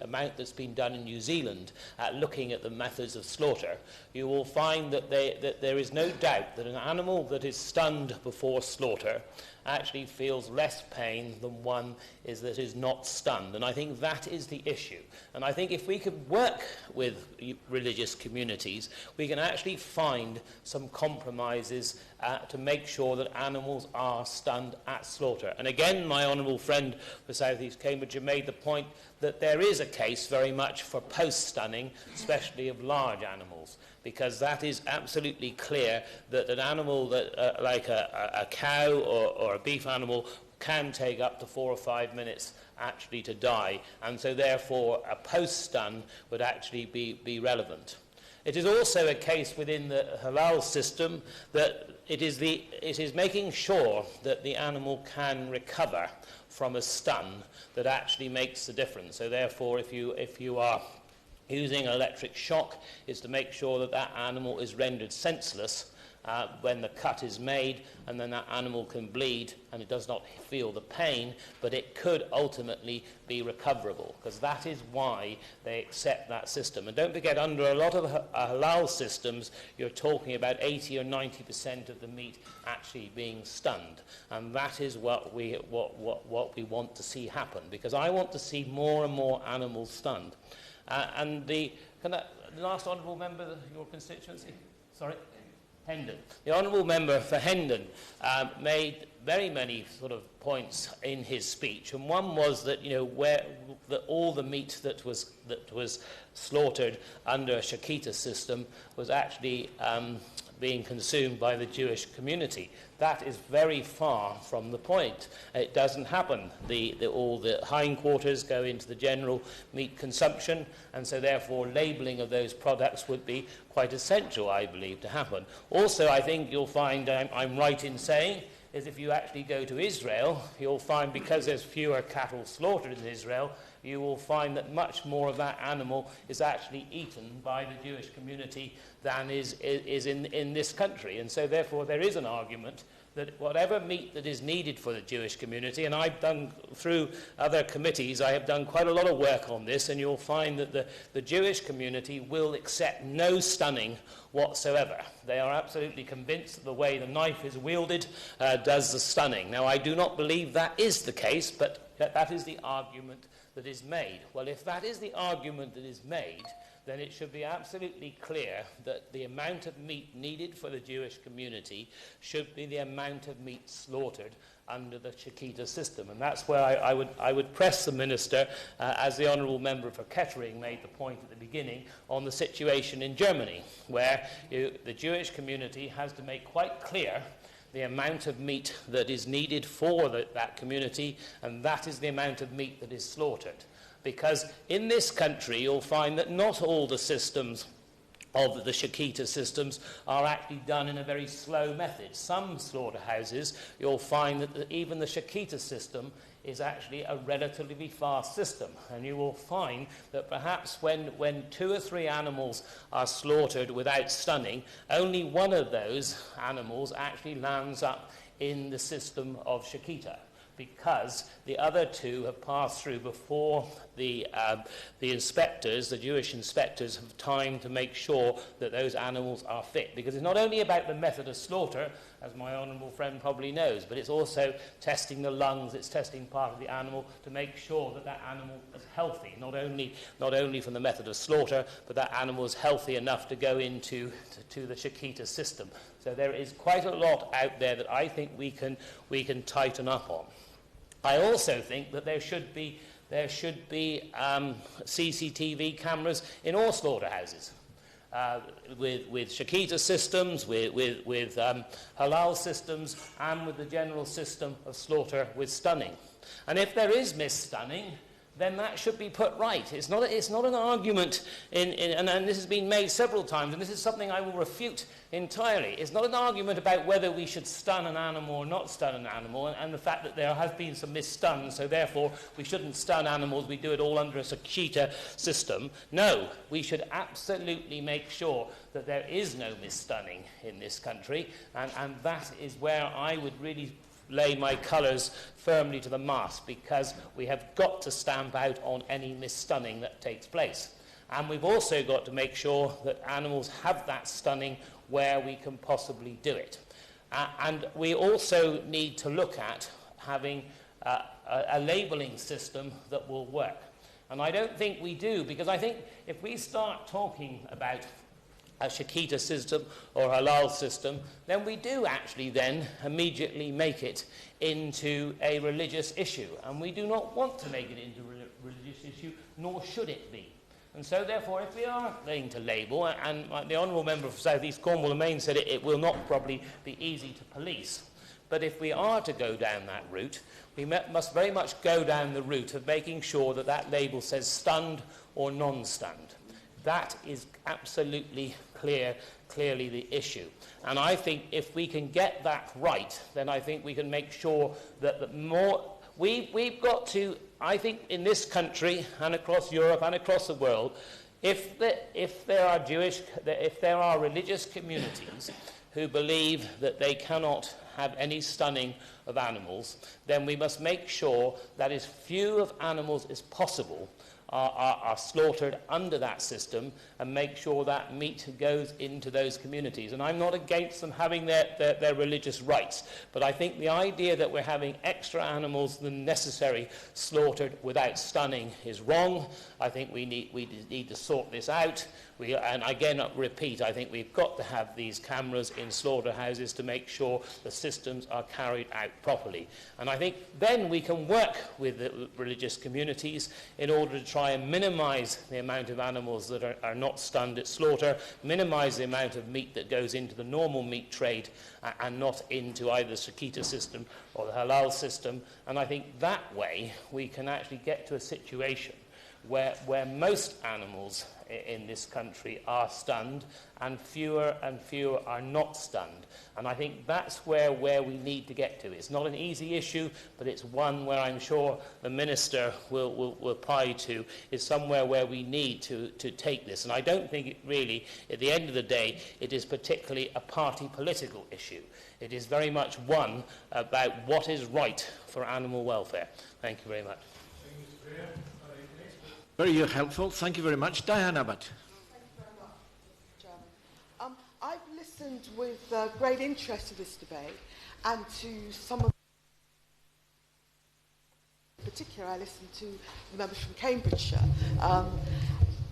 amount that's been done in New Zealand at looking at the methods of slaughter, you will find that there is no doubt that an animal that is stunned before slaughter actually feels less pain than one that is not stunned. And I think that is the issue. And I think if we could work with religious communities, we can actually find some compromises to make sure that animals are stunned at slaughter. And again, my honourable friend for South East Cambridgeshire made the point that there is a case very much for post-stunning, especially of large animals, because that is absolutely clear that an animal that, like a cow or a beef animal can take up to 4 or 5 minutes actually to die, and so therefore a post-stun would actually be relevant. It is also a case within the halal system that it is making sure that the animal can recover from a stun that actually makes the difference. So therefore, if you are using electric shock, is to make sure that that animal is rendered senseless when the cut is made, and then that animal can bleed and it does not feel the pain, but it could ultimately be recoverable, because that is why they accept that system. And don't forget, under a lot of halal systems, you're talking about 80 or 90% of the meat actually being stunned, and that is what we want to see happen, because I want to see more and more animals stunned. And the last honourable member, your constituency, sorry. Hendon. The Honourable Member for Hendon made very many sort of points in his speech, and one was that all the meat that was slaughtered under a Shakita system was actually being consumed by the Jewish community. That is very far from the point. It doesn't happen. All the hindquarters go into the general meat consumption, and so therefore labelling of those products would be quite essential, I believe, to happen. Also, I think you'll find, I'm right in saying, is if you actually go to Israel, you'll find, because there's fewer cattle slaughtered in Israel, you will find that much more of that animal is actually eaten by the Jewish community than is in this country. And so therefore there is an argument that whatever meat that is needed for the Jewish community, and I've done, through other committees, I have done quite a lot of work on this, and you'll find that the Jewish community will accept no stunning whatsoever. They are absolutely convinced that the way the knife is wielded does the stunning. Now, I do not believe that is the case, but that is the argument that is made. Well, if that is the argument that is made, then it should be absolutely clear that the amount of meat needed for the Jewish community should be the amount of meat slaughtered under the Shakita system. And that's where I would press the Minister, as the Honourable Member for Kettering made the point at the beginning, on the situation in Germany, where the Jewish community has to make quite clear the amount of meat that is needed for that community, and that is the amount of meat that is slaughtered. Because in this country, you'll find that not all the systems of the Shakita systems are actually done in a very slow method. Some slaughterhouses, you'll find that even the Shakita system is actually a relatively fast system. And you will find that perhaps when 2 or 3 animals are slaughtered without stunning, only one of those animals actually lands up in the system of Shakita, because the other 2 have passed through before the inspectors, the Jewish inspectors, have time to make sure that those animals are fit. Because it's not only about the method of slaughter, as my honourable friend probably knows, but it's also testing the lungs, it's testing part of the animal to make sure that that animal is healthy, not only from the method of slaughter, but that animal is healthy enough to go into the Shakita system. So there is quite a lot out there that I think we can tighten up on. I also think that there should be CCTV cameras in all slaughterhouses, with Shakita systems, with halal systems, and with the general system of slaughter with stunning. And if there is misstunning, then that should be put right. It's not an argument, and this has been made several times, and this is something I will refute entirely. It's not an argument about whether we should stun an animal or not stun an animal, and the fact that there has been some misstuns, so therefore we shouldn't stun animals, we do it all under a Shikita system. No, we should absolutely make sure that there is no misstunning in this country, and that is where I would really lay my colours firmly to the mast, because we have got to stamp out on any misstunning that takes place. And we've also got to make sure that animals have that stunning where we can possibly do it. And we also need to look at having a labelling system that will work. And I don't think we do, because I think if we start talking about a Shikita system or halal system, then we do actually then immediately make it into a religious issue. And we do not want to make it into a religious issue, nor should it be. And so therefore, if we are going to label, and the Honourable Member for South East Cornwall and Main said it will not probably be easy to police. But if we are to go down that route, we must very much go down the route of making sure that that label says stunned or non-stunned. That is absolutely clearly the issue. And I think if we can get that right, then I think we can make sure that the more... We've got to, I think, in this country and across Europe and across the world, if there are religious communities who believe that they cannot have any stunning of animals, then we must make sure that as few of animals as possible are slaughtered under that system, and make sure that meat goes into those communities. And I'm not against them having their religious rights, but I think the idea that we're having extra animals than necessary slaughtered without stunning is wrong. I think we need to sort this out. And again, repeat, I think we've got to have these cameras in slaughterhouses to make sure the systems are carried out properly. And I think then we can work with the religious communities in order to try and minimise the amount of animals that are not stunned at slaughter, minimise the amount of meat that goes into the normal meat trade and not into either the Shikita system or the halal system. And I think that way we can actually get to a situation where most animals in this country are stunned and fewer are not stunned. And I think that's where we need to get to. It's not an easy issue, but it's one where I'm sure the Minister will apply to, is somewhere where we need to take this. And I don't think it really, at the end of the day, it is particularly a party political issue. It is very much one about what is right for animal welfare. Thank you very much. Very helpful. Thank you very much. Diane Abbott. Thank you very much, Mr. Chairman. I've listened with great interest to this debate, and to some of... In particular, I listened to the members from Cambridgeshire.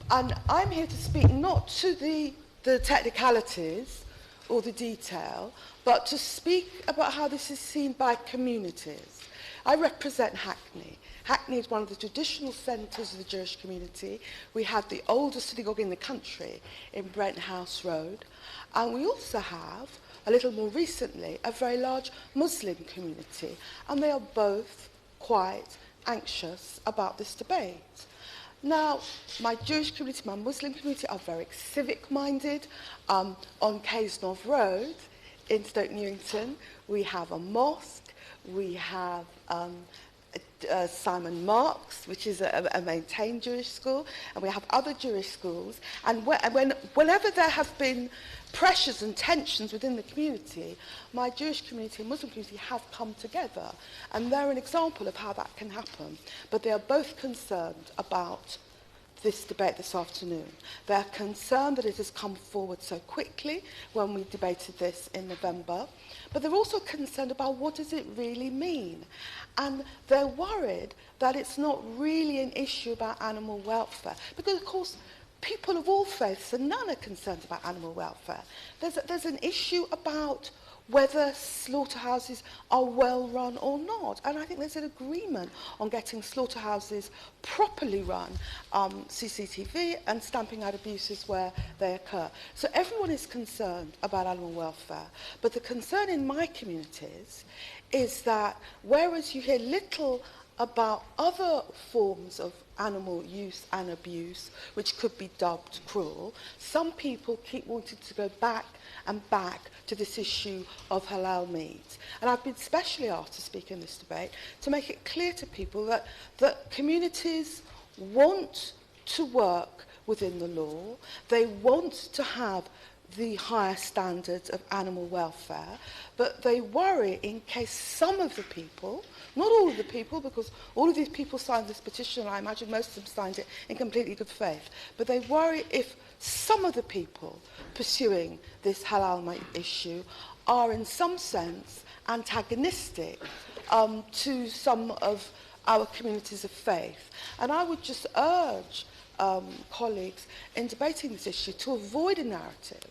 And I'm here to speak not to the technicalities or the detail, but to speak about how this is seen by communities. I represent Hackney. Hackney is one of the traditional centres of the Jewish community. We have the oldest synagogue in the country in Brent House Road. And we also have, a little more recently, a very large Muslim community. And they are both quite anxious about this debate. Now, my Jewish community, my Muslim community are very civic-minded. On Caysnorth Road in Stoke Newington, we have a mosque, we have Simon Marks, which is a maintained Jewish school, and we have other Jewish schools. And whenever there have been pressures and tensions within the community, my Jewish community and Muslim community have come together. And they're an example of how that can happen. But they are both concerned about this debate this afternoon. They're concerned that it has come forward so quickly when we debated this in November. But they're also concerned about what does it really mean. And they're worried that it's not really an issue about animal welfare. Because, of course, people of all faiths and none are concerned about animal welfare. There's an issue about whether slaughterhouses are well run or not. And I think there's an agreement on getting slaughterhouses properly run, CCTV, and stamping out abuses where they occur. So everyone is concerned about animal welfare. But the concern in my communities is that whereas you hear little about other forms of animal use and abuse, which could be dubbed cruel, some people keep wanting to go back and back to this issue of halal meat. And I've been specially asked to speak in this debate to make it clear to people that communities want to work within the law, they want to have the higher standards of animal welfare, but they worry in case some of the people, not all of the people, because all of these people signed this petition, and I imagine most of them signed it in completely good faith, but they worry if some of the people pursuing this halal meat issue are in some sense antagonistic to some of our communities of faith. And I would just urge colleagues in debating this issue to avoid a narrative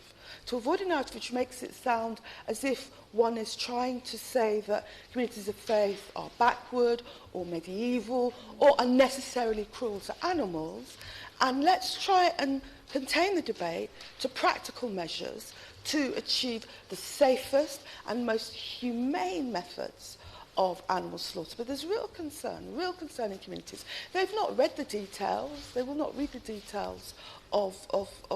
which makes it sound as if one is trying to say that communities of faith are backward or medieval or unnecessarily cruel to animals. And let's try and contain the debate to practical measures to achieve the safest and most humane methods of animal slaughter. But there's real concern in communities. They've not read the details, they will not read the details of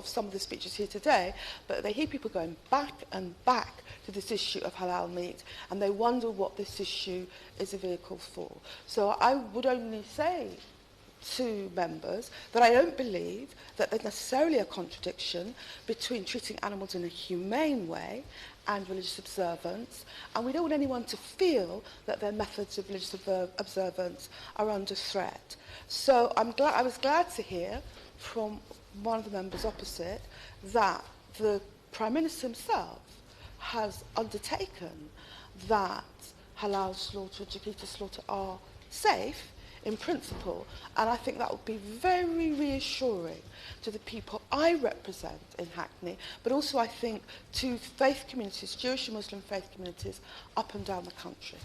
some of the speeches here today, but they hear people going back and back to this issue of halal meat, and they wonder what this issue is a vehicle for. So I would only say to members that I don't believe that there's necessarily a contradiction between treating animals in a humane way and religious observance, and we don't want anyone to feel that their methods of religious observance are under threat. So I was glad to hear from one of the members opposite that the Prime Minister himself has undertaken that halal slaughter and chiquita slaughter are safe in principle, and I think that would be very reassuring to the people I represent in Hackney, but also I think to faith communities, Jewish and Muslim faith communities up and down the country.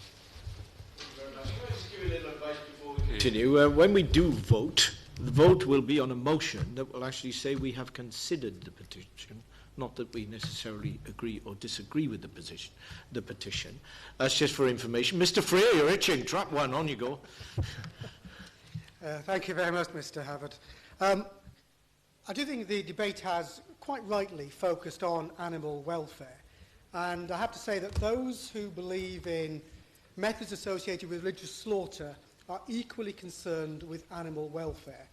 Can I just give you a little advice before we continue? When we do vote, the vote will be on a motion that will actually say we have considered the petition, not that we necessarily agree or disagree with the petition. That's just for information. Mr. Freer, you're itching. Trap one. On you go. Thank you very much, Mr. Havard. I do think the debate has quite rightly focused on animal welfare. And I have to say that those who believe in methods associated with religious slaughter are equally concerned with animal welfare.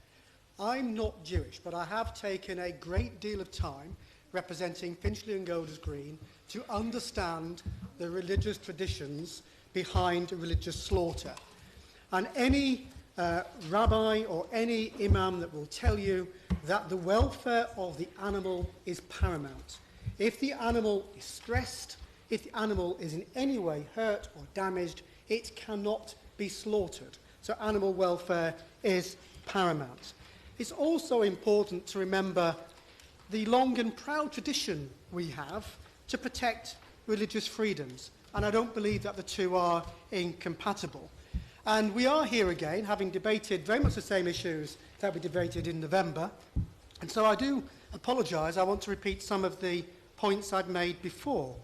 I'm not Jewish, but I have taken a great deal of time representing Finchley and Golders Green to understand the religious traditions behind religious slaughter. And any rabbi or any imam that will tell you that the welfare of the animal is paramount. If the animal is stressed, if the animal is in any way hurt or damaged, it cannot be slaughtered. So animal welfare is paramount. It's also important to remember the long and proud tradition we have to protect religious freedoms, and I don't believe that the two are incompatible. And we are here again, having debated very much the same issues that we debated in November, and so I do apologise. I want to repeat some of the points I've made before.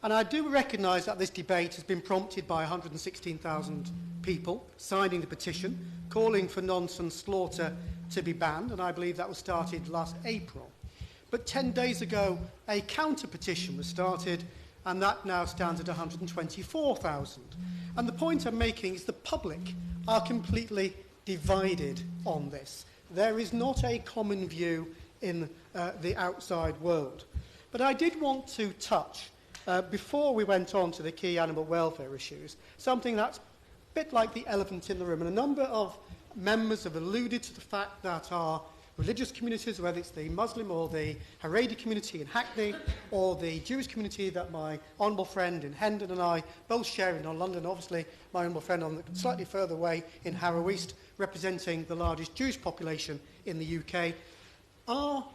And I do recognise that this debate has been prompted by 116,000 people signing the petition, calling for nonsense slaughter to be banned, and I believe that was started last April. But 10 days ago, a counter-petition was started, and that now stands at 124,000. And the point I'm making is the public are completely divided on this. There is not a common view in the outside world. But I did want to touch, before we went on to the key animal welfare issues, something that's a bit like the elephant in the room. And a number of members have alluded to the fact that our religious communities, whether it's the Muslim or the Haredi community in Hackney, or the Jewish community that my honourable friend in Hendon and I both share in London, obviously my honourable friend on the slightly further away in Harrow East, representing the largest Jewish population in the UK, our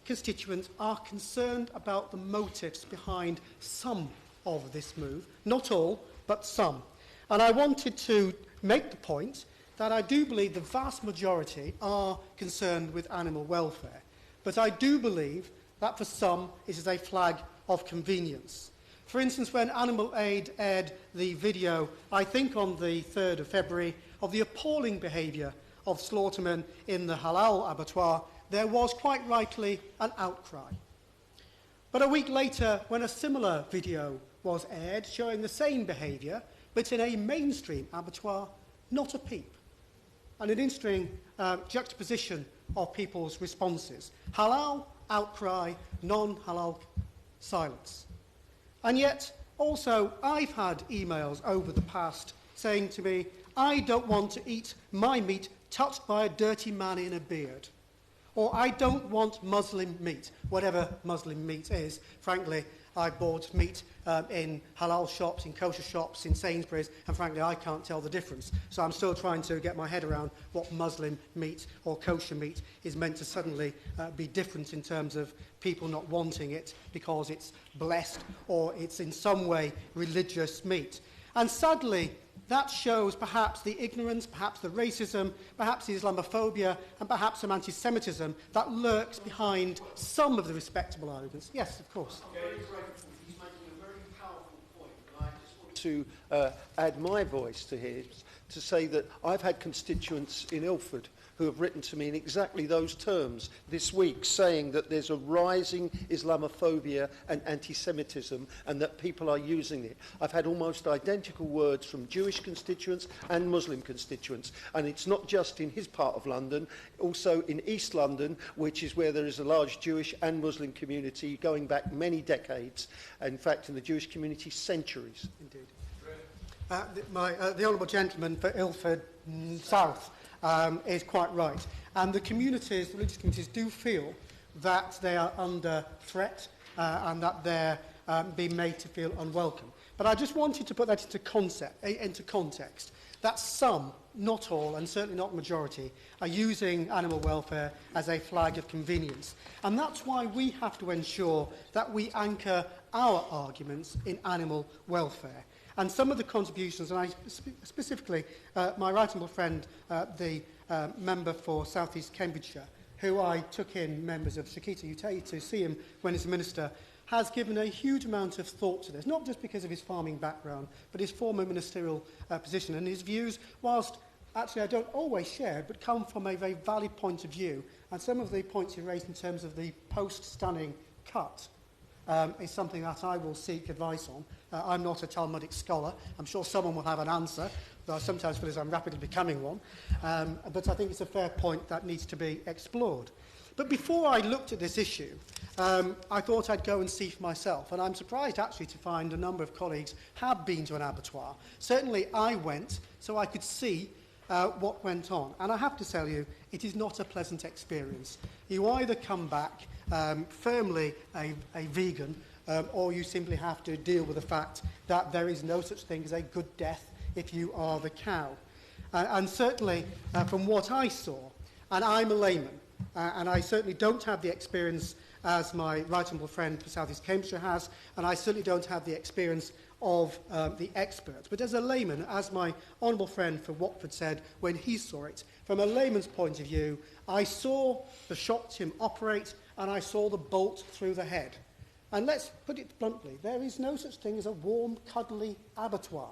constituents are concerned about the motives behind some of this move. Not all, but some. And I wanted to make the point that I do believe the vast majority are concerned with animal welfare. But I do believe that for some it is a flag of convenience. For instance, when Animal Aid aired the video, I think on the 3rd of February, of the appalling behaviour of slaughtermen in the halal abattoir, there was quite rightly an outcry. But a week later, when a similar video was aired showing the same behaviour, but in a mainstream abattoir, not a peep. And an interesting juxtaposition of people's responses. Halal, outcry; non-halal, silence. And yet, also, I've had emails over the past saying to me, I don't want to eat my meat touched by a dirty man in a beard. Or I don't want Muslim meat, whatever Muslim meat is. Frankly, I bought meat in halal shops, in kosher shops, in Sainsbury's, and frankly, I can't tell the difference. So I'm still trying to get my head around what Muslim meat or kosher meat is meant to suddenly be different in terms of people not wanting it because it's blessed or it's in some way religious meat. And sadly, that shows perhaps the ignorance, perhaps the racism, perhaps the Islamophobia, and perhaps some anti-Semitism that lurks behind some of the respectable arguments. Yes, of course. He's making a very powerful point, and I just want to add my voice to his, to say that I've had constituents in Ilford who have written to me in exactly those terms this week, saying that there's a rising Islamophobia and anti-Semitism and that people are using it. I've had almost identical words from Jewish constituents and Muslim constituents, and it's not just in his part of London, also in East London, which is where there is a large Jewish and Muslim community going back many decades, in fact in the Jewish community centuries. Indeed. The Honourable Gentleman for Ilford South is quite right. And the communities, the religious communities, do feel that they are under threat and that they're being made to feel unwelcome. But I just wanted to put that into context, that some, not all, and certainly not majority, are using animal welfare as a flag of convenience. And that's why we have to ensure that we anchor our arguments in animal welfare. And some of the contributions, and I specifically, my right honourable friend, the member for South East Cambridgeshire, who I took in members of Shakita Utai to see him when he's a minister, has given a huge amount of thought to this, not just because of his farming background, but his former ministerial position. And his views, whilst actually I don't always share, but come from a very valid point of view. And some of the points he raised in terms of the post-stunning cut is something that I will seek advice on. I'm not a Talmudic scholar. I'm sure someone will have an answer, though I sometimes feel as I'm rapidly becoming one. But I think it's a fair point that needs to be explored. But before I looked at this issue, I thought I'd go and see for myself. And I'm surprised actually to find a number of colleagues have been to an abattoir. Certainly I went so I could see what went on. And I have to tell you, it is not a pleasant experience. You either come back firmly a vegan, or you simply have to deal with the fact that there is no such thing as a good death if you are the cow. And certainly, from what I saw, and I'm a layman, and I certainly don't have the experience as my right honourable friend for South East Cambridgeshire has, and I certainly don't have the experience of the experts. But as a layman, as my honourable friend for Watford said when he saw it, from a layman's point of view, I saw the shock tim operate, and I saw the bolt through the head. And let's put it bluntly, there is no such thing as a warm, cuddly abattoir.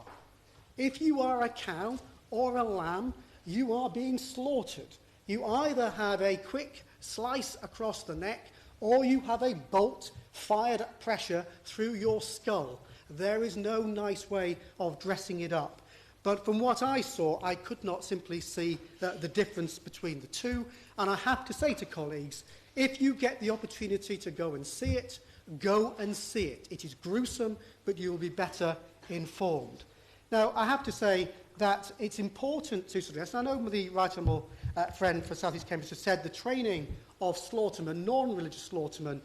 If you are a cow or a lamb, you are being slaughtered. You either have a quick slice across the neck, or you have a bolt fired at pressure through your skull. There is no nice way of dressing it up. But from what I saw, I could not simply see the difference between the two. And I have to say to colleagues, if you get the opportunity to go and see it, go and see it. It is gruesome, but you will be better informed. Now, I have to say that it's important to suggest, and I know the right honourable friend for South East Cambridgeshire said the training of slaughtermen, non-religious slaughtermen,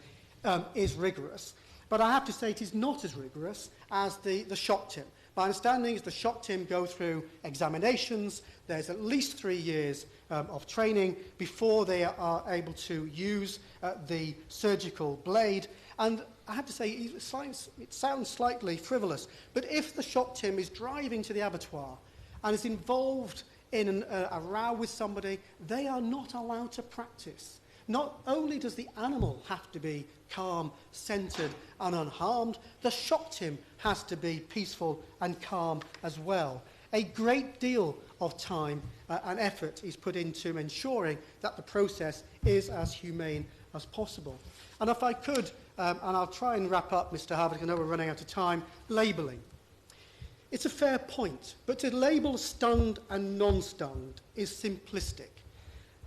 is rigorous. But I have to say it is not as rigorous as the shock tim. My understanding is the shock tim go through examinations. There's at least 3 years of training before they are able to use the surgical blade. And I have to say, it sounds slightly frivolous, but if the shock tim is driving to the abattoir and is involved in a row with somebody, they are not allowed to practice. Not only does the animal have to be calm, centred and unharmed, the shock tim has to be peaceful and calm as well. A great deal of time and effort is put into ensuring that the process is as humane as possible. And if I could, and I'll try and wrap up, Mr. Harvard, I know we're running out of time, labelling. It's a fair point, but to label stunned and non-stunned is simplistic.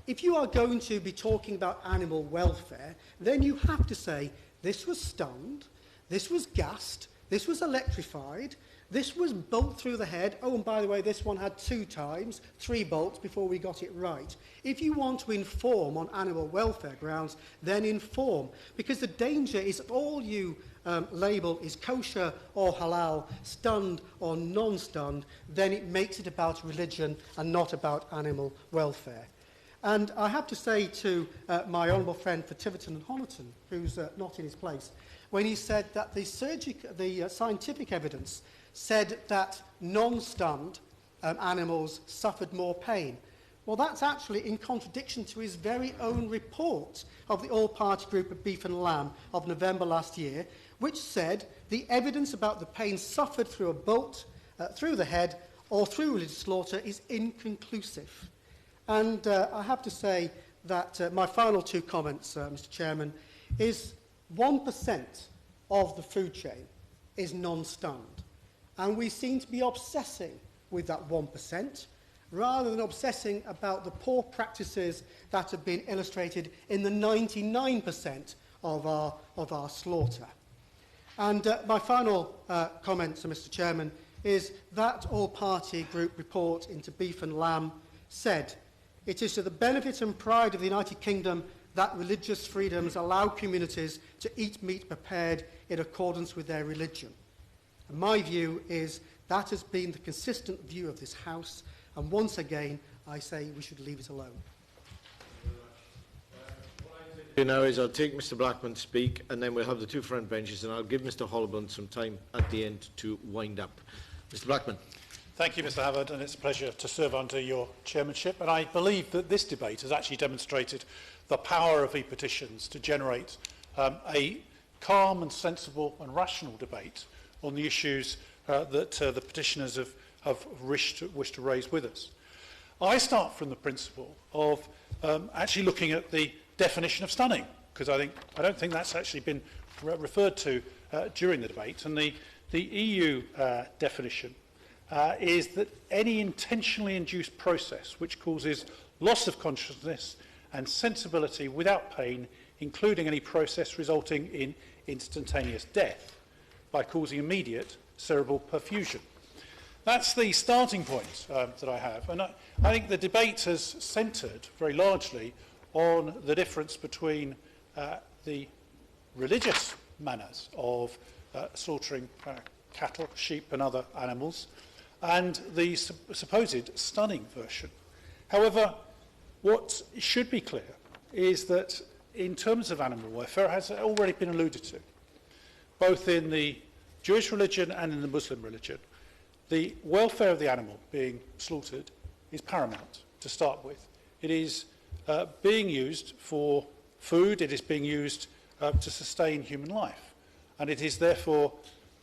If you are going to be talking about animal welfare, then you have to say, this was stunned, this was gassed, this was electrified, this was bolt through the head. Oh, and by the way, this one had 2 times, 3 bolts before we got it right. If you want to inform on animal welfare grounds, then inform. Because the danger is that all you label is kosher or halal, stunned or non-stunned, then it makes it about religion and not about animal welfare. And I have to say to my honourable friend for Tiverton and Honiton, who's not in his place, when he said that the scientific evidence said that non-stunned animals suffered more pain. Well, that's actually in contradiction to his very own report of the All-Party Group of Beef and Lamb of November last year, which said the evidence about the pain suffered through a bolt, through the head, or through religious slaughter is inconclusive. And I have to say that my final 2 comments, Mr. Chairman, is 1% of the food chain is non-stunned. And we seem to be obsessing with that 1%, rather than obsessing about the poor practices that have been illustrated in the 99% of our slaughter. And my final comment, Mr. Chairman, is that all-party group report into beef and lamb said, it is to the benefit and pride of the United Kingdom that religious freedoms allow communities to eat meat prepared in accordance with their religion. And my view is that has been the consistent view of this House, and once again, I say we should leave it alone. Now is I'll take Mr. Blackman to speak, and then we'll have the 2 front benches, and I'll give Mr. Hollobone some time at the end to wind up. Mr. Blackman. Thank you, Mr. Havard, and it's a pleasure to serve under your chairmanship. And I believe that this debate has actually demonstrated the power of e-petitions to generate a calm and sensible and rational debate on the issues that the petitioners have wished to raise with us. I start from the principle of actually looking at the definition of stunning, because I don't think that's actually been referred to during the debate. And the EU definition is that any intentionally induced process which causes loss of consciousness and sensibility without pain, including any process resulting in instantaneous death by causing immediate cerebral perfusion. That's the starting point that I have. And I think the debate has centred very largely on the difference between the religious manners of slaughtering cattle, sheep and other animals, and the supposed stunning version. However, what should be clear is that in terms of animal welfare, it has already been alluded to, both in the Jewish religion and in the Muslim religion, the welfare of the animal being slaughtered is paramount to start with. It is being used for food, it is being used to sustain human life, and it is therefore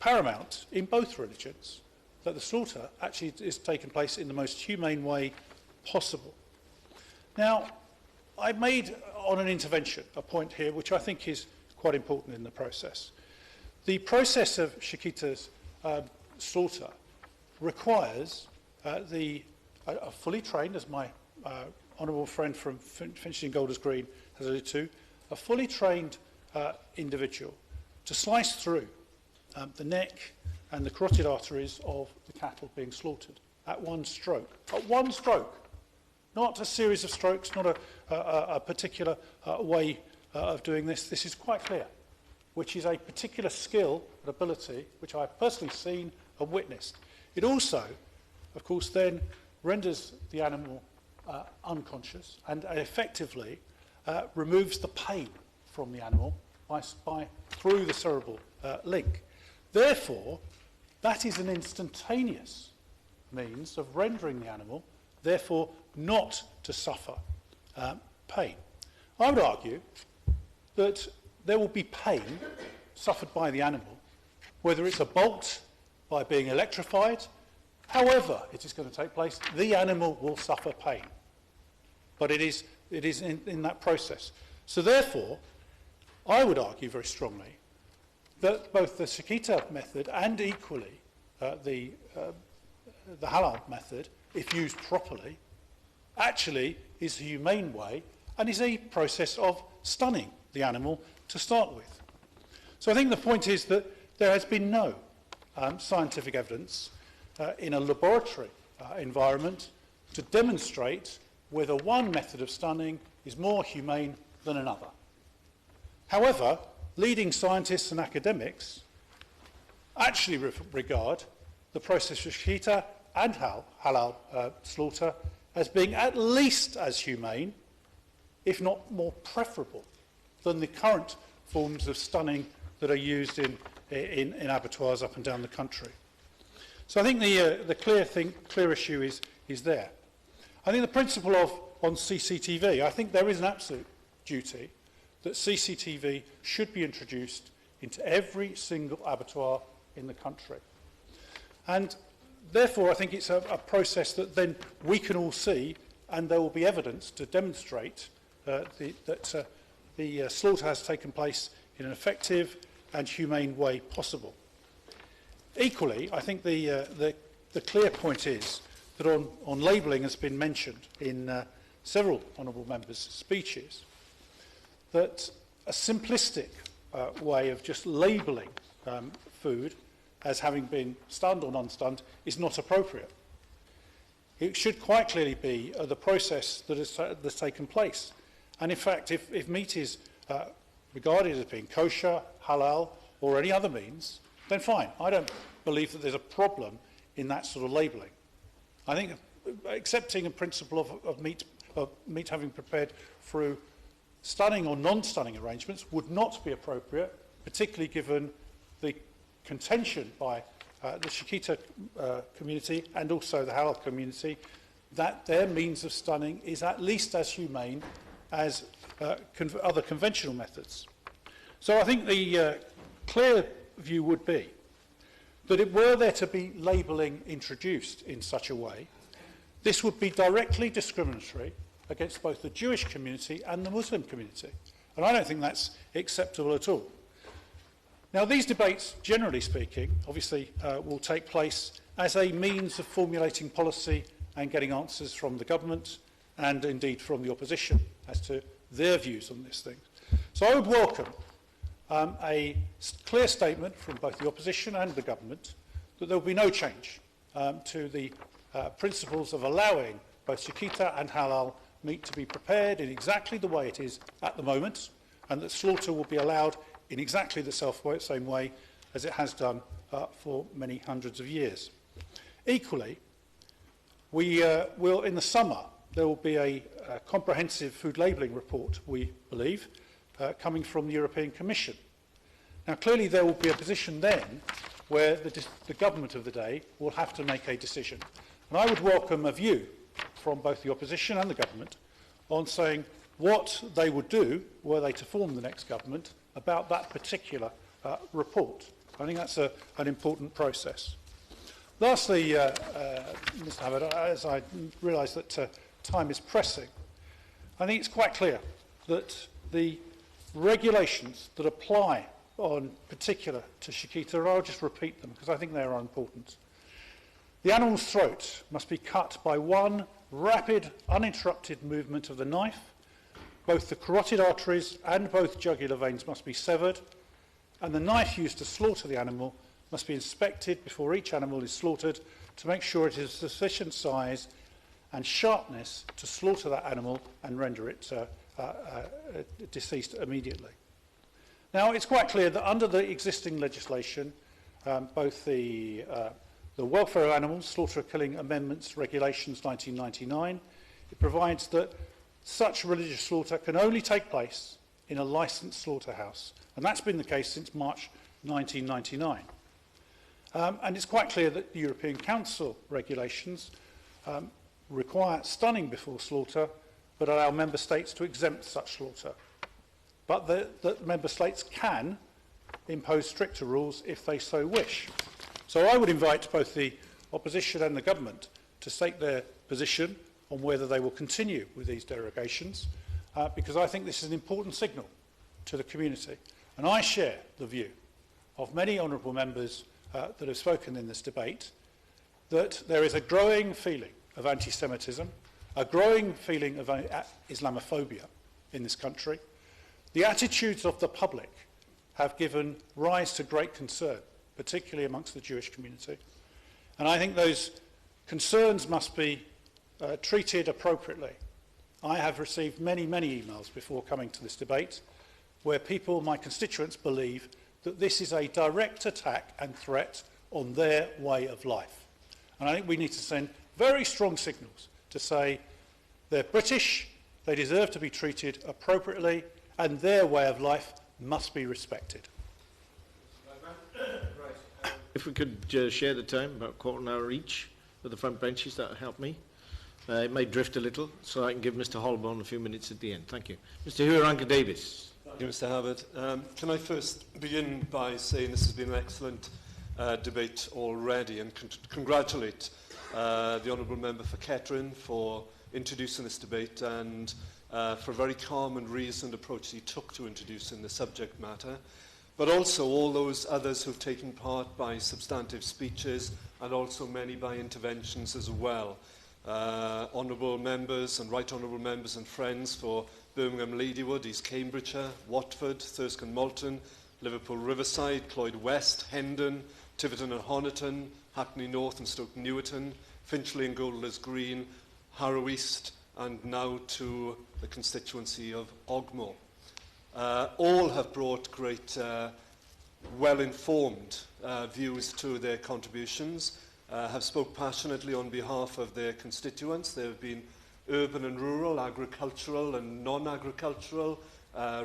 paramount in both religions that the slaughter actually is taking place in the most humane way possible. Now, I've made on an intervention a point here which I think is quite important in the process. The process of Chiquita's slaughter requires a fully trained, as my honourable friend from Finchley and Golders Green has alluded to, a fully trained individual to slice through the neck and the carotid arteries of the cattle being slaughtered at one stroke. At one stroke. Not a series of strokes, not a particular way of doing this. This is quite clear, which is a particular skill and ability which I've personally seen and witnessed. It also, of course, then renders the animal unconscious and effectively removes the pain from the animal through the cerebral link. Therefore, that is an instantaneous means of rendering the animal, therefore not to suffer pain. I would argue that there will be pain suffered by the animal, whether it's a bolt by being electrified, however it is going to take place, the animal will suffer pain. But it is in that process. So therefore, I would argue very strongly that both the Shikita method and equally the halal method, if used properly, actually is a humane way and is a process of stunning the animal to start with. So I think the point is that there has been no scientific evidence in a laboratory environment to demonstrate whether one method of stunning is more humane than another. However, leading scientists and academics actually regard the process of Shikita and halal slaughter as being at least as humane, if not more preferable, than the current forms of stunning that are used in abattoirs up and down the country. So I think the clear issue is there. I think the principle on CCTV, I think there is an absolute duty that CCTV should be introduced into every single abattoir in the country. And therefore, I think it's a process that then we can all see, and there will be evidence to demonstrate that the slaughter has taken place in an effective and humane way possible. Equally, I think the clear point is that on labelling has been mentioned in several honourable members' speeches, that a simplistic way of just labelling food as having been stunned or non-stunned is not appropriate. It should quite clearly be the process that has taken place. And in fact, if meat is regarded as being kosher, halal, or any other means, then fine. I don't believe that there's a problem in that sort of labelling. I think accepting a principle of meat having prepared through stunning or non-stunning arrangements would not be appropriate, particularly given the contention by the Shikita community and also the halal community that their means of stunning is at least as humane as other conventional methods. So I think the clear view would be that were there to be labelling introduced in such a way, this would be directly discriminatory against both the Jewish community and the Muslim community. And I don't think that's acceptable at all. Now, these debates, generally speaking, obviously will take place as a means of formulating policy and getting answers from the government and indeed from the opposition as to their views on this thing. So I would welcome a clear statement from both the opposition and the government that there will be no change to the principles of allowing both Shikita and halal meat to be prepared in exactly the way it is at the moment, and that slaughter will be allowed in exactly the same way as it has done for many hundreds of years. Equally, we will, in the summer, there will be a comprehensive food labelling report, we believe, coming from the European Commission. Now, clearly there will be a position then where the government of the day will have to make a decision. And I would welcome a view from both the opposition and the government on saying what they would do were they to form the next government about that particular report. I think that's an important process. Lastly, Mr. Howard, as I realise that time is pressing, I think it's quite clear that the regulations that apply on particular to Shikita, I'll just repeat them because I think they are important. The animal's throat must be cut by one rapid, uninterrupted movement of the knife. Both the carotid arteries and both jugular veins must be severed, and the knife used to slaughter the animal must be inspected before each animal is slaughtered to make sure it is sufficient size and sharpness to slaughter that animal and render it deceased immediately. Now, it's quite clear that under the existing legislation, both the Welfare of Animals, Slaughter of Killing Amendments Regulations 1999, it provides that such religious slaughter can only take place in a licensed slaughterhouse. And that's been the case since March 1999. And it's quite clear that the European Council regulations require stunning before slaughter, but allow member states to exempt such slaughter. But the member states can impose stricter rules if they so wish. So I would invite both the opposition and the government to state their position on whether they will continue with these derogations, because I think this is an important signal to the community. And I share the view of many honourable members that have spoken in this debate that there is a growing feeling of anti-Semitism, a growing feeling of Islamophobia in this country. The attitudes of the public have given rise to great concern, particularly amongst the Jewish community. And I think those concerns must be treated appropriately. I have received many, many emails before coming to this debate where people, my constituents, believe that this is a direct attack and threat on their way of life. And I think we need to send very strong signals to say they're British, they deserve to be treated appropriately, and their way of life must be respected. If we could share the time, about a quarter of an hour each, with the front benches, that would help me. It may drift a little, so I can give Mr Hollobone a few minutes at the end. Thank you. Mr Hurankar-Davies. Thank you, Mr Harvard. Can I first begin by saying this has been an excellent debate already, and congratulate the Honourable Member for Kettering for introducing this debate and for a very calm and reasoned approach he took to introducing the subject matter, but also all those others who've taken part by substantive speeches and also many by interventions as well. Honourable members and right honourable members and friends for Birmingham Ladywood, East Cambridgeshire, Watford, Thurston Malton, Liverpool Riverside, Cloyd West, Hendon, Tiverton and Honiton, Hackney North and Stoke Newington, Finchley and Golders Green, Harrow East, and now to the constituency of Ogmore. All have brought great, well-informed views to their contributions, have spoke passionately on behalf of their constituents. There have been urban and rural, agricultural and non-agricultural,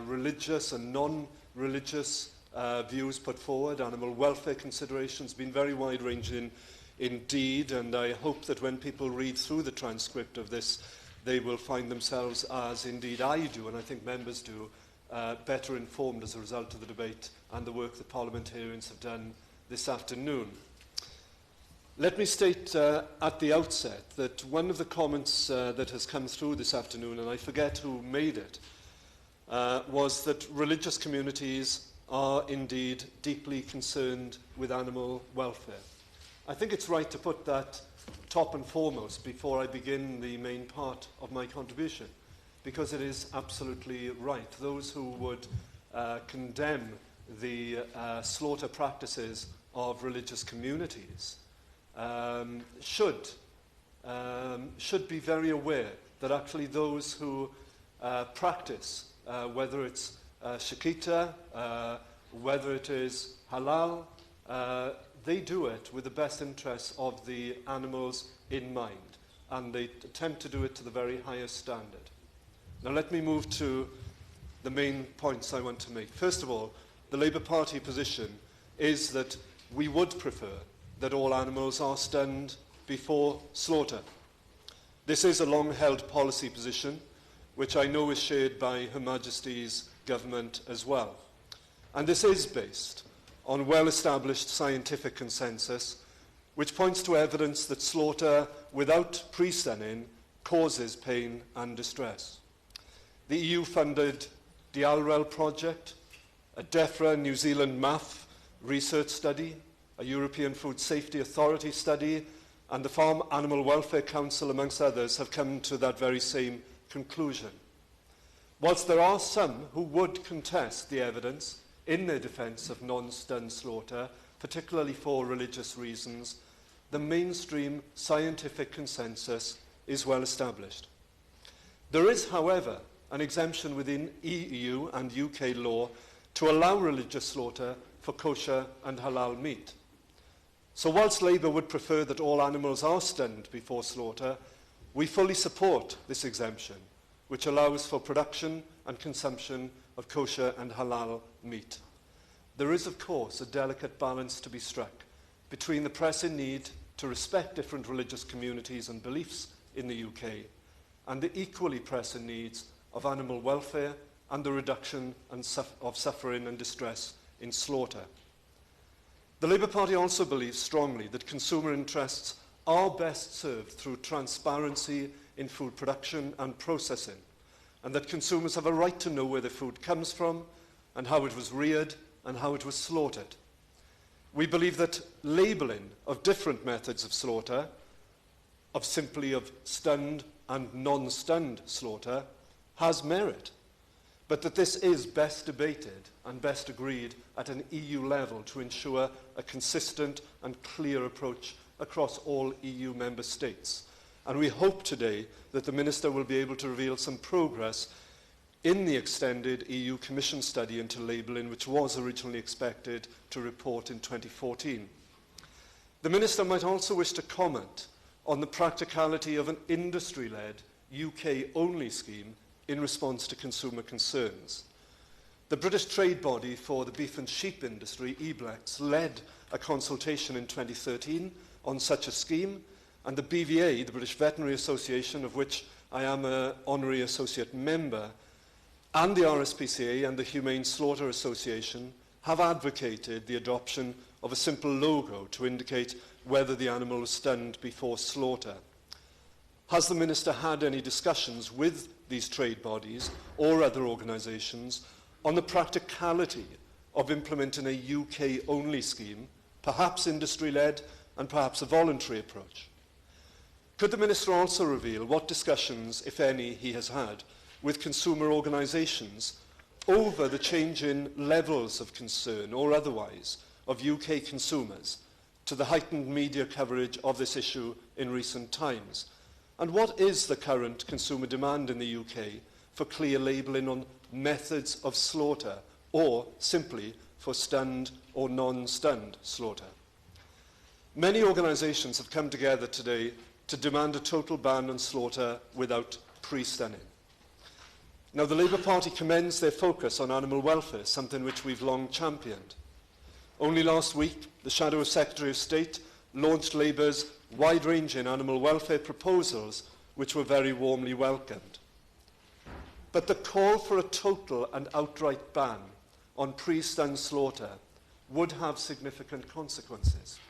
religious and non-religious views put forward. Animal welfare considerations been very wide-ranging indeed, and I hope that when people read through the transcript of this, they will find themselves, as indeed I do, and I think members do, better informed as a result of the debate and the work that parliamentarians have done this afternoon. Let me state at the outset that one of the comments that has come through this afternoon, and I forget who made it, was that religious communities are indeed deeply concerned with animal welfare. I think it's right to put that top and foremost before I begin the main part of my contribution, because it is absolutely right. Those who would condemn the slaughter practices of religious communities should be very aware that actually those who practice, whether it's Shakita, whether it is halal, they do it with the best interests of the animals in mind, and they attempt to do it to the very highest standard. Now let me move to the main points I want to make. First of all, the Labour Party position is that we would prefer that all animals are stunned before slaughter. This is a long-held policy position, which I know is shared by Her Majesty's government as well. And this is based on well-established scientific consensus, which points to evidence that slaughter without pre-stunning causes pain and distress. The EU-funded Dialrel project, a DEFRA New Zealand MAF research study, a European Food Safety Authority study, and the Farm Animal Welfare Council, amongst others, have come to that very same conclusion. Whilst there are some who would contest the evidence in their defence of non-stun slaughter, particularly for religious reasons, the mainstream scientific consensus is well established. There is, however, an exemption within EU and UK law to allow religious slaughter for kosher and halal meat. So whilst Labour would prefer that all animals are stunned before slaughter, we fully support this exemption, which allows for production and consumption of kosher and halal meat. There is, of course, a delicate balance to be struck between the pressing need to respect different religious communities and beliefs in the UK and the equally pressing needs of animal welfare and the reduction of suffering and distress in slaughter. The Labour Party also believes strongly that consumer interests are best served through transparency in food production and processing, and that consumers have a right to know where their food comes from and how it was reared and how it was slaughtered. We believe that labelling of different methods of slaughter, of stunned and non-stunned slaughter, has merit, but that this is best debated and best agreed at an EU level to ensure a consistent and clear approach across all EU member states. And we hope today that the Minister will be able to reveal some progress in the extended EU Commission study into labelling, which was originally expected to report in 2014. The Minister might also wish to comment on the practicality of an industry-led, UK-only scheme in response to consumer concerns. The British trade body for the beef and sheep industry, EBLEX, led a consultation in 2013 on such a scheme, and the BVA, the British Veterinary Association, of which I am an honorary associate member, and the RSPCA and the Humane Slaughter Association have advocated the adoption of a simple logo to indicate whether the animal was stunned before slaughter. Has the Minister had any discussions with these trade bodies or other organisations on the practicality of implementing a UK-only scheme, perhaps industry-led and perhaps a voluntary approach? Could the Minister also reveal what discussions, if any, he has had with consumer organisations over the change in levels of concern or otherwise of UK consumers to the heightened media coverage of this issue in recent times? And what is the current consumer demand in the UK for clear labelling on methods of slaughter, or simply for stunned or non-stunned slaughter? Many organisations have come together today to demand a total ban on slaughter without pre-stunning. Now, the Labour Party commends their focus on animal welfare, something which we've long championed. Only last week, the Shadow Secretary of State launched Labour's wide-ranging animal welfare proposals, which were very warmly welcomed. But the call for a total and outright ban on pre-stun slaughter would have significant consequences.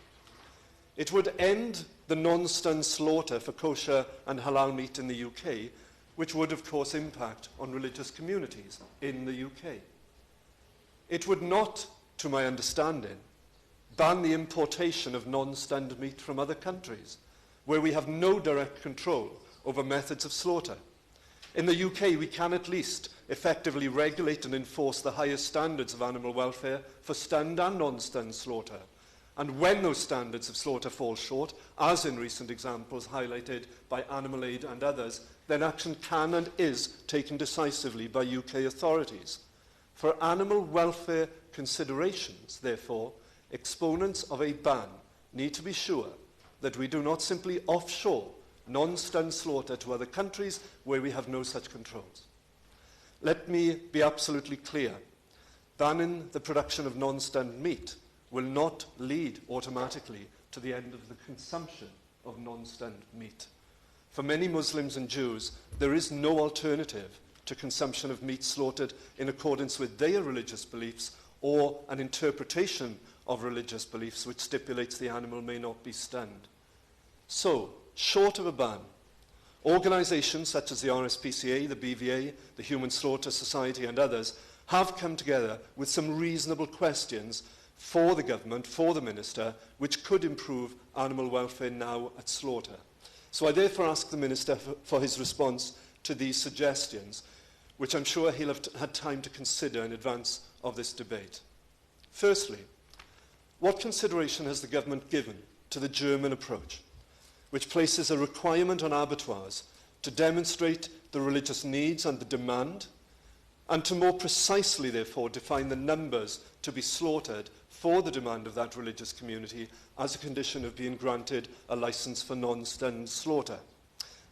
It would end the non-stun slaughter for kosher and halal meat in the UK, which would, of course, impact on religious communities in the UK. It would not, to my understanding, ban the importation of non-stunned meat from other countries, where we have no direct control over methods of slaughter. In the UK, we can at least effectively regulate and enforce the highest standards of animal welfare for stunned and non-stunned slaughter. And when those standards of slaughter fall short, as in recent examples highlighted by Animal Aid and others, then action can and is taken decisively by UK authorities. For animal welfare considerations, therefore, exponents of a ban need to be sure that we do not simply offshore non-stunned slaughter to other countries where we have no such controls. Let me be absolutely clear. Banning the production of non-stunned meat will not lead automatically to the end of the consumption of non-stunned meat. For many Muslims and Jews, there is no alternative to consumption of meat slaughtered in accordance with their religious beliefs or an interpretation of religious beliefs which stipulates the animal may not be stunned. So, short of a ban, organisations such as the RSPCA, the BVA, the Human Slaughter Society and others have come together with some reasonable questions for the government, for the Minister, which could improve animal welfare now at slaughter. So I therefore ask the Minister for his response to these suggestions, which I'm sure he'll have had time to consider in advance of this debate. Firstly, what consideration has the government given to the German approach, which places a requirement on abattoirs to demonstrate the religious needs and the demand, and to more precisely, therefore, define the numbers to be slaughtered for the demand of that religious community as a condition of being granted a licence for non-stunned slaughter?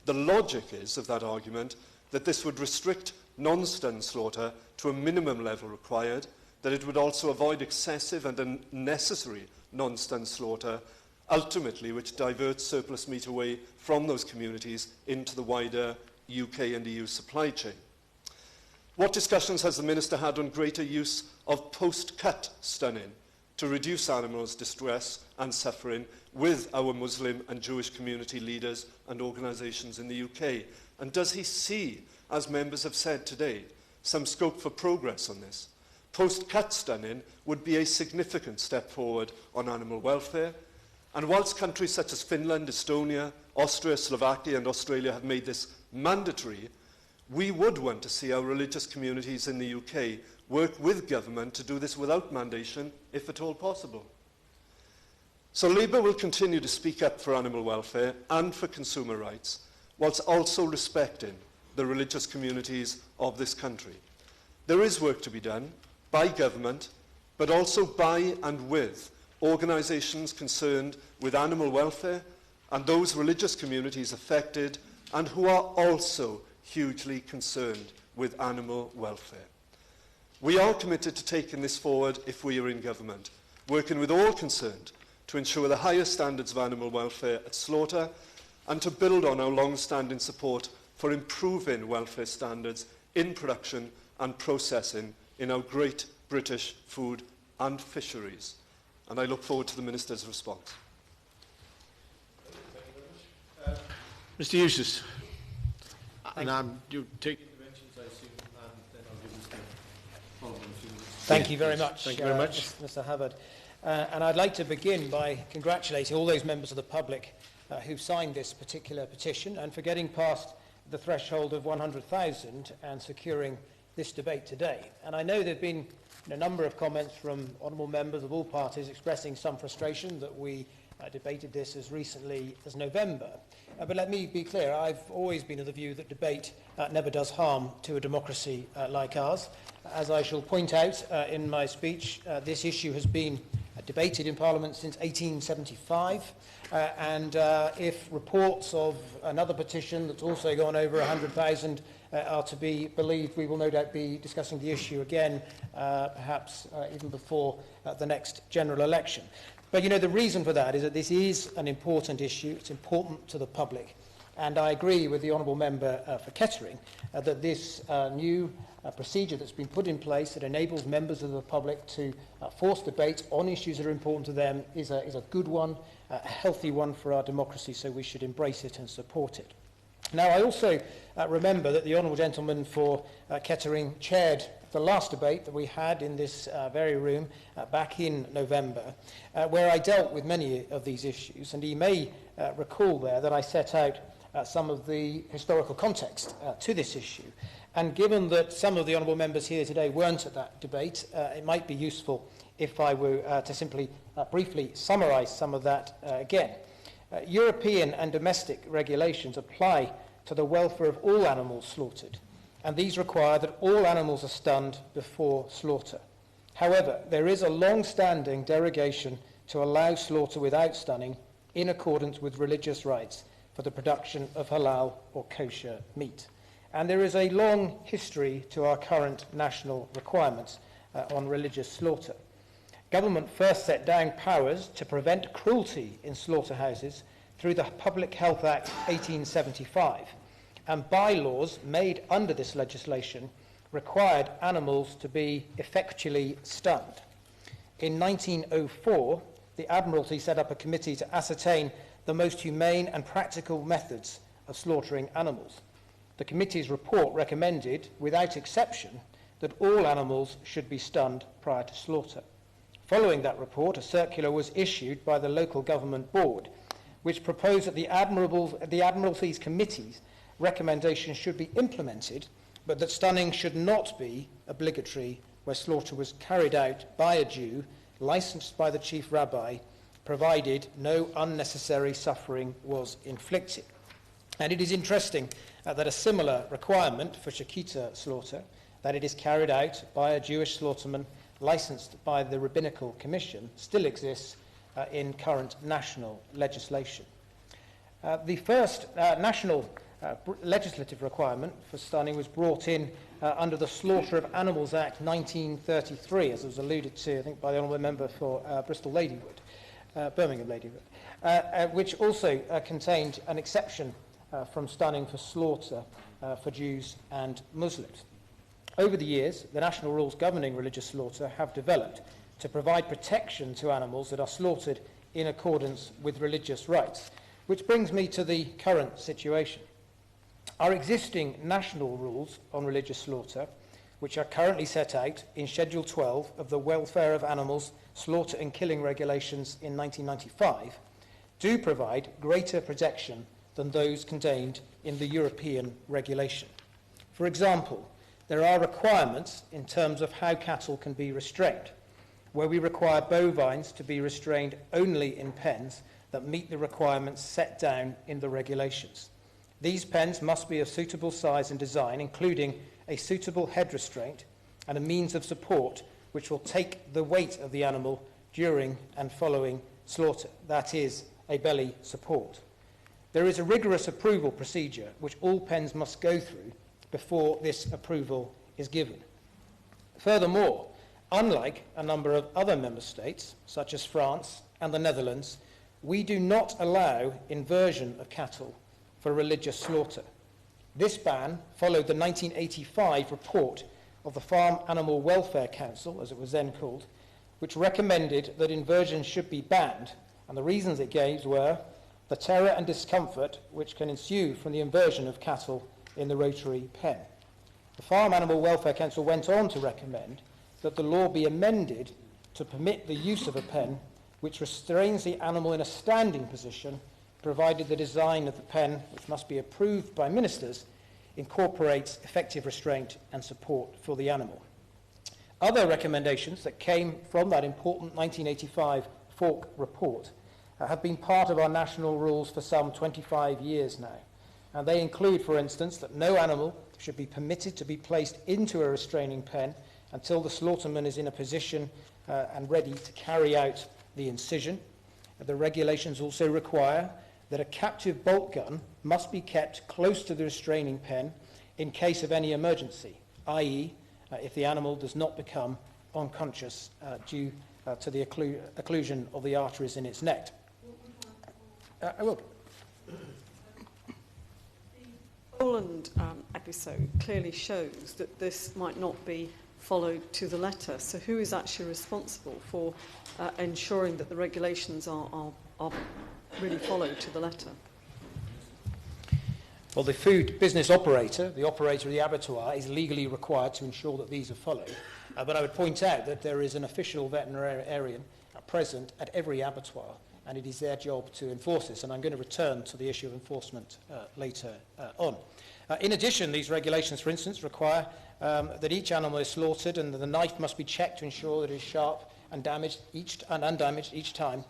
The logic is, of that argument, that this would restrict non-stunned slaughter to a minimum level required, that it would also avoid excessive and unnecessary non-stunned slaughter, ultimately which diverts surplus meat away from those communities into the wider UK and EU supply chain. What discussions has the Minister had on greater use of post-cut stunning to reduce animals' distress and suffering with our Muslim and Jewish community leaders and organisations in the UK? And does he see, as members have said today, some scope for progress on this? Post-cut stunning would be a significant step forward on animal welfare. And whilst countries such as Finland, Estonia, Austria, Slovakia and Australia have made this mandatory, we would want to see our religious communities in the UK work with government to do this without mandation, if at all possible. So Labour will continue to speak up for animal welfare and for consumer rights, whilst also respecting the religious communities of this country. There is work to be done by government, but also by and with organisations concerned with animal welfare and those religious communities affected and who are also hugely concerned with animal welfare. We are committed to taking this forward if we are in government, working with all concerned to ensure the highest standards of animal welfare at slaughter and to build on our long-standing support for improving welfare standards in production and processing in our great British food and fisheries. And I look forward to the Minister's response. Mr Eustace. And you take interventions, I assume, and then I'll give Mr Hollobone a few minutes. Thank you very much. Thank you very much. Mr Hubbard. And I'd like to begin by congratulating all those members of the public who've signed this particular petition and for getting past the threshold of 100,000 and securing this debate today. And I know there have been a number of comments from honourable members of all parties expressing some frustration that we debated this as recently as November. But let me be clear, I've always been of the view that debate never does harm to a democracy like ours. As I shall point out in my speech, this issue has been debated in Parliament since 1875, and if reports of another petition that's also gone over 100,000 are to be believed, we will no doubt be discussing the issue again, perhaps even before the next general election. But, you know, the reason for that is that this is an important issue. It's important to the public. And I agree with the Honourable Member for Kettering that this new procedure that's been put in place that enables members of the public to force debate on issues that are important to them is a good one, a healthy one for our democracy, so we should embrace it and support it. Now, I also remember that the Honourable Gentleman for Kettering chaired the last debate that we had in this very room back in November, where I dealt with many of these issues, and he may recall there that I set out some of the historical context to this issue. And given that some of the honourable members here today weren't at that debate, it might be useful if I were to simply briefly summarise some of that again. European and domestic regulations apply to the welfare of all animals slaughtered, and these require that all animals are stunned before slaughter. However, there is a long-standing derogation to allow slaughter without stunning in accordance with religious rites for the production of halal or kosher meat. And there is a long history to our current national requirements on religious slaughter. Government first set down powers to prevent cruelty in slaughterhouses through the Public Health Act 1875, and bylaws made under this legislation required animals to be effectually stunned. In 1904, the Admiralty set up a committee to ascertain the most humane and practical methods of slaughtering animals. The committee's report recommended, without exception, that all animals should be stunned prior to slaughter. Following that report, a circular was issued by the local government board, which proposed that the Admiralty's committee's recommendations should be implemented, but that stunning should not be obligatory where slaughter was carried out by a Jew licensed by the chief rabbi, provided no unnecessary suffering was inflicted. And it is interesting that a similar requirement for shakita slaughter, that it is carried out by a Jewish slaughterman licensed by the Rabbinical Commission, still exists in current national legislation. The first national legislative requirement for stunning was brought in under the Slaughter of Animals Act 1933, as was alluded to, I think, by the Honourable Member for Birmingham Ladywood, which also contained an exception from stunning for slaughter for Jews and Muslims. Over the years, the national rules governing religious slaughter have developed to provide protection to animals that are slaughtered in accordance with religious rites. Which brings me to the current situation. Our existing national rules on religious slaughter, which are currently set out in Schedule 12 of the Welfare of Animals, Slaughter and Killing Regulations in 1995, do provide greater protection than those contained in the European regulation. For example, there are requirements in terms of how cattle can be restrained, where we require bovines to be restrained only in pens that meet the requirements set down in the regulations. These pens must be of suitable size and design, including a suitable head restraint and a means of support which will take the weight of the animal during and following slaughter, that is, a belly support. There is a rigorous approval procedure which all pens must go through before this approval is given. Furthermore, unlike a number of other member states, such as France and the Netherlands, we do not allow inversion of cattle for religious slaughter. This ban followed the 1985 report of the Farm Animal Welfare Council, as it was then called, which recommended that inversions should be banned, and the reasons it gave were the terror and discomfort which can ensue from the inversion of cattle in the rotary pen. The Farm Animal Welfare Council went on to recommend that the law be amended to permit the use of a pen which restrains the animal in a standing position, provided the design of the pen, which must be approved by ministers, incorporates effective restraint and support for the animal. Other recommendations that came from that important 1985 Falk report have been part of our national rules for some 25 years now. And they include, for instance, that no animal should be permitted to be placed into a restraining pen until the slaughterman is in a position and ready to carry out the incision. The regulations also require that a captive bolt gun must be kept close to the restraining pen in case of any emergency, i.e., if the animal does not become unconscious due to the occlusion of the arteries in its neck. I will. The Poland episode clearly shows that this might not be followed to the letter. So who is actually responsible for ensuring that the regulations are really followed to the letter? Well, the food business operator, the operator of the abattoir, is legally required to ensure that these are followed. But I would point out that there is an official veterinarian present at every abattoir, and it is their job to enforce this. And I'm going to return to the issue of enforcement later on. In addition, these regulations, for instance, require that each animal is slaughtered and that the knife must be checked to ensure that it is sharp and undamaged each time,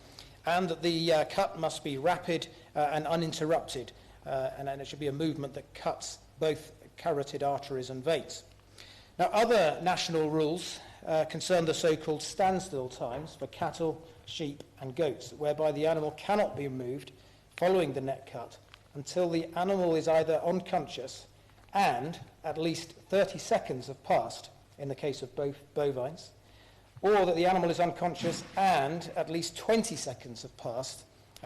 and that the cut must be rapid and uninterrupted, and it should be a movement that cuts both carotid arteries and veins. Now, other national rules concern the so-called standstill times for cattle, sheep and goats, whereby the animal cannot be moved following the neck cut until the animal is either unconscious and at least 30 seconds have passed in the case of both bovines, or that the animal is unconscious and at least 20 seconds have passed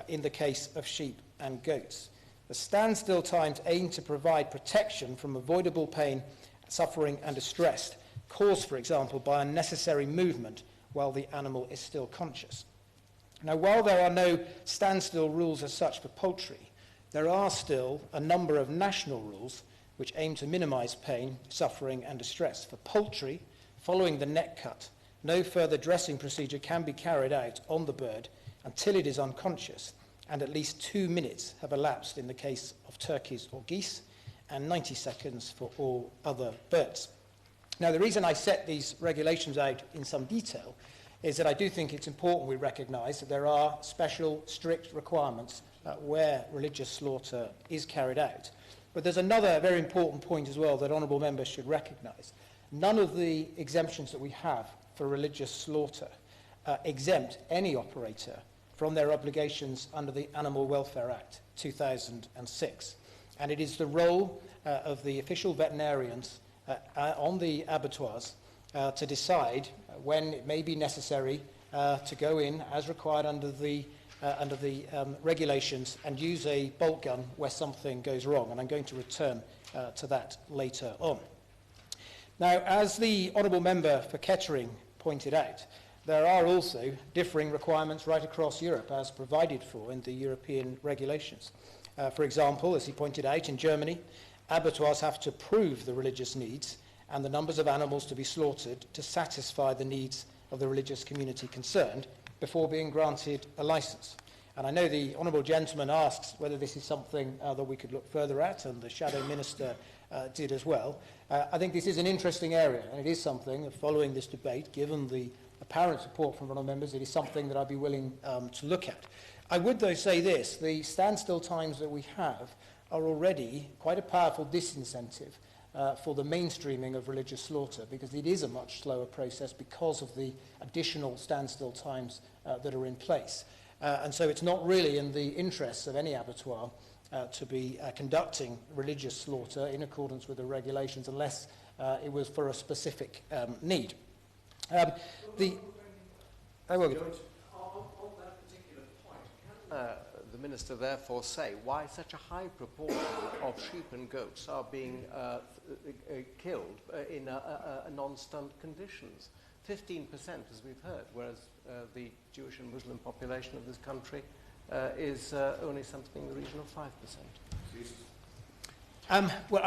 in the case of sheep and goats. The standstill times aim to provide protection from avoidable pain, suffering and distress caused, for example, by unnecessary movement while the animal is still conscious. Now, while there are no standstill rules as such for poultry, there are still a number of national rules which aim to minimize pain, suffering and distress. For poultry, following the neck cut, no further dressing procedure can be carried out on the bird until it is unconscious, and at least 2 minutes have elapsed in the case of turkeys or geese, and 90 seconds for all other birds. Now, the reason I set these regulations out in some detail is that I do think it's important we recognise that there are special, strict requirements where religious slaughter is carried out. But there's another very important point as well that honourable members should recognise. None of the exemptions that we have for religious slaughter exempt any operator from their obligations under the Animal Welfare Act 2006. And it is the role of the official veterinarians on the abattoirs to decide when it may be necessary to go in as required under the regulations and use a bolt gun where something goes wrong. And I'm going to return to that later on. Now, as the Honourable Member for Kettering pointed out, there are also differing requirements right across Europe as provided for in the European regulations. For example, as he pointed out, in Germany, abattoirs have to prove the religious needs and the numbers of animals to be slaughtered to satisfy the needs of the religious community concerned before being granted a licence. And I know the Honourable Gentleman asks whether this is something that we could look further at, and the Shadow Minister did as well. I think this is an interesting area, and it is something that, following this debate, given the apparent support from honourable members, it is something that I'd be willing to look at. I would, though, say this: the standstill times that we have are already quite a powerful disincentive for the mainstreaming of religious slaughter, because it is a much slower process because of the additional standstill times that are in place. And so it's not really in the interests of any abattoir to be conducting religious slaughter in accordance with the regulations unless it was for a specific need. On that particular point, can the Minister therefore say why such a high proportion of sheep and goats are being killed in non-stunned conditions? 15%, as we've heard, whereas the Jewish and Muslim population of this country is only something in the region of 5%. Well,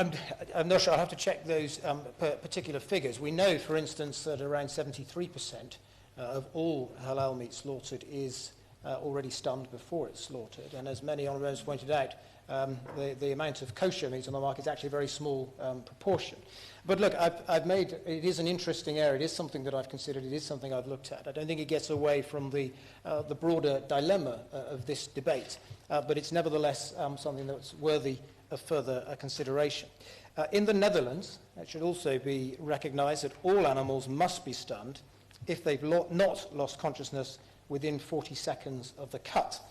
I'm not sure. I'll have to check those particular figures. We know, for instance, that around 73% of all halal meat slaughtered is already stunned before it's slaughtered. And as many honourable members pointed out, the amount of kosher meat on the market is actually a very small proportion. But look, it is an interesting area. It is something that I've considered. It is something I've looked at. I don't think it gets away from the broader dilemma of this debate, but it's nevertheless something that's worthy of further consideration. In the Netherlands, it should also be recognised that all animals must be stunned if they've not lost consciousness within 40 seconds of the cut.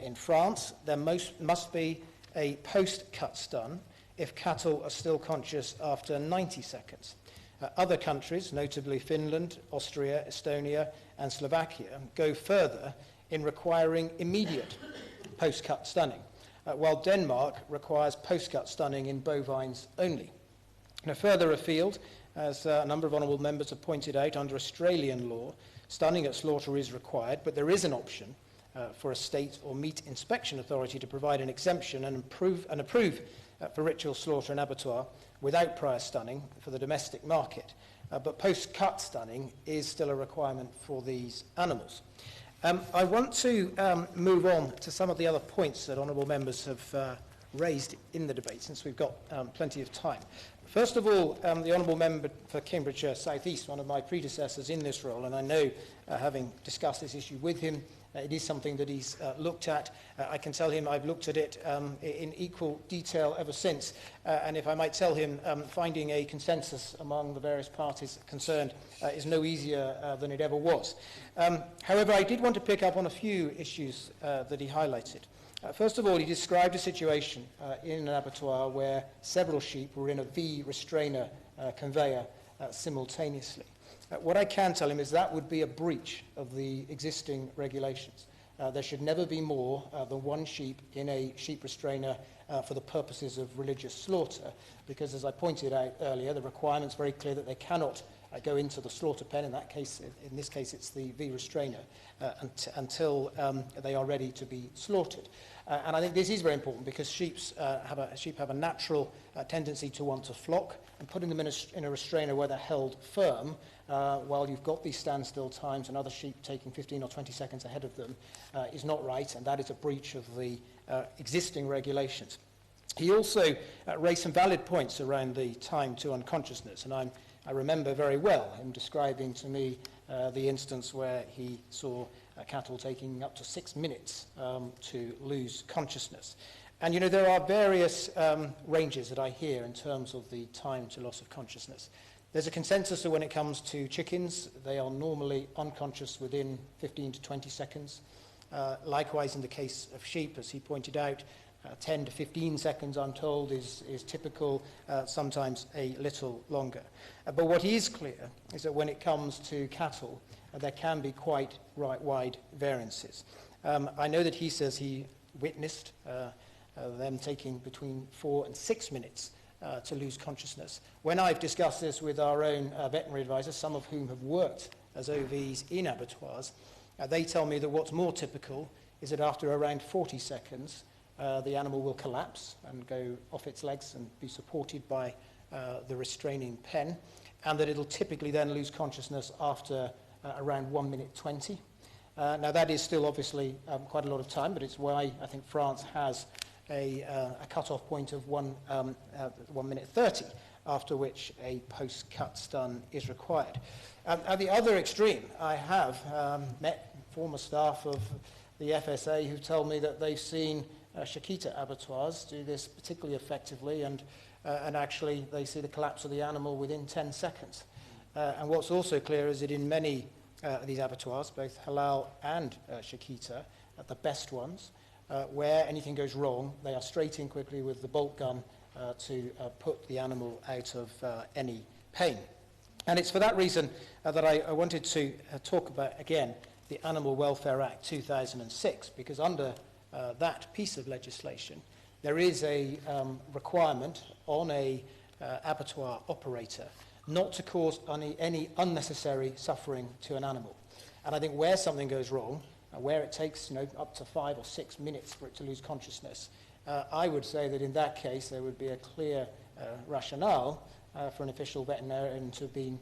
In France, there must be a post-cut stun if cattle are still conscious after 90 seconds. Other countries, notably Finland, Austria, Estonia and Slovakia, go further in requiring immediate post-cut stunning, while Denmark requires post-cut stunning in bovines only. Now, further afield, as a number of honourable members have pointed out, under Australian law, stunning at slaughter is required, but there is an option for a state or meat inspection authority to provide an exemption and approve for ritual slaughter and abattoir without prior stunning for the domestic market. But post-cut stunning is still a requirement for these animals. I want to move on to some of the other points that honourable members have raised in the debate, since we've got plenty of time. First of all, the honourable member for Cambridgeshire South East, one of my predecessors in this role, and I know, having discussed this issue with him, it is something that he's looked at. I can tell him I've looked at it in equal detail ever since. And if I might tell him, finding a consensus among the various parties concerned is no easier than it ever was. However, I did want to pick up on a few issues that he highlighted. First of all, he described a situation in an abattoir where several sheep were in a V restrainer conveyor simultaneously. What I can tell him is that would be a breach of the existing regulations. There should never be more than one sheep in a sheep restrainer for the purposes of religious slaughter, because, as I pointed out earlier, the requirement's very clear that they cannot go into the slaughter pen. In this case, it's the V restrainer until they are ready to be slaughtered. And I think this is very important because sheep have a natural tendency to want to flock, and putting them in a restrainer where they're held firm while you've got these standstill times and other sheep taking 15 or 20 seconds ahead of them is not right, and that is a breach of the existing regulations. He also raised some valid points around the time to unconsciousness, and I remember very well him describing to me the instance where he saw cattle taking up to 6 minutes to lose consciousness. And, you know, there are various ranges that I hear in terms of the time to loss of consciousness. There's a consensus that when it comes to chickens, they are normally unconscious within 15 to 20 seconds. Likewise, in the case of sheep, as he pointed out, 10 to 15 seconds, I'm told, is typical, sometimes a little longer. But what is clear is that when it comes to cattle, there can be quite wide variances. I know that he says he witnessed them taking between 4 and 6 minutes to lose consciousness. When I've discussed this with our own veterinary advisors, some of whom have worked as OVs in abattoirs, they tell me that what's more typical is that after around 40 seconds, the animal will collapse and go off its legs and be supported by the restraining pen, and that it'll typically then lose consciousness after around 1 minute 20. Now, that is still obviously quite a lot of time, but it's why I think France has a cut-off point of 1 minute 30, after which a post-cut stun is required. At the other extreme, I have met former staff of the FSA who tell me that they've seen Chiquita abattoirs do this particularly effectively, and actually they see the collapse of the animal within 10 seconds. And what's also clear is that in many of these abattoirs, both halal and Chiquita, the best ones, where anything goes wrong, they are straight in quickly with the bolt gun to put the animal out of any pain. And it's for that reason that I wanted to talk about, again, the Animal Welfare Act 2006, because under that piece of legislation, there is a requirement on a abattoir operator not to cause any unnecessary suffering to an animal. And I think where something goes wrong, where it takes up to 5 or 6 minutes for it to lose consciousness, I would say that in that case there would be a clear rationale for an official veterinarian to be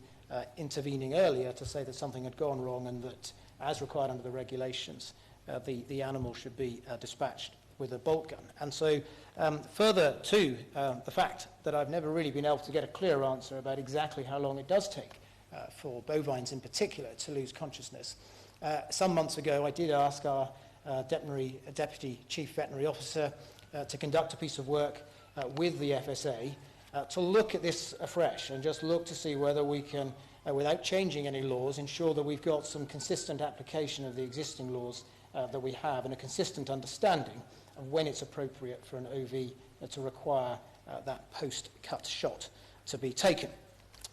intervening earlier to say that something had gone wrong, and that, as required under the regulations, the animal should be dispatched with a bolt gun. And so further to the fact that I've never really been able to get a clear answer about exactly how long it does take for bovines in particular to lose consciousness, some months ago I did ask our Deputy Chief Veterinary Officer to conduct a piece of work with the FSA to look at this afresh and just look to see whether we can, without changing any laws, ensure that we've got some consistent application of the existing laws that we have, and a consistent understanding of when it's appropriate for an OV to require that post-cut shot to be taken.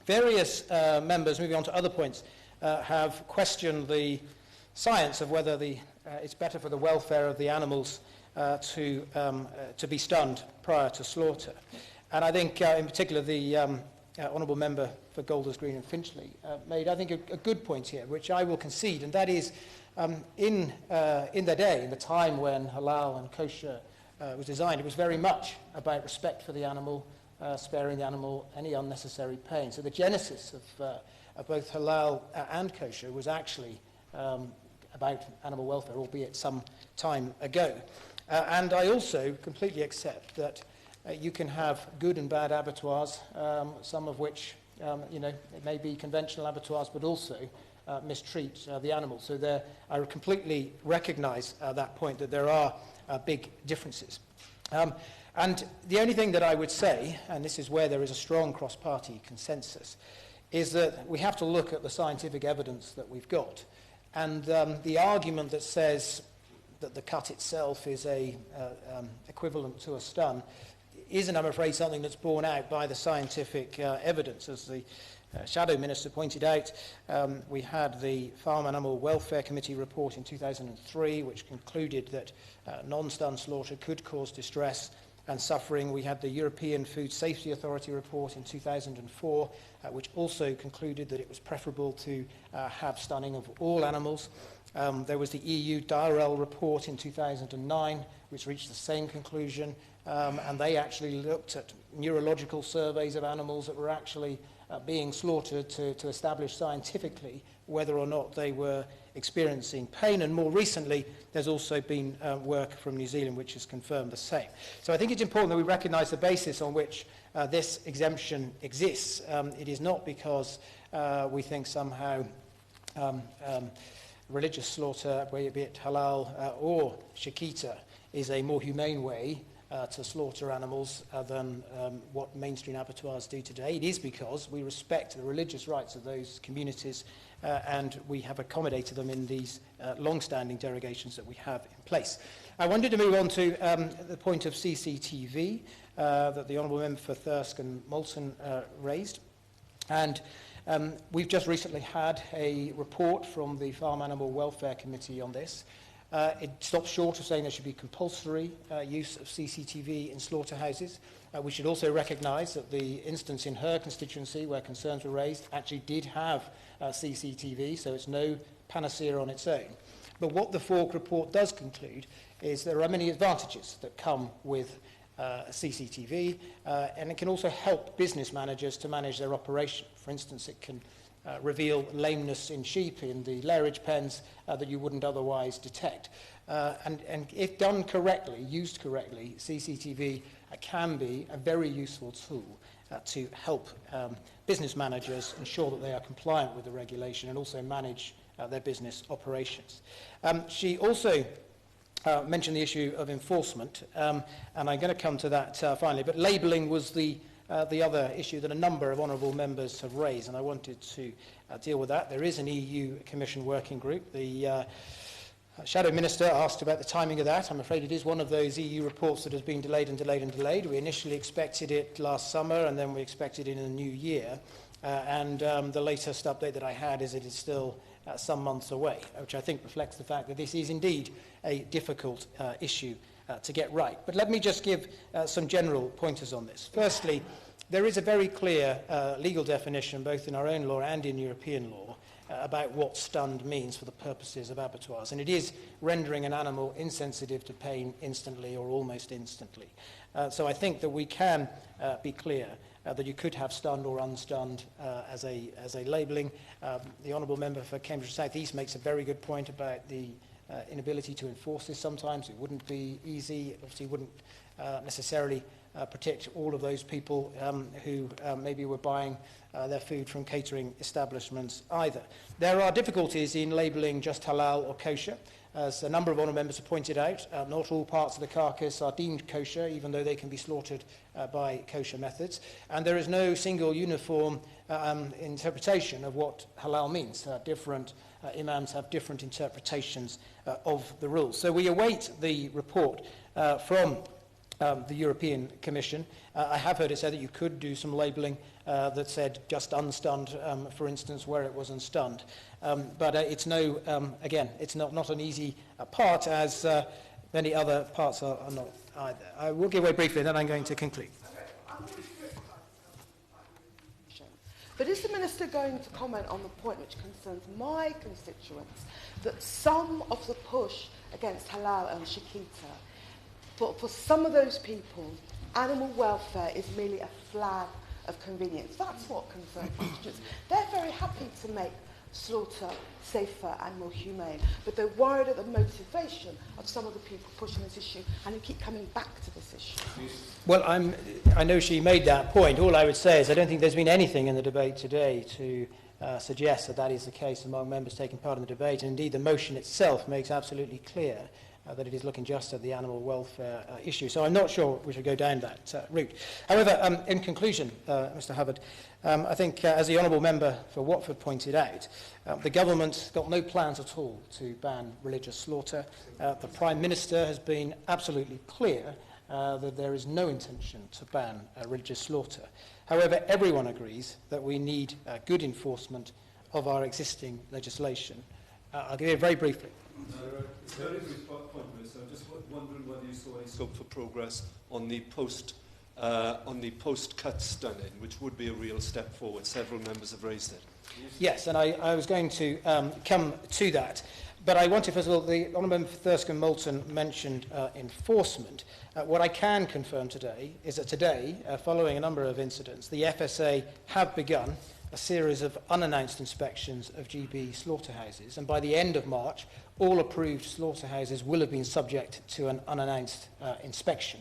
Various members, moving on to other points, have questioned the science of whether it's better for the welfare of the animals to be stunned prior to slaughter. And I think, in particular, the Honourable Member for Golders Green and Finchley made, I think, a good point here, which I will concede, and that is, in their day, in the time when halal and kosher was designed, it was very much about respect for the animal, sparing the animal any unnecessary pain. So the genesis of both halal and kosher was actually about animal welfare, albeit some time ago. And I also completely accept that you can have good and bad abattoirs, some of which, it may be conventional abattoirs, but also mistreat the animals. So there, I completely recognise that point, that there are big differences. And the only thing that I would say, and this is where there is a strong cross-party consensus, is that we have to look at the scientific evidence that we've got. And the argument that says that the cut itself is equivalent to a stun isn't, I'm afraid, something that's borne out by the scientific evidence. As the Shadow Minister pointed out, we had the Farm Animal Welfare Committee report in 2003, which concluded that non-stun slaughter could cause distress and suffering. We had the European Food Safety Authority report in 2004, which also concluded that it was preferable to have stunning of all animals. There was the EU DIREL report in 2009, which reached the same conclusion, and they actually looked at neurological surveys of animals that were actually being slaughtered to establish scientifically whether or not they were experiencing pain. And more recently, there's also been work from New Zealand which has confirmed the same. So I think it's important that we recognise the basis on which this exemption exists. It is not because we think somehow religious slaughter, be it halal or Chiquita, is a more humane way to slaughter animals than what mainstream abattoirs do today. It is because we respect the religious rights of those communities and we have accommodated them in these long-standing derogations that we have in place. I wanted to move on to the point of CCTV that the Honourable Member for Thirsk and Moulton raised. And we've just recently had a report from the Farm Animal Welfare Committee on this. It stops short of saying there should be compulsory use of CCTV in slaughterhouses. We should also recognise that the instance in her constituency where concerns were raised actually did have CCTV, so it's no panacea on its own. But what the Falk report does conclude is there are many advantages that come with CCTV, and it can also help business managers to manage their operation. For instance, it can reveal lameness in sheep in the lairage pens that you wouldn't otherwise detect. And if done correctly, used correctly, CCTV can be a very useful tool to help business managers ensure that they are compliant with the regulation and also manage their business operations. She also mentioned the issue of enforcement, and I'm going to come to that finally, but labelling was the other issue that a number of honourable members have raised, and I wanted to deal with that. There is an EU Commission working group. The Shadow Minister asked about the timing of that. I'm afraid it is one of those EU reports that has been delayed and delayed and delayed. We initially expected it last summer, and then we expected it in the new year. The latest update that I had is it is still some months away, which I think reflects the fact that this is indeed a difficult issue to get right. But let me just give some general pointers on this. Firstly, there is a very clear legal definition, both in our own law and in European law, about what stunned means for the purposes of abattoirs. And it is rendering an animal insensitive to pain instantly or almost instantly. So I think that we can be clear that you could have stunned or unstunned as a labelling. The Honourable Member for Cambridge South East makes a very good point about the inability to enforce this sometimes. It wouldn't be easy. It obviously wouldn't necessarily protect all of those people who maybe were buying their food from catering establishments either. There are difficulties in labelling just halal or kosher. As a number of honourable members have pointed out, not all parts of the carcass are deemed kosher, even though they can be slaughtered by kosher methods. And there is no single uniform interpretation of what halal means. Different imams have different interpretations of the rules. So we await the report from the European Commission. I have heard it said that you could do some labelling that said just unstunned, for instance, where it was unstunned. But it's again, it's not an easy part, as many other parts are not either. I will give way briefly, then I'm going to conclude. But is the Minister going to comment on the point which concerns my constituents, that some of the push against halal and shikita, for some of those people, animal welfare is merely a flag of convenience? That's what concerns constituents. They're very happy to make slaughter safer and more humane, but they're worried at the motivation of some of the people pushing this issue, and who keep coming back to this issue. Well, I know she made that point. All I would say is I don't think there's been anything in the debate today to suggest that that is the case among members taking part in the debate. And indeed, the motion itself makes absolutely clear that it is looking just at the animal welfare issue. So I'm not sure we should go down that route. However, in conclusion, Mr Hubbard, I think, as the Honourable Member for Watford pointed out, the government's got no plans at all to ban religious slaughter. The Prime Minister has been absolutely clear that there is no intention to ban religious slaughter. However, everyone agrees that we need good enforcement of our existing legislation. I'll give you very briefly. Very brief point, Minister. I'm just wondering whether you saw any scope for progress on the post-cut stunning, which would be a real step forward. Several members have raised it. Yes, and I was going to come to that. But I wanted, first of all, the Honourable Member for Thirsk and Moulton mentioned enforcement. What I can confirm today is that today, following a number of incidents, the FSA have begun a series of unannounced inspections of GB slaughterhouses, and by the end of March, all approved slaughterhouses will have been subject to an unannounced inspection.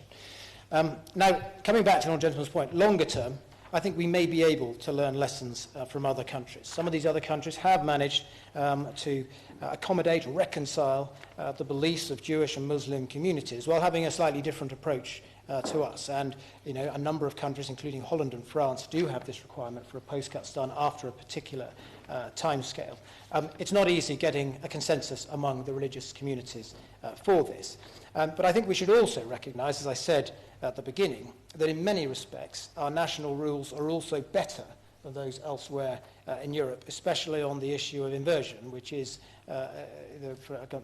Now, coming back to the gentleman's point, longer term, I think we may be able to learn lessons from other countries. Some of these other countries have managed to accommodate or reconcile the beliefs of Jewish and Muslim communities while having a slightly different approach to us. And, you know, a number of countries, including Holland and France, do have this requirement for a post-cut stun after a particular timescale. It's not easy getting a consensus among the religious communities for this. But I think we should also recognise, as I said at the beginning, that in many respects our national rules are also better than those elsewhere in Europe, especially on the issue of inversion, which is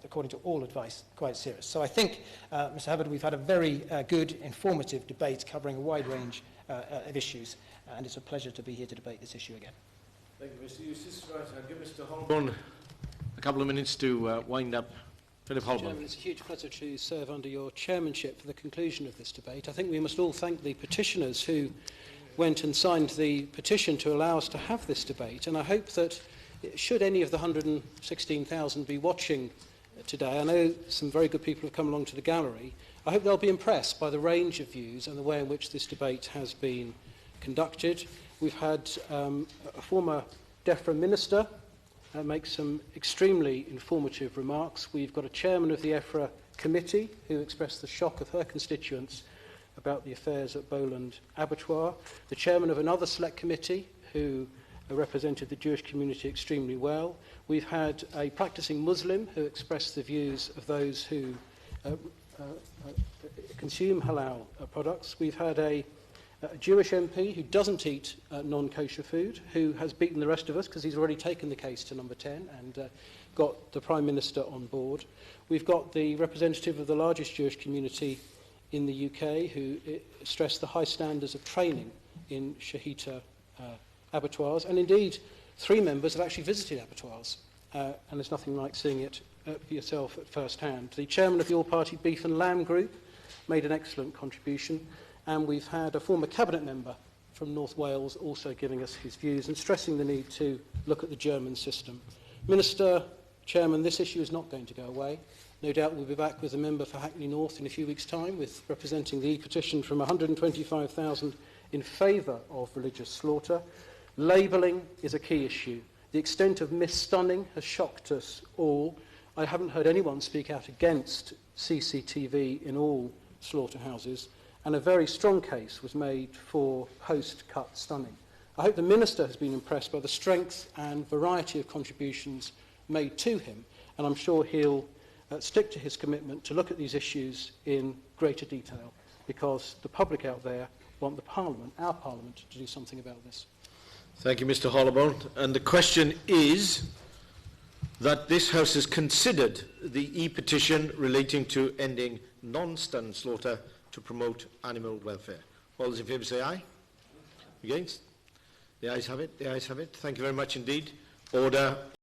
according to all advice, quite serious. So I think, Mr Hubbard, we've had a very good, informative debate covering a wide range of issues, and it's a pleasure to be here to debate this issue again. Thank you, Mr. Eustace. Right, I'll give Mr Hollobone a couple of minutes to wind up. Philip Hollobone. Chairman, it's a huge pleasure to serve under your chairmanship for the conclusion of this debate. I think we must all thank the petitioners who went and signed the petition to allow us to have this debate, and I hope that should any of the 116,000 be watching today, I know some very good people have come along to the gallery, I hope they'll be impressed by the range of views and the way in which this debate has been conducted. We've had a former DEFRA minister make some extremely informative remarks. We've got a chairman of the EFRA committee who expressed the shock of her constituents about the affairs at Bowland Abattoir, the chairman of another select committee who represented the Jewish community extremely well. We've had a practicing Muslim who expressed the views of those who consume halal products. We've had a Jewish MP who doesn't eat non-kosher food, who has beaten the rest of us because he's already taken the case to number 10 and got the Prime Minister on board. We've got the representative of the largest Jewish community in the UK who stressed the high standards of training in shahita abattoirs, and indeed 3 members have actually visited abattoirs, and there's nothing like seeing it for yourself at first hand. The chairman of the all-party Beef and Lamb Group made an excellent contribution, and we've had a former cabinet member from North Wales also giving us his views and stressing the need to look at the German system. Minister, Chairman, this issue is not going to go away. No doubt we'll be back with a member for Hackney North in a few weeks' time with representing the E-petition from 125,000 in favour of religious slaughter. Labelling is a key issue. The extent of misstunning has shocked us all. I haven't heard anyone speak out against CCTV in all slaughterhouses, and a very strong case was made for post-cut stunning. I hope the Minister has been impressed by the strength and variety of contributions made to him, and I'm sure he'll stick to his commitment to look at these issues in greater detail, because the public out there want the Parliament, our Parliament, to do something about this. Thank you, Mr Hollobone. And the question is that this House has considered the E-petition relating to ending non-stun slaughter to promote animal welfare. All those in favour say aye. Against? The ayes have it. The ayes have it. Thank you very much indeed. Order.